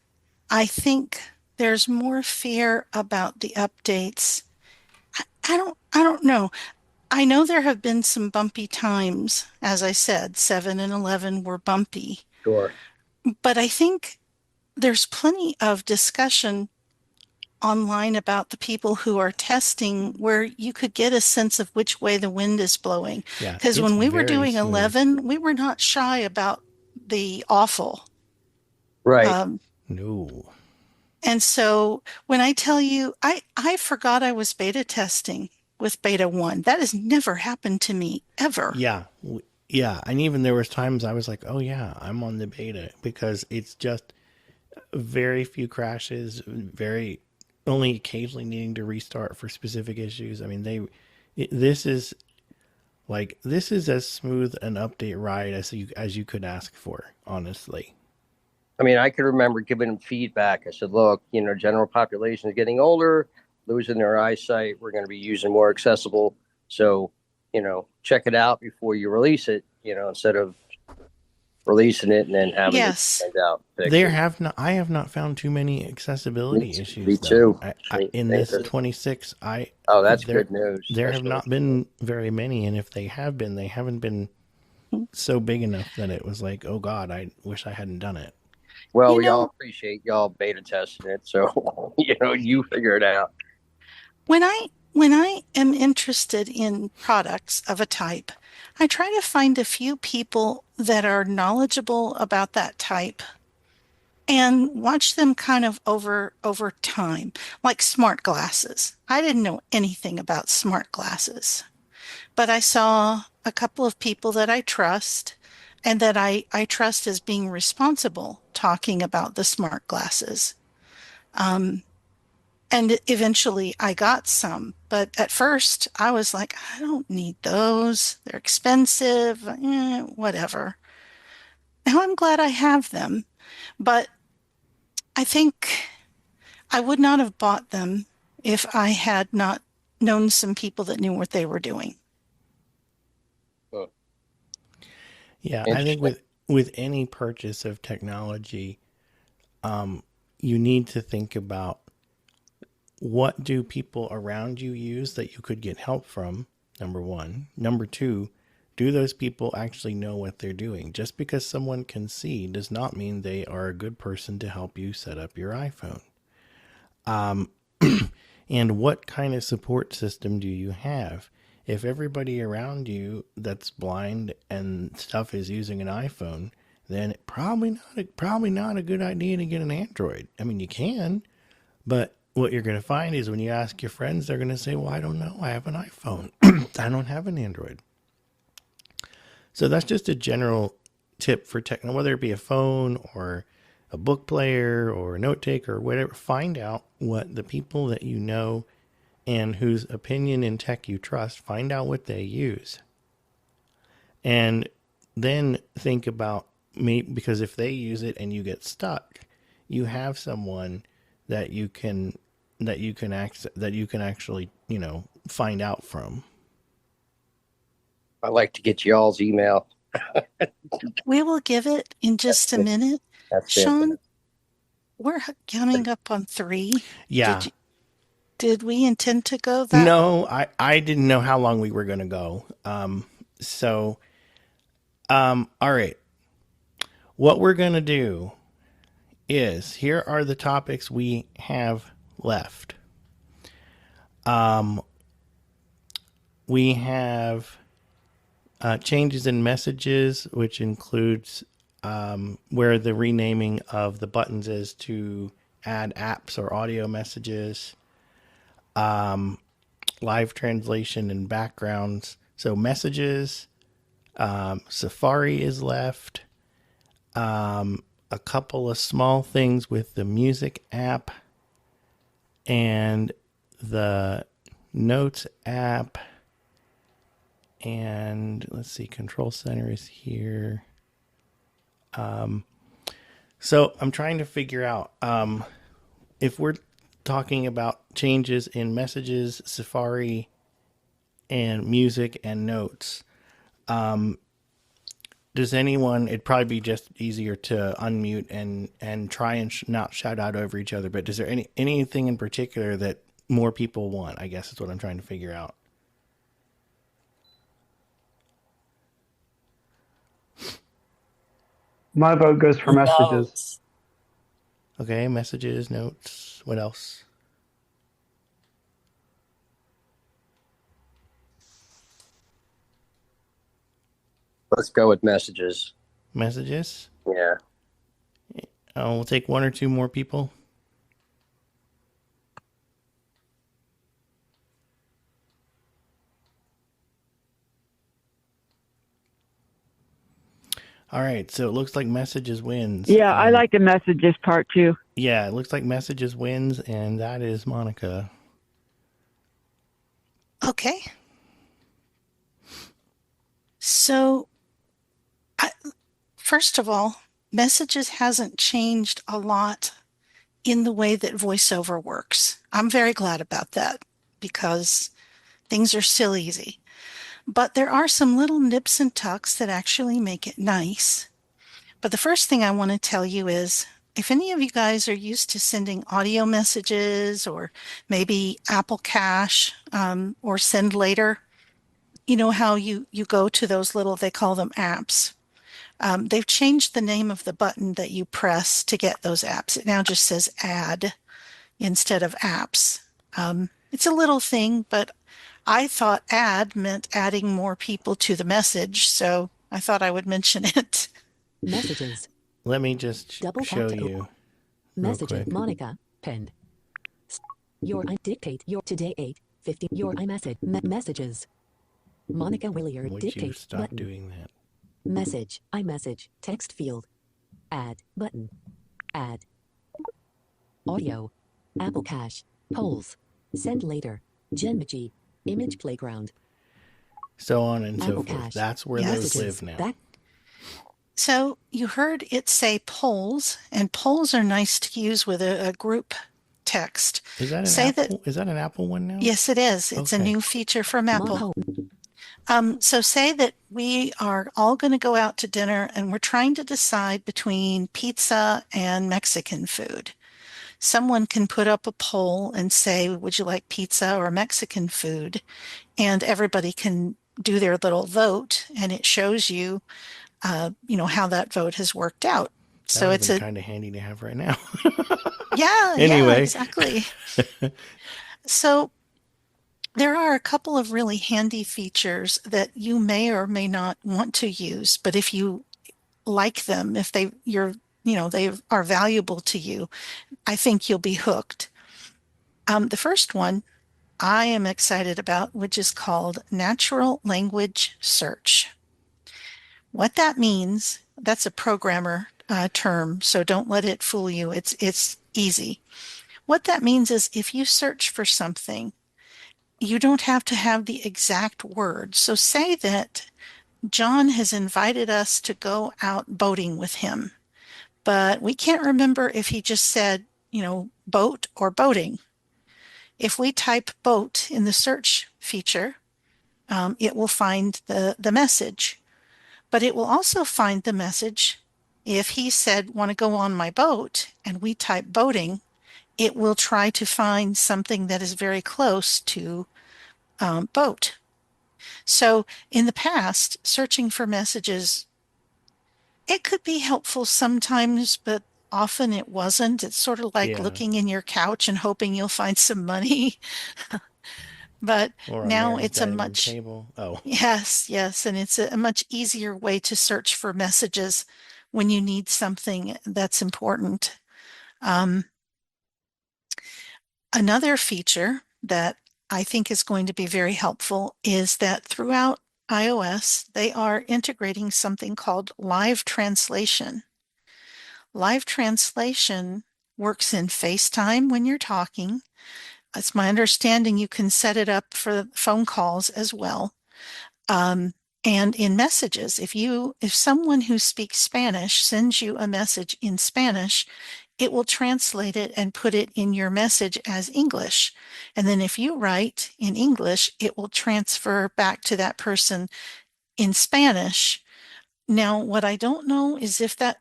Speaker 1: I think there's more fear about the updates. I don't know. I know there have been some bumpy times. As I said, 7 and 11 were bumpy.
Speaker 6: Sure.
Speaker 1: But I think there's plenty of discussion online about the people who are testing where you could get a sense of which way the wind is blowing. Because when we were doing 11, we were not shy about the awful.
Speaker 6: Right.
Speaker 2: No.
Speaker 1: And so when I tell you, I forgot I was beta testing with beta 1. That has never happened to me ever.
Speaker 2: Yeah. Yeah. And even there was times I was like, oh yeah, I'm on the beta, because it's just very few crashes, very only occasionally needing to restart for specific issues. I mean, this is as smooth an update ride as you could ask for, honestly.
Speaker 6: I mean, I can remember giving them feedback. I said, look, general population is getting older, losing their eyesight. We're going to be using more accessible. So, check it out before you release it, instead of releasing it and then having
Speaker 1: Yes.
Speaker 6: to find out.
Speaker 2: I have not found too many accessibility issues.
Speaker 6: Me too.
Speaker 2: In this 26,
Speaker 6: that's good news.
Speaker 2: There have not been very many, and if they have been, they haven't been so big enough that it was like, oh God, I wish I hadn't done it.
Speaker 6: Well, we all appreciate y'all beta testing it, so you figure it out.
Speaker 1: When I am interested in products of a type, I try to find a few people that are knowledgeable about that type and watch them kind of over time, like smart glasses. I didn't know anything about smart glasses, but I saw a couple of people that I trust and that I trust as being responsible talking about the smart glasses. And eventually I got some, but at first I was like, I don't need those. They're expensive, whatever. Now I'm glad I have them, but I think I would not have bought them if I had not known some people that knew what they were doing.
Speaker 2: Yeah, I think with any purchase of technology, you need to think about, what do people around you use that you could get help from? Number one. Number two, do those people actually know what they're doing? Just because someone can see does not mean they are a good person to help you set up your iPhone. And what kind of support system do you have? If everybody around you that's blind and stuff is using an iPhone, then probably not a good idea to get an Android. I mean, you can, but what you're going to find is when you ask your friends, they're going to say, well, I don't know. I have an iPhone. I don't have an Android. So that's just a general tip for technology, whether it be a phone or a book player or a note taker or whatever. Find out what the people that you know and whose opinion in tech you trust, find out what they use. And then think about me, because if they use it and you get stuck, you have someone that you can actually, find out from.
Speaker 6: I'd like to get y'all's email.
Speaker 1: We will give it in just a minute. Sean, we're coming up on 3.
Speaker 2: Yeah.
Speaker 1: Did we intend to go that?
Speaker 2: No, I didn't know how long we were going to go. All right. What we're going to do is, here are the topics we have left. We have changes in messages, which includes where the renaming of the buttons is to add apps or audio messages, live translation and backgrounds. So messages, Safari is left, a couple of small things with the music app and the notes app. And let's see, Control Center is here. So I'm trying to figure out if we're talking about changes in messages, Safari, and music and notes. Does anyone? It'd probably be just easier to unmute and try and not shout out over each other. But is there anything in particular that more people want? I guess is what I'm trying to figure out.
Speaker 16: My vote goes for messages.
Speaker 2: Okay, messages, notes. What else?
Speaker 6: Let's go with messages.
Speaker 2: Messages?
Speaker 6: Yeah.
Speaker 2: We'll take 1 or 2 more people. All right, so it looks like Messages wins.
Speaker 9: Yeah, I like the Messages part too.
Speaker 2: Yeah, it looks like Messages wins, and that is Monica.
Speaker 1: Okay. So, first of all, Messages hasn't changed a lot in the way that voiceover works. I'm very glad about that because things are still easy. But there are some little nips and tucks that actually make it nice. But the first thing I want to tell you is if any of you guys are used to sending audio messages or maybe Apple Cash or Send Later, you know how you go to those little, they call them apps. They've changed the name of the button that you press to get those apps. It now just says add instead of apps. It's a little thing, but I thought add meant adding more people to the message, so I thought I would mention it.
Speaker 3: Messages.
Speaker 2: Let me just
Speaker 3: Double
Speaker 2: show
Speaker 3: tap to
Speaker 2: you.
Speaker 3: Messages. Monica. Pinned. Your I dictate. Your today 8:50. Your iMessage. Messages. Monica Willier.
Speaker 2: Would
Speaker 3: Dictate.
Speaker 2: you stop
Speaker 3: button.
Speaker 2: doing that?
Speaker 3: Message. iMessage. Text field. Add. Button. Add. Audio. Apple Cache. Polls. Send later. Genmagi. Image Playground.
Speaker 2: So on and
Speaker 3: Apple
Speaker 2: so forth.
Speaker 3: Cache.
Speaker 2: That's where those live now.
Speaker 1: So you heard it say polls, and polls are nice to use with a group text.
Speaker 2: Is that an Apple? Is that an Apple one now?
Speaker 1: Yes, it is. It's a new feature from Apple. So say that we are all going to go out to dinner and we're trying to decide between pizza and Mexican food. Someone can put up a poll and say, would you like pizza or Mexican food? And everybody can do their little vote, and it shows you, how that vote has worked out. So it's
Speaker 2: kind of handy to have right now.
Speaker 1: Yeah,
Speaker 2: anyway.
Speaker 1: Yeah, exactly. So there are a couple of really handy features that you may or may not want to use, but if you like them, if they are valuable to you, I think you'll be hooked. The first one I am excited about, which is called Natural Language Search. What that means, that's a programmer term, so don't let it fool you. It's easy. What that means is if you search for something, you don't have to have the exact word. So say that John has invited us to go out boating with him, but we can't remember if he just said, boat or boating. If we type boat in the search feature, it will find the message, but it will also find the message if he said, want to go on my boat, and we type boating, it will try to find something that is very close to boat. So in the past, searching for messages, it could be helpful sometimes, but often it wasn't. It's sort of like looking in your couch and hoping you'll find some money. But now it's a much
Speaker 2: table. Oh.
Speaker 1: Yes, and it's a much easier way to search for messages when you need something that's important. Another feature that I think is going to be very helpful is that throughout iOS, they are integrating something called live translation. Live translation works in FaceTime when you're talking. It's my understanding you can set it up for phone calls as well. And in messages, if someone who speaks Spanish sends you a message in Spanish, it will translate it and put it in your message as English. And then if you write in English, it will transfer back to that person in Spanish. Now, what I don't know is if that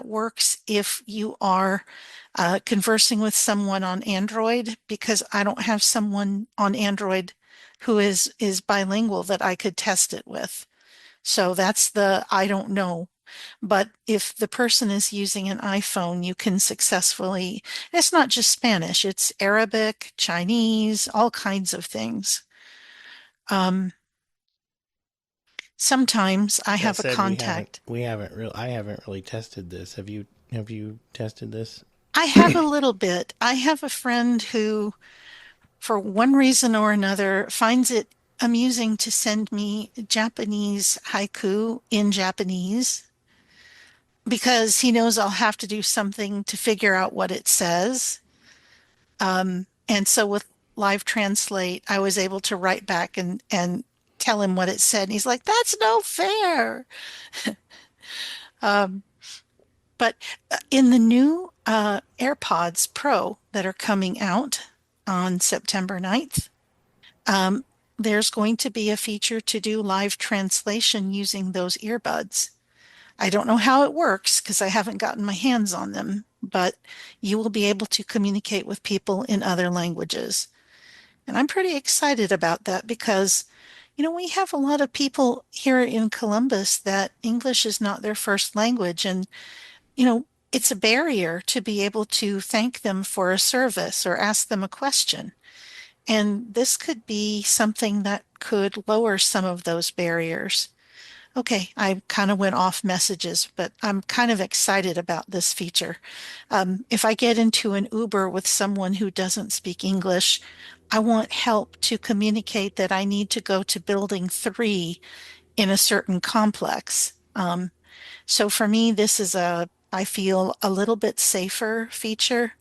Speaker 1: works if you are conversing with someone on Android, because I don't have someone on Android who is bilingual that I could test it with. So that's I don't know. But if the person is using an iPhone, you can successfully, it's not just Spanish, it's Arabic, Chinese, all kinds of things. Sometimes I have a contact.
Speaker 2: I haven't really tested this. Have you tested this?
Speaker 1: I have a little bit. I have a friend who, for one reason or another, finds it amusing to send me Japanese haiku in Japanese because he knows I'll have to do something to figure out what it says. And so with Live Translate, I was able to write back and tell him what it said. And he's like, that's no fair. Um, but in the new AirPods Pro that are coming out on September 9th, um, there's going to be a feature to do live translation using those earbuds. I don't know how it works because I haven't gotten my hands on them, but you will be able to communicate with people in other languages. And I'm pretty excited about that because, we have a lot of people here in Columbus that English is not their first language. And, it's a barrier to be able to thank them for a service or ask them a question. And this could be something that could lower some of those barriers. Okay, I kind of went off messages, but I'm kind of excited about this feature. If I get into an Uber with someone who doesn't speak English, I want help to communicate that I need to go to building 3 in a certain complex. So for me, this is I feel a little bit safer feature.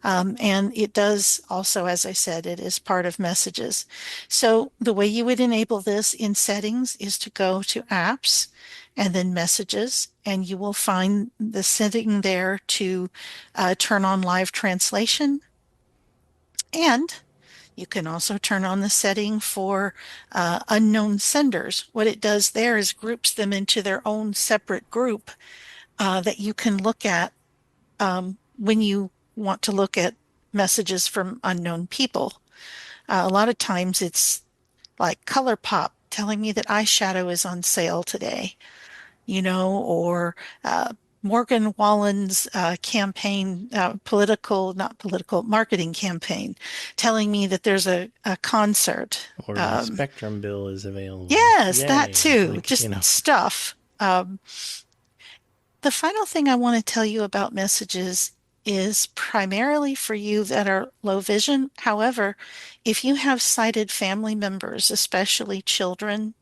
Speaker 1: And it does also, as I said, it is part of messages. So the way you would enable this in settings is to go to apps and then messages, and you will find the setting there to turn on live translation. And you can also turn on the setting for unknown senders. What it does there is groups them into their own separate group that you can look at when you want to look at messages from unknown people. A lot of times it's like ColourPop telling me that eyeshadow is on sale today, or Morgan Wallen's campaign, not political, marketing campaign, telling me that there's a concert.
Speaker 2: Or my Spectrum bill is available.
Speaker 1: Yes,
Speaker 2: Yay.
Speaker 1: that too. Just stuff. The final thing I want to tell you about messages is primarily for you that are low vision. However, if you have sighted family members, especially children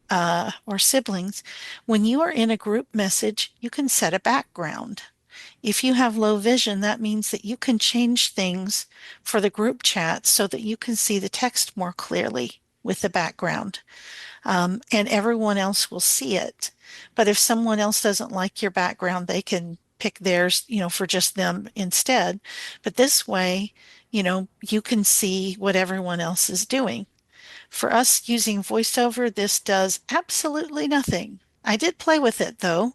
Speaker 1: or siblings, when you are in a group message, you can set a background. If you have low vision, that means that you can change things for the group chat so that you can see the text more clearly with the background. And everyone else will see it. But if someone else doesn't like your background, they can pick theirs, for just them instead. But this way, you can see what everyone else is doing. For us using VoiceOver, this does absolutely nothing. I did play with it though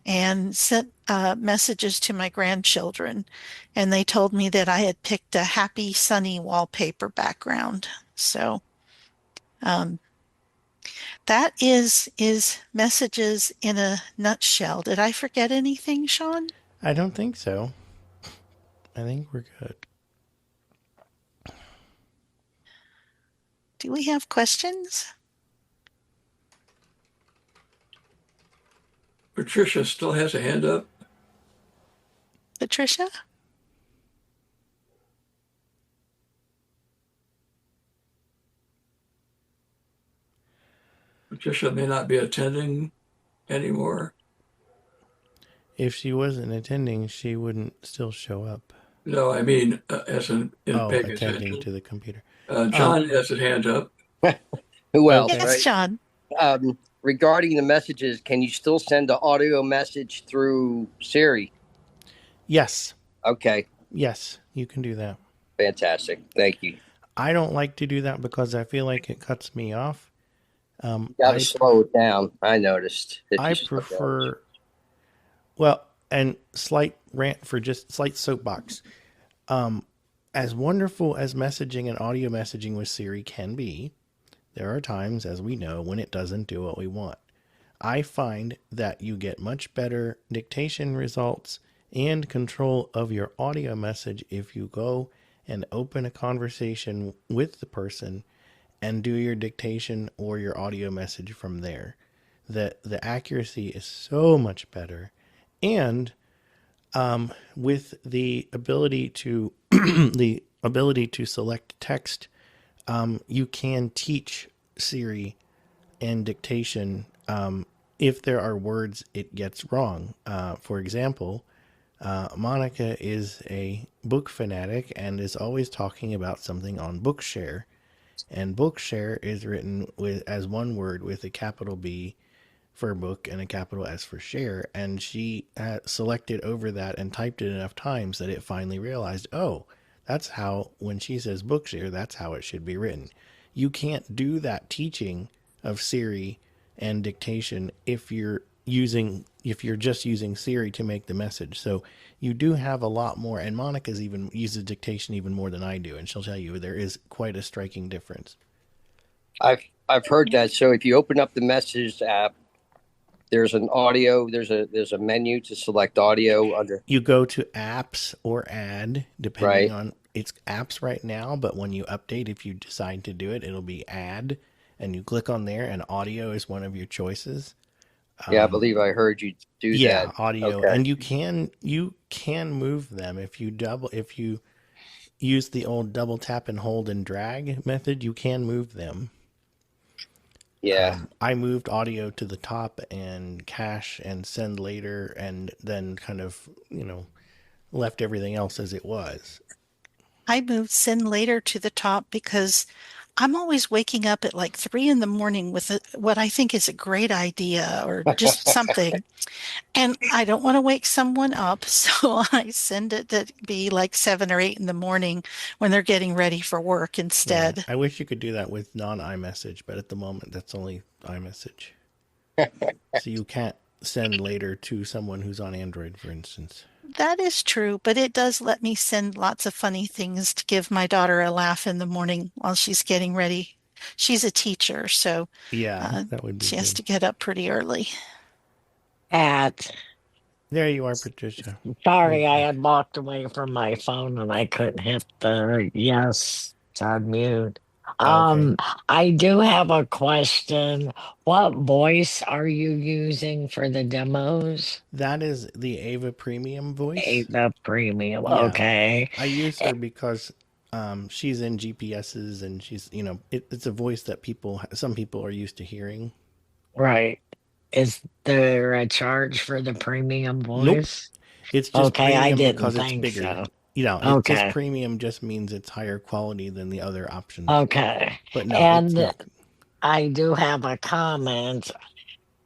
Speaker 1: and sent messages to my grandchildren, and they told me that I had picked a happy, sunny wallpaper background. So um, that is messages in a nutshell. Did I forget anything, Sean?
Speaker 2: I don't think so. I think we're good.
Speaker 1: Do we have questions?
Speaker 5: Patricia still has a hand up.
Speaker 1: Patricia?
Speaker 5: Patricia may not be attending anymore.
Speaker 2: If she wasn't attending, she wouldn't still show up.
Speaker 5: No, I mean as in paying
Speaker 2: attending
Speaker 5: attention.
Speaker 2: to the computer.
Speaker 5: John has his hand up.
Speaker 6: Who else?
Speaker 1: Yes,
Speaker 6: right?
Speaker 1: John.
Speaker 6: Regarding the messages, can you still send an audio message through Siri?
Speaker 2: Yes.
Speaker 6: Okay.
Speaker 2: Yes, you can do that.
Speaker 6: Fantastic. Thank you.
Speaker 2: I don't like to do that because I feel like it cuts me off.
Speaker 6: You got to slow it down. I noticed.
Speaker 2: I prefer. Well, and slight rant for just slight soapbox. As wonderful as messaging and audio messaging with Siri can be, there are times, as we know, when it doesn't do what we want. I find that you get much better dictation results and control of your audio message if you go and open a conversation with the person and do your dictation or your audio message from there. The accuracy is so much better. And with the ability to select text, you can teach Siri and dictation, if there are words it gets wrong. For example, Monica is a book fanatic and is always talking about something on Bookshare. And Bookshare is written as one word with a capital B for book and a capital S for share. And she selected over that and typed it enough times that it finally realized, oh, that's how, when she says Bookshare, that's how it should be written. You can't do that teaching of Siri and dictation if you're just using Siri to make the message. So you do have a lot more, and Monica's even uses dictation even more than I do, and she'll tell you there is quite a striking difference.
Speaker 6: I've heard that. So if you open up the Messages app, there's an audio. There's a menu to select audio under.
Speaker 2: You go to apps or add, depending on it's apps right now. But when you update, if you decide to do it, it'll be add, and you click on there, and audio is one of your choices.
Speaker 6: Yeah, I believe I heard you do that.
Speaker 2: Yeah, audio, okay. And you can move them if you use the old double tap and hold and drag method. You can move them.
Speaker 6: Yeah.
Speaker 2: I moved audio to the top and cache and send later, and then kind of, left everything else as it was.
Speaker 1: I moved send later to the top because I'm always waking up at like 3 a.m. with what I think is a great idea or just something. And I don't want to wake someone up. So I send it to be like 7 or 8 a.m. when they're getting ready for work instead.
Speaker 2: Yeah, I wish you could do that with non-iMessage, but at the moment that's only iMessage. So you can't send later to someone who's on Android, for instance.
Speaker 1: That is true, but it does let me send lots of funny things to give my daughter a laugh in the morning while she's getting ready. She's a teacher, so
Speaker 2: yeah, that would be
Speaker 1: she has
Speaker 2: good.
Speaker 1: to get up pretty early.
Speaker 2: There you are, Patricia.
Speaker 12: Sorry, I had walked away from my phone and I couldn't hit the yes to unmute.
Speaker 2: Okay.
Speaker 12: I do have a question. What voice are you using for the demos?
Speaker 2: That is the Ava Premium voice.
Speaker 12: Ava Premium, yeah. Okay.
Speaker 2: I use her because she's in GPSs and she's, it's a voice that some people are used to hearing.
Speaker 12: Right. Is there a charge for the premium voice?
Speaker 2: Nope. It's just premium because it's bigger.
Speaker 12: So.
Speaker 2: It's just premium just means it's higher quality than the other options.
Speaker 12: Okay.
Speaker 2: But no,
Speaker 12: and
Speaker 2: it's not.
Speaker 12: I do have a comment.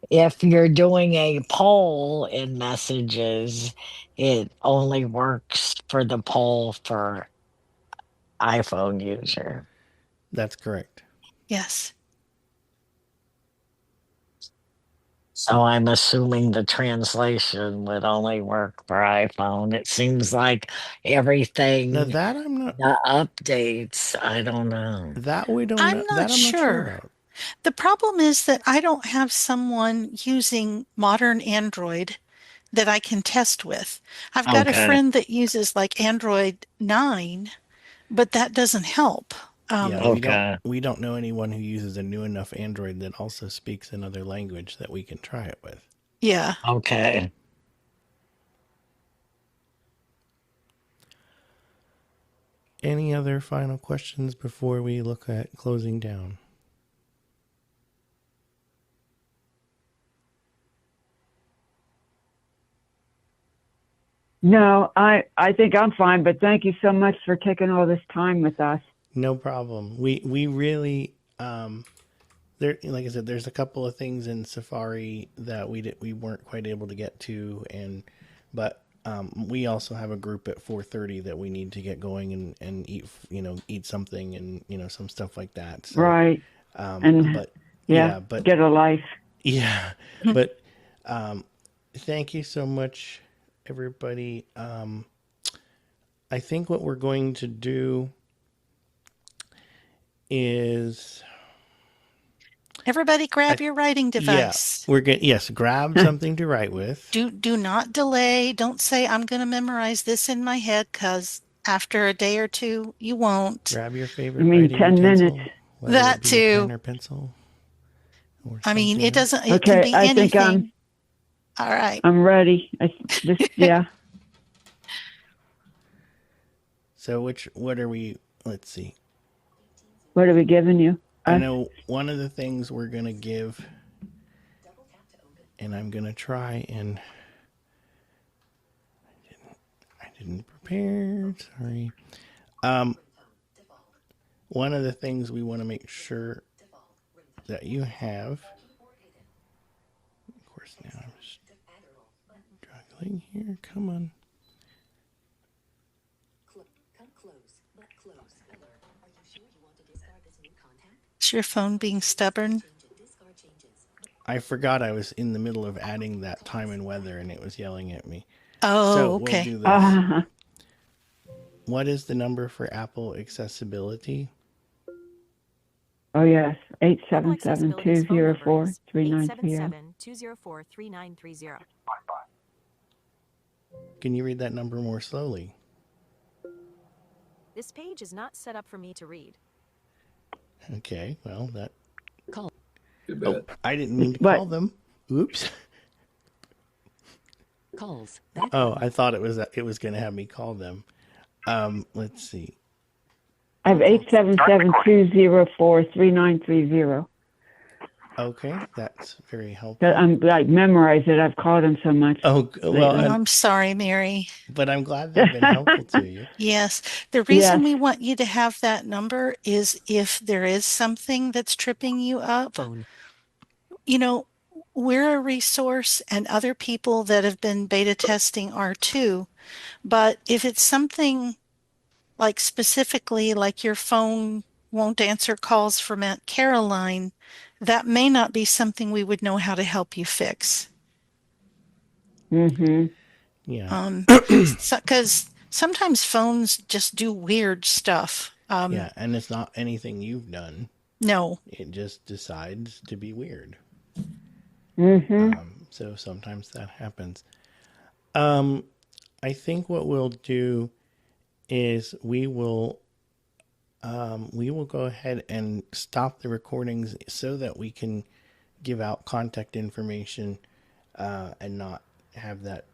Speaker 12: If you're doing a poll in Messages, it only works for the poll for iPhone user.
Speaker 2: That's correct.
Speaker 1: Yes.
Speaker 12: So I'm assuming the translation would only work for iPhone. It seems like everything.
Speaker 2: Now that I'm not.
Speaker 12: The updates, I don't know.
Speaker 2: That we don't know.
Speaker 1: I'm not
Speaker 2: sure about.
Speaker 1: The problem is that I don't have someone using modern Android that I can test with. I've got a friend that uses like Android 9, but that doesn't help.
Speaker 2: We don't know anyone who uses a new enough Android that also speaks another language that we can try it with.
Speaker 1: Yeah.
Speaker 12: Okay.
Speaker 2: Any other final questions before we look at closing down?
Speaker 9: No, I think I'm fine, but thank you so much for taking all this time with us.
Speaker 2: No problem. We really there, like I said, there's a couple of things in Safari that we weren't quite able to get to, but we also have a group at 4:30 that we need to get going and eat something and some stuff like that. So,
Speaker 9: right. But get a life.
Speaker 2: Yeah, but thank you so much, everybody. I think what we're going to do is
Speaker 1: everybody grab your writing device.
Speaker 2: Yeah, grab something to write with.
Speaker 1: Do not delay. Don't say I'm going to memorize this in my head, because after a day or two you won't.
Speaker 2: Grab your favorite writing
Speaker 9: 10
Speaker 2: utensil,
Speaker 9: minutes.
Speaker 1: That too.
Speaker 2: Pen or pencil. Or
Speaker 1: I mean, it doesn't. It
Speaker 9: okay,
Speaker 1: can be anything.
Speaker 9: Think
Speaker 1: all right.
Speaker 9: I'm ready. Yeah.
Speaker 2: So what are we? Let's see.
Speaker 9: What are we giving you?
Speaker 2: I know one of the things we're going to give, and I'm going to try and I didn't prepare. Sorry. One of the things we want to make sure that you have, of course, now I'm struggling here. Come on.
Speaker 1: Is your phone being stubborn?
Speaker 2: I forgot I was in the middle of adding that time and weather, and it was yelling at me.
Speaker 1: Oh,
Speaker 2: so
Speaker 1: okay.
Speaker 2: We'll do this. What is the number for Apple accessibility?
Speaker 9: Oh, yes. 877-204-3930.
Speaker 15: 877-204-3930.
Speaker 2: Can you read that number more slowly?
Speaker 15: This page is not set up for me to read.
Speaker 2: Okay, well, that...
Speaker 3: Call.
Speaker 2: Oh, I didn't mean to call them. Oops.
Speaker 3: Calls.
Speaker 2: Oh, I thought it was going to have me call them. Let's see.
Speaker 9: I have 877-204-3930.
Speaker 2: Okay, that's very helpful.
Speaker 9: I'm like memorized it. I've called them so much.
Speaker 2: Oh, well,
Speaker 1: I'm sorry, Mary.
Speaker 2: But I'm glad they've been helpful to you.
Speaker 1: Yes. The reason we want you to have that number is if there is something that's tripping you up.
Speaker 3: Phone.
Speaker 1: You know, we're a resource and other people that have been beta testing are too. But if it's something like specifically like your phone won't answer calls from Aunt Caroline, that may not be something we would know how to help you fix.
Speaker 9: Mm-hmm.
Speaker 2: Yeah.
Speaker 1: Because sometimes phones just do weird stuff.
Speaker 2: Yeah, and it's not anything you've done.
Speaker 1: No.
Speaker 2: It just decides to be weird.
Speaker 9: Mm-hmm.
Speaker 2: So sometimes that happens. I think what we'll do is we will go ahead and stop the recordings so that we can give out contact information and not have that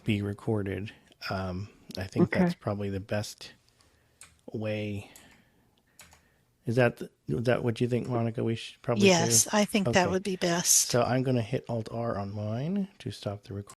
Speaker 2: be recorded. I think that's probably the best way. Is that what you think, Monica? We should probably do?
Speaker 1: Yes, I think that would be best.
Speaker 2: So I'm going to hit Alt-R on mine to stop the recording.